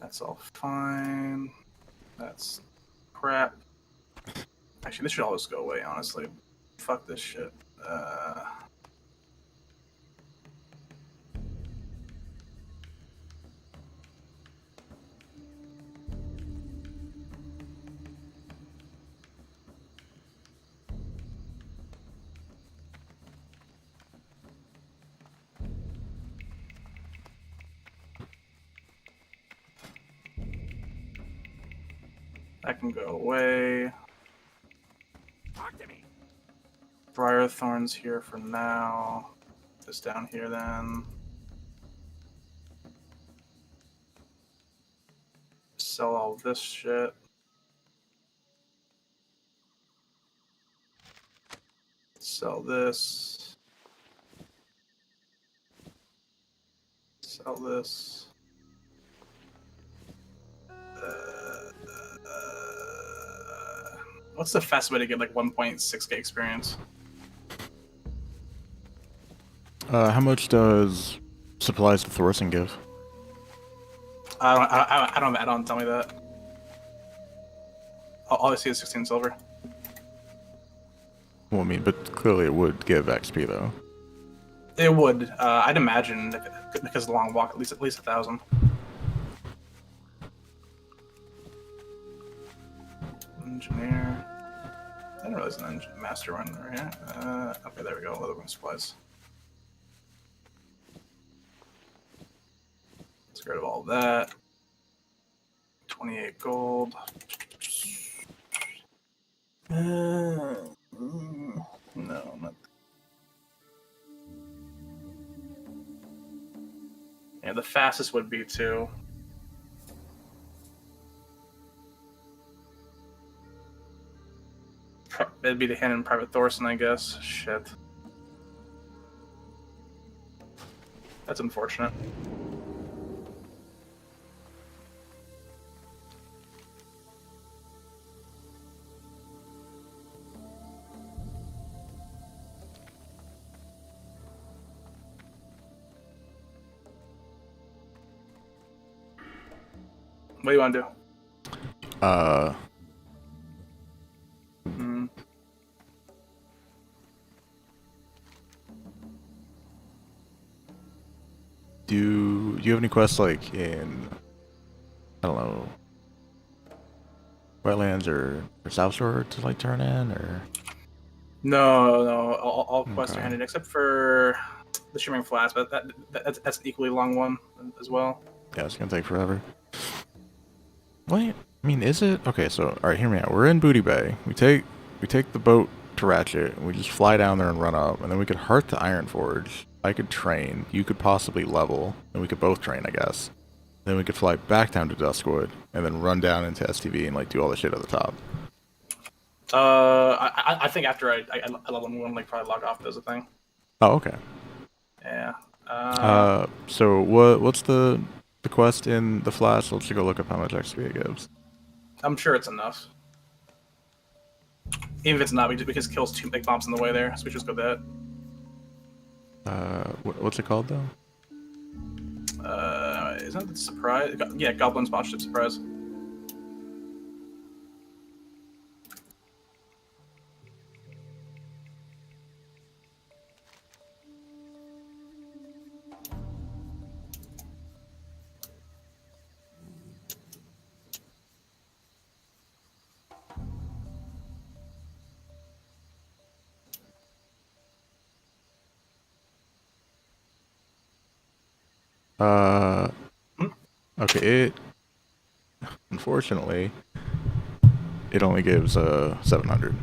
That's all fine. That's crap. Actually, this should all just go away, honestly. Fuck this shit. That can go away. Talk to me. Briar thorns here for now. This down here then. Sell all this shit. Sell this. Sell this. What's the fastest way to get like 1.6k experience? How much does supplies to Thorson give? I don't tell me that. All I see is 16 silver. Well, I mean, but clearly it would give XP though. It would. I'd imagine because of the long walk, at least 1,000. Engineer. I didn't realize an master run there. Yeah. Okay, there we go. Leather wing supplies. Let's get rid of all that. 28 gold. No, not. Yeah, the fastest would be to. It'd be the hand in Private Thorson, I guess. Shit. That's unfortunate. What do you want to do? Do you have any quests like in, I don't know, Wetlands or South Shore to like turn in, or? No. All quests are handed except for the Shimmering Flats, but that's an equally long one as well. Yeah, it's gonna take forever. Wait, I mean, is it? Okay, so all right, hear me out. We're in Booty Bay. We take the boat to Ratchet, and we just fly down there and run up, and then we could heart to Iron Forge. I could train. You could possibly level, and we could both train, I guess. Then we could fly back down to Duskwood, and then run down into STV and like do all the shit at the top. I think after I level 1, like probably log off does a thing. Oh, okay. Yeah. So what's the quest in the Flash? Let's go look up how much XP it gives. I'm sure it's enough. Even if it's not, because kills 2 big bombs in the way there, so we just go that. What's it called though? Isn't it surprise? Yeah, Goblin Sponsorship Surprise. Okay, unfortunately, it only gives 700.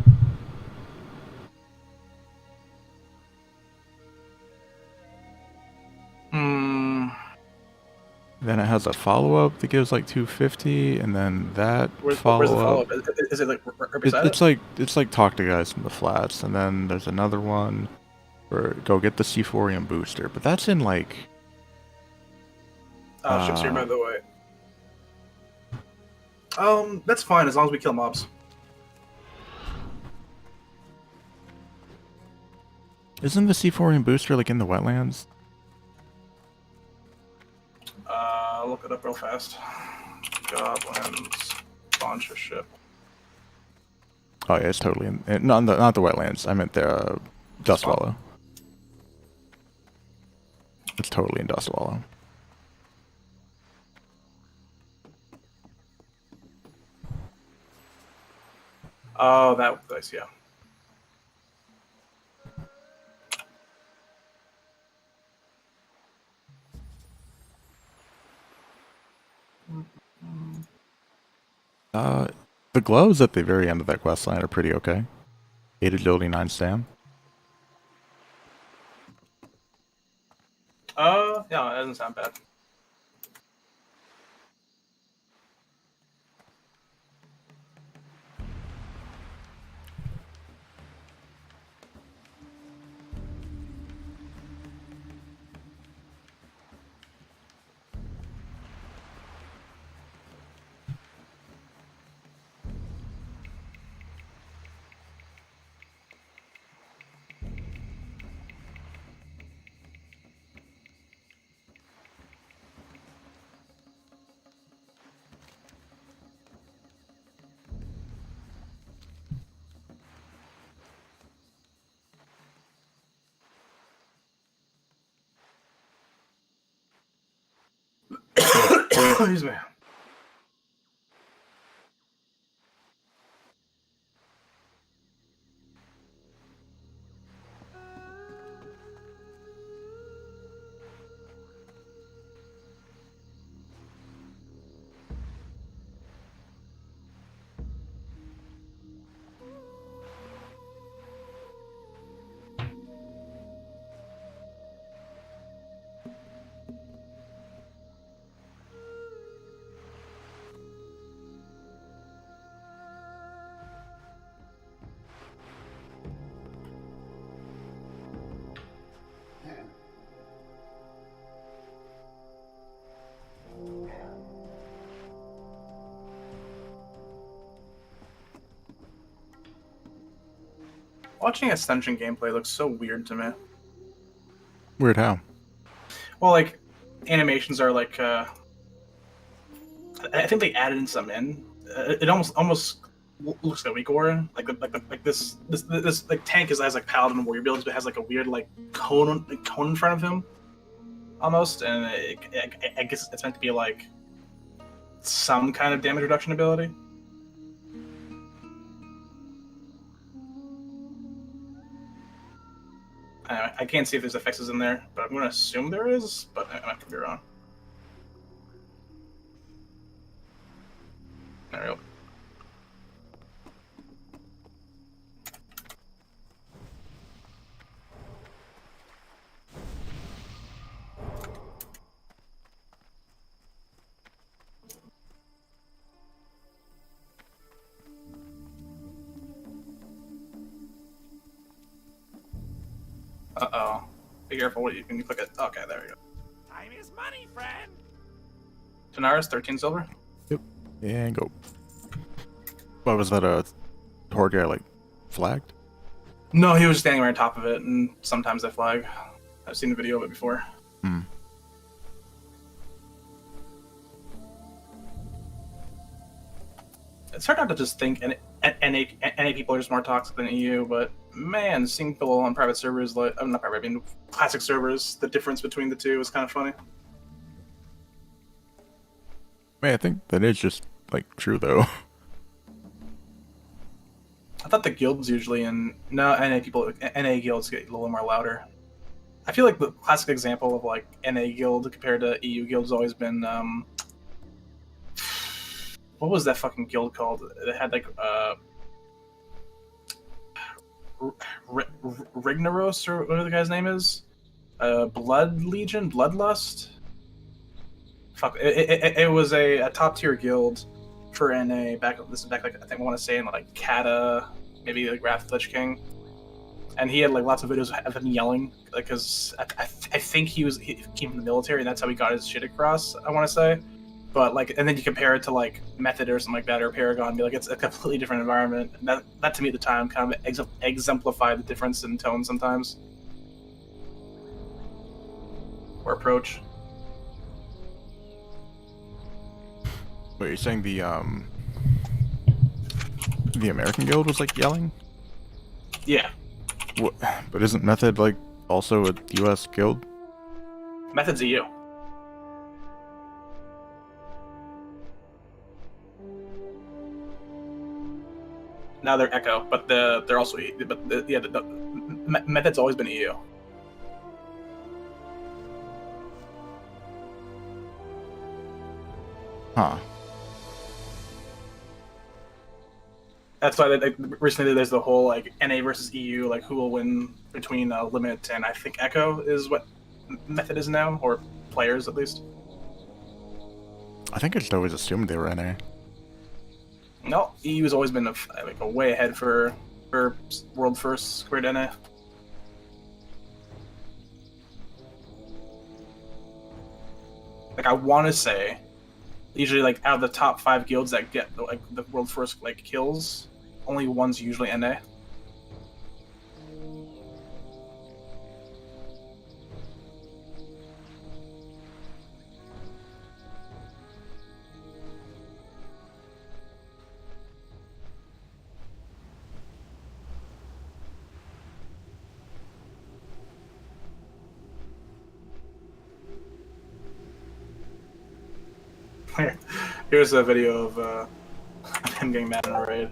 Hmm. Then it has a follow-up that gives like 250, and then that Where's the follow-up. follow-up? Is it like right beside It's like talk to guys from the flats, and then there's another one for go get the C4ium booster, but that's in like Ships here, by the way. That's fine as long as we kill mobs. isn't the C4ium booster like in the wetlands? Look it up real fast. Goblins sponsorship. Oh yeah, it's totally in not the wetlands. I meant the Dustwallow. It's totally in Dustwallow. Oh, that place, yeah. The gloves at the very end of that quest line are pretty okay. 8 agility, 9 stam. Yeah, that doesn't sound bad. Excuse me. Watching Ascension gameplay looks so weird to me. Weird how? Well, like, animations are like, I think they added some in. It almost looks like a Weak like this like tank has like paladin warrior builds, but has like a weird like cone in front of him, almost, and I guess it's meant to be like some kind of damage reduction ability. I can't see if there's effects in there, but I'm going to assume there is, but I might be wrong. There we go. Uh-oh. Be careful what you can click it. Okay, there we go. Time is money, friend. Tanaris, 13 silver. Yep. And go. What was that? A horde guy like flagged? No, he was standing right on top of it, and sometimes they flag. I've seen a video of it before. Hmm. It's hard not to just think NA people are just more toxic than EU, but man, seeing people on private servers, like I'm not private, I mean classic servers, the difference between the two is kind of funny. Man, I think that is just like true though. I thought the guilds usually NA guilds get a little more louder. I feel like the classic example of like NA guild compared to EU guild has always been what was that fucking guild called? It had like Rignaros or whatever the guy's name is. Blood Legion, Bloodlust. Fuck, it was a top tier guild for NA back. This is back like I think I want to say in like Kata, maybe like Wrath of the Lich King, and he had like lots of videos of him yelling because I think he came from the military and that's how he got his shit across. I want to say, but like and then you compare it to like Method or something like that or Paragon, and be like it's a completely different environment. And that to me at the time kind of exemplified the difference in tone sometimes or approach. Wait, you're saying the American guild was like yelling? Yeah, What? But isn't Method like also a US guild? Method's EU. Now they're Echo, but they're also Method's always been EU. Huh. That's why like, recently there's the whole like NA versus EU, like who will win between Limit and I think Echo is what Method is now, or players at least. I think I just always assumed they were NA. No, EU has always been a way ahead for world first compared to NA. Like I want to say, usually like out of the top 5 guilds that get like the world first like kills, only one's usually NA. Here's a video of him getting mad in a raid.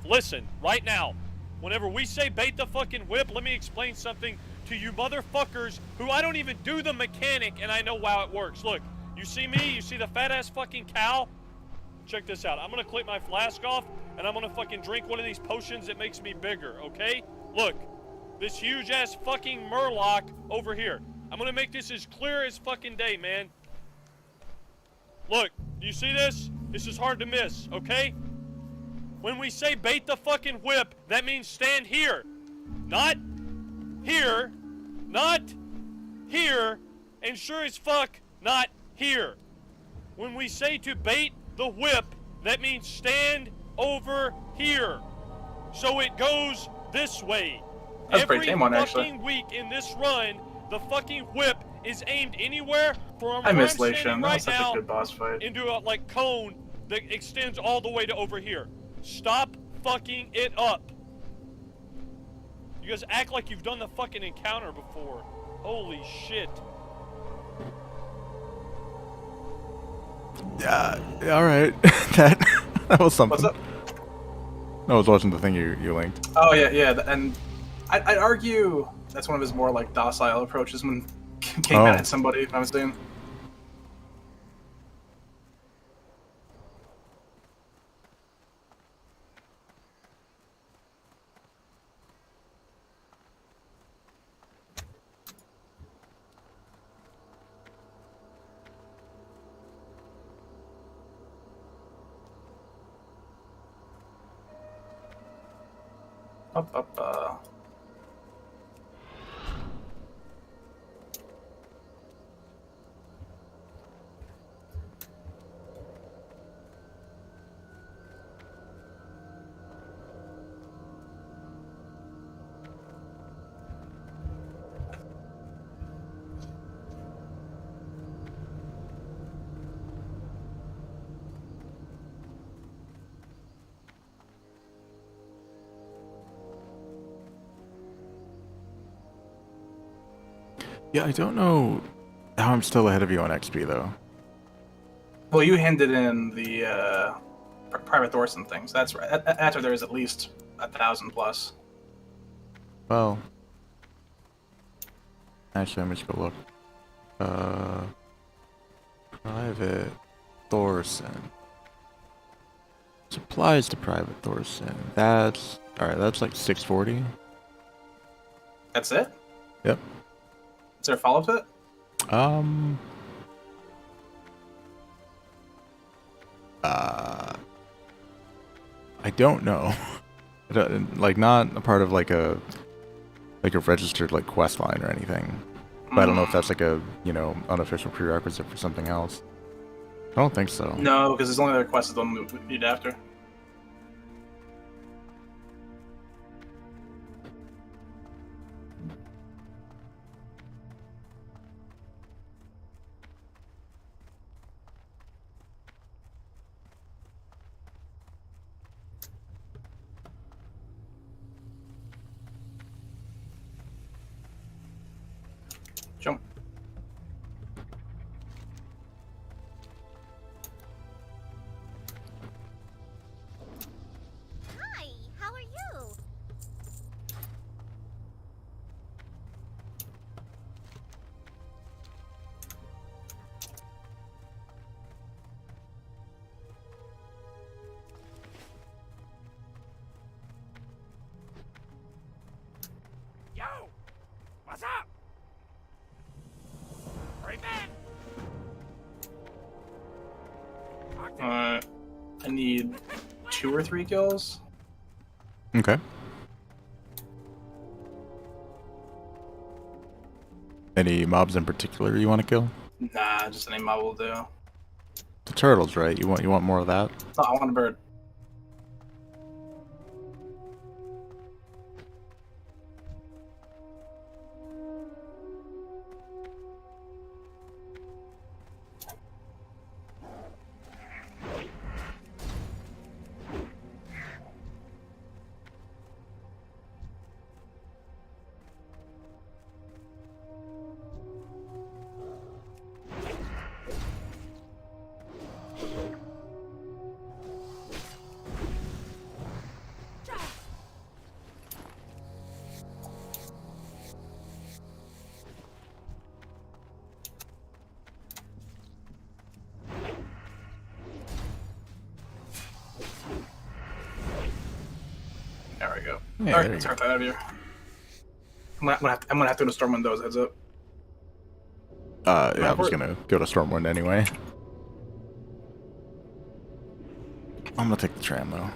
Listen, right now, whenever we say bait the fucking whip, let me explain something to you motherfuckers who I don't even do the mechanic and I know how it works. Look, you see me? You see the fat ass fucking cow? Check this out. I'm gonna click my flask off and I'm gonna fucking drink one of these potions that makes me bigger, okay? Look, this huge ass fucking murloc over here. I'm gonna make this as clear as fucking day, man. Look, do you see this? This is hard to miss, okay? When we say bait the fucking whip, that means stand here. Not here, not here, and sure as fuck, not here. When we say to bait the whip, that means stand over here. So it goes this way. That's a pretty tame one, actually. Every fucking week in this run, the fucking whip is aimed anywhere from I where miss I'm Lei standing Shen. That right was such now a good boss fight. into a like cone that extends all the way to over here. Stop fucking it up. You guys act like you've done the fucking encounter before. Holy shit. Yeah, alright. that was something. What's up? I was watching the thing you linked. Oh yeah, and I'd argue that's one of his more like docile approaches when getting mad at somebody. I'm saying. Up. Yeah, I don't know how I'm still ahead of you on XP though. Well, you handed in the private Thorson thing, so that's right. After there is at least 1,000 plus. Well, actually, let me just go look. Private Thorson. Supplies to Private Thorson. That's alright. That's like 640. That's it? Yep. Is there a follow-up to it? I don't know. Like not a part of like a registered like quest line or anything. But I don't know if that's like a, you know, unofficial prerequisite for something else. I don't think so. No, because there's only other quests that don't need after. Jump. Hi, how are you? Yo! What's up? Bring in! I need 2 or 3 kills. Okay. Any mobs in particular you want to kill? Nah, just any mob will do. The turtles, right? You want more of that? Oh, I want a bird. There we go. Yeah, Alright, there let's you start that out of here. I'm gonna have to go to Storm Windows, heads up. Yeah, I was gonna go to Stormwind anyway. I'm gonna take the tram though.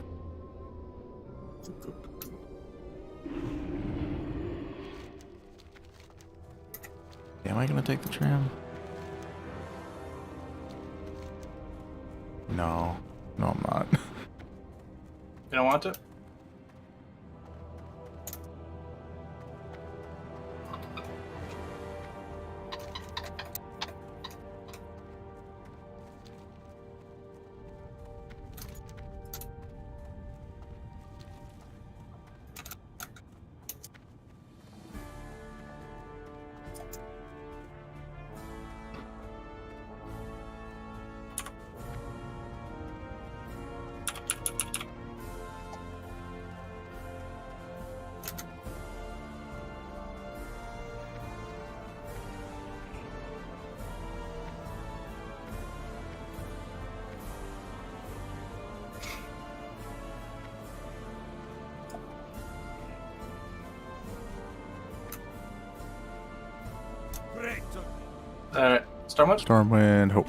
Yeah, am I gonna take the tram? No. No, I'm not. You don't want to? Great. Alright, Stormwind? Stormwind, hope.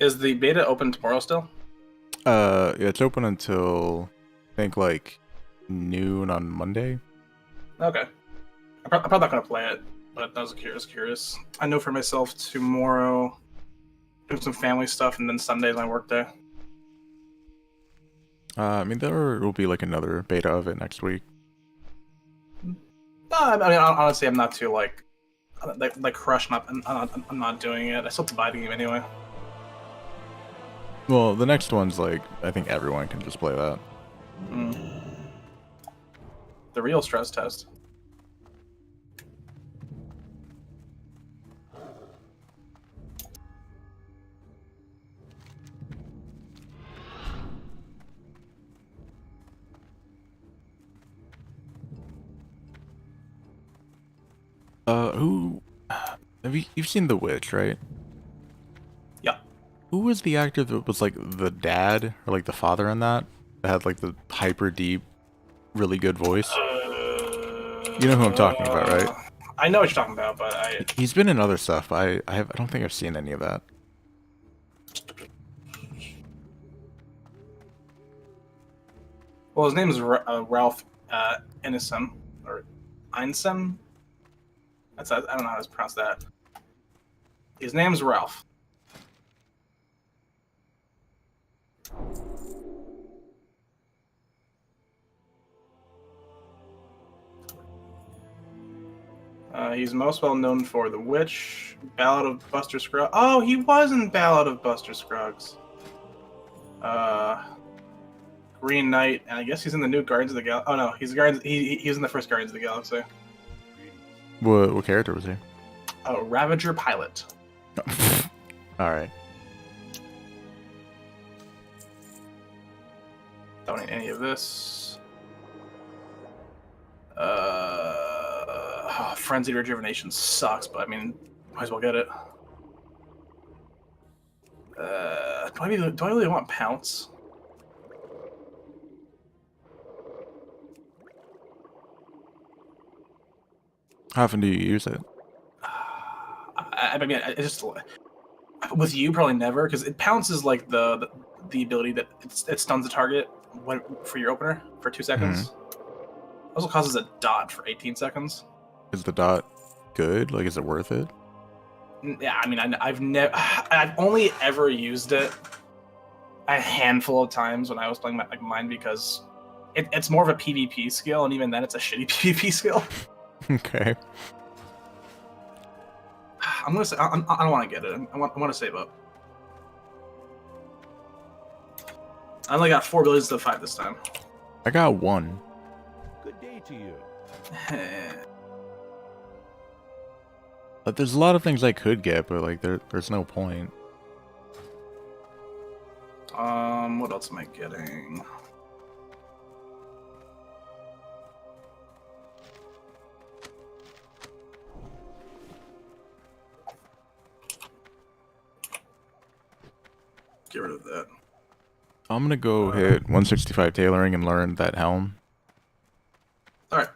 Is the beta open tomorrow still? Yeah, it's open until I think like noon on Monday. Okay. I'm probably not gonna play it, but I was curious. I know for myself tomorrow, doing some family stuff, and then Sunday's my work day. I mean, there will be like another beta of it next week. No, I mean, honestly, I'm not too like crushed. I'm not doing it. I still have to buy the game anyway. Well, the next one's like I think everyone can just play that. The real stress test. Who have you've seen The Witch, right? Yeah. Who was the actor that was like the dad or like the father in that? That had like the hyper deep, really good voice. You know who I'm talking about, right? I know what you're talking about, but He's been in other stuff. I don't think I've seen any of that. Well, his name is Ralph Ineson or Einsen. I don't know how to pronounce that. His name's Ralph. He's most well known for The Witch, Ballad of Buster Scruggs. Oh, he was in Ballad of Buster Scruggs. Green Knight, and I guess he's in the new Guardians of the Galaxy. Oh no, he's Guardians. He was in the first Guardians of the Galaxy. What character was he? Oh, Ravager Pilot. All right. Don't need any of this. Frenzied Rejuvenation sucks, but I mean, might as well get it. Do I really want Pounce? How often do you use it? I mean, I just with you probably never, because it pounces like the ability that it stuns the target for your opener for 2 seconds. Also causes a dot for 18 seconds. Is the dot good? Like, is it worth it? Yeah, I mean, I've only ever used it a handful of times when I was playing mine because it's more of a PvP skill, and even then, it's a shitty PvP skill. Okay. I'm gonna say I don't want to get it. I want to save up. I only got 4 abilities to 5 this time. I got 1. Good day to you. But there's a lot of things I could get, but like there's no point. What else am I getting? Get rid of that. I'm gonna go hit 165 tailoring and learn that helm. All right.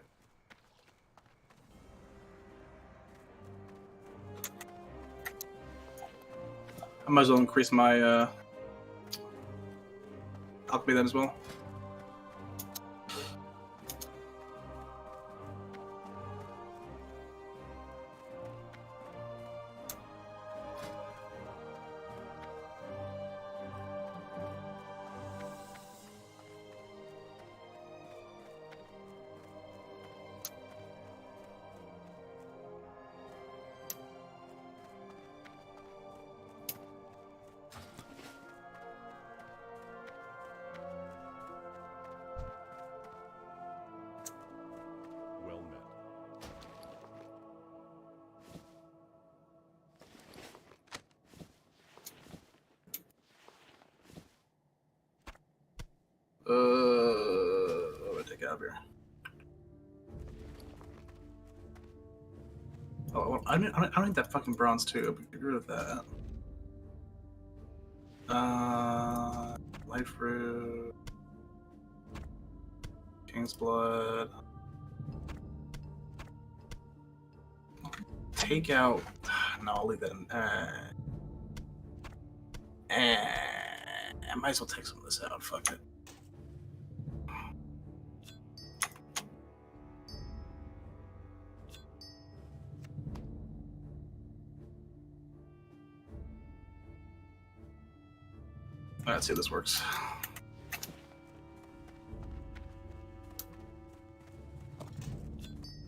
I might as well increase my alchemy then as well. Well met. What do I take out of here? Oh, well, I don't need that fucking bronze tube. Get rid of that. Light fruit, King's blood. Take out. No, I'll leave that in. I might as well take some of this out. Fuck it. Let's see if this works.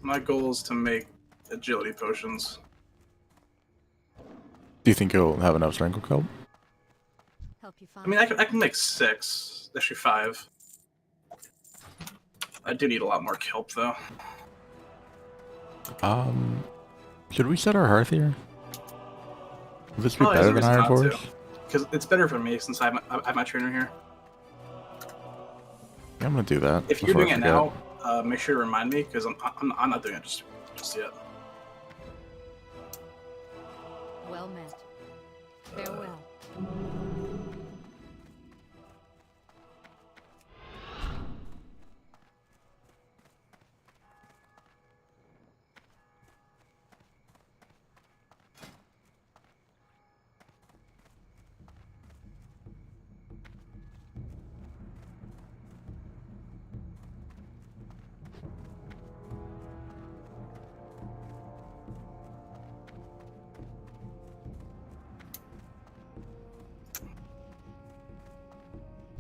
My goal is to make agility potions. Do you think you'll have enough strength help? Help you find. I mean, I can make 6. Actually 5. I do need a lot more kelp though. Should we set our hearth here? Will this be Probably better there's a than reason Iron not to. Forge? Because it's better for me since I have my trainer here. Yeah, I'm gonna do that. If you're before I doing it forget. now, make sure to remind me because I'm not doing it just yet. Well met. Farewell.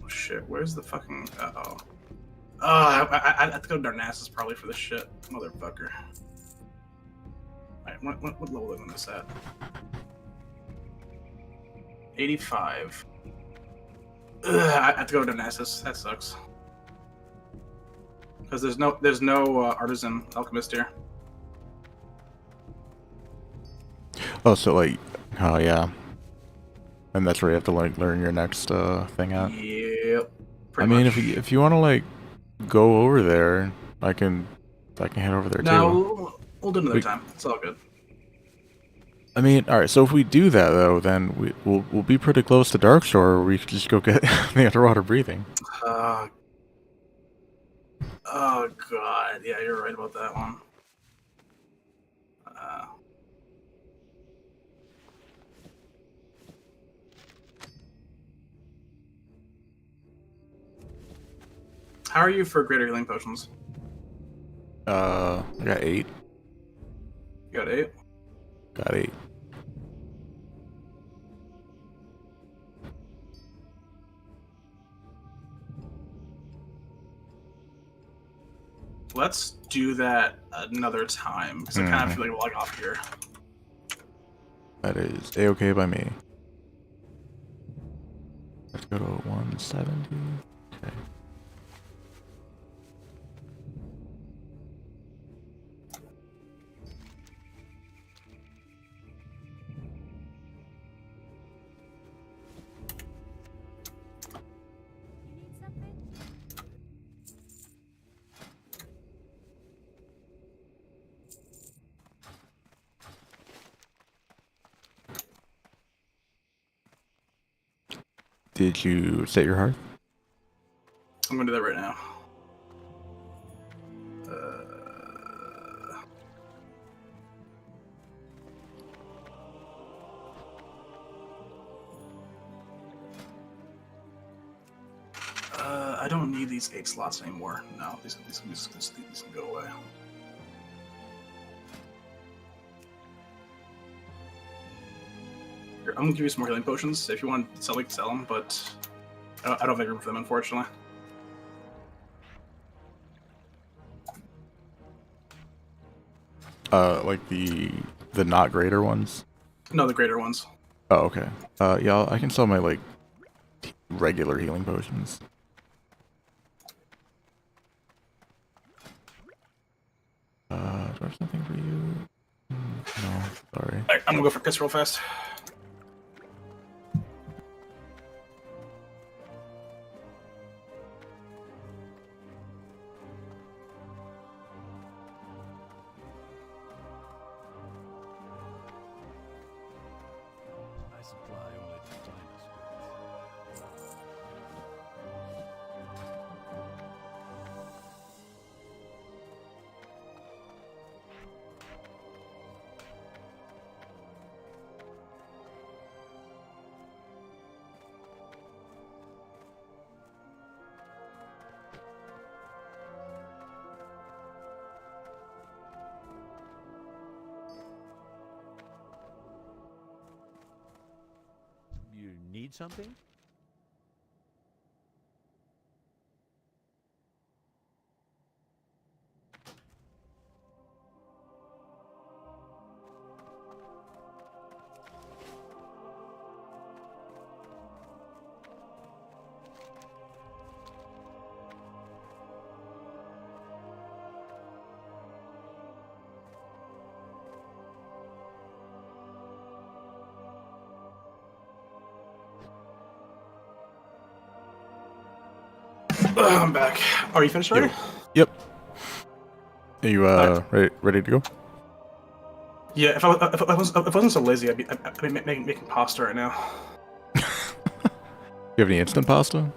Oh, shit, where's the fucking? Uh-oh. I have to go to Darnassus probably for this shit, motherfucker. Alright, what level am I at? 85. Ugh, I have to go to Darnassus. That sucks. Because there's no artisan alchemist here. Oh, so like, oh yeah, and that's where you have to like learn your next thing at. Yep. I mean, much. if you want to like go over there, I can head over there too. No, we'll do another time. It's all good. I mean, all right. So if we do that though, then we'll be pretty close to Darkshore, where we could just go get the underwater breathing. Oh god, yeah, you're right about that one. How are you for greater healing potions? I got 8. You got 8? Got 8. Let's do that another time, because I kind of feel like we're like off here. That is A-okay by me. Let's go to 170. Okay. You need something? Did you set your hearth? I'm gonna do that right now. I don't need these 8 slots anymore. No, these can go away. Here, I'm gonna give you some more healing potions. If you want to sell, we can sell them, but I don't have any room for them, unfortunately. Like the not greater ones? No, the greater ones. Oh, okay. Yeah, I can sell my like regular healing potions. Do I have something for you? No, sorry. Alright, I'm gonna go for piss real fast. I supply only the finest goods. Need something? I'm back. Are you finished already? Yep. Are you ready to go? Yeah. If I wasn't so lazy, I'd be making pasta right now. You have any instant pasta?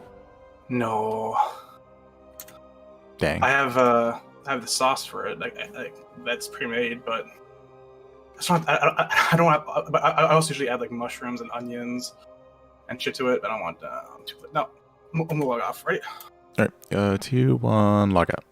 No. Dang. I have the sauce for it. Like that's pre-made, but it's not. I don't have. But I also usually add like mushrooms and onions and shit to it. But I don't want to. No, I'm gonna log off. Right. All right. 2, 1, log out.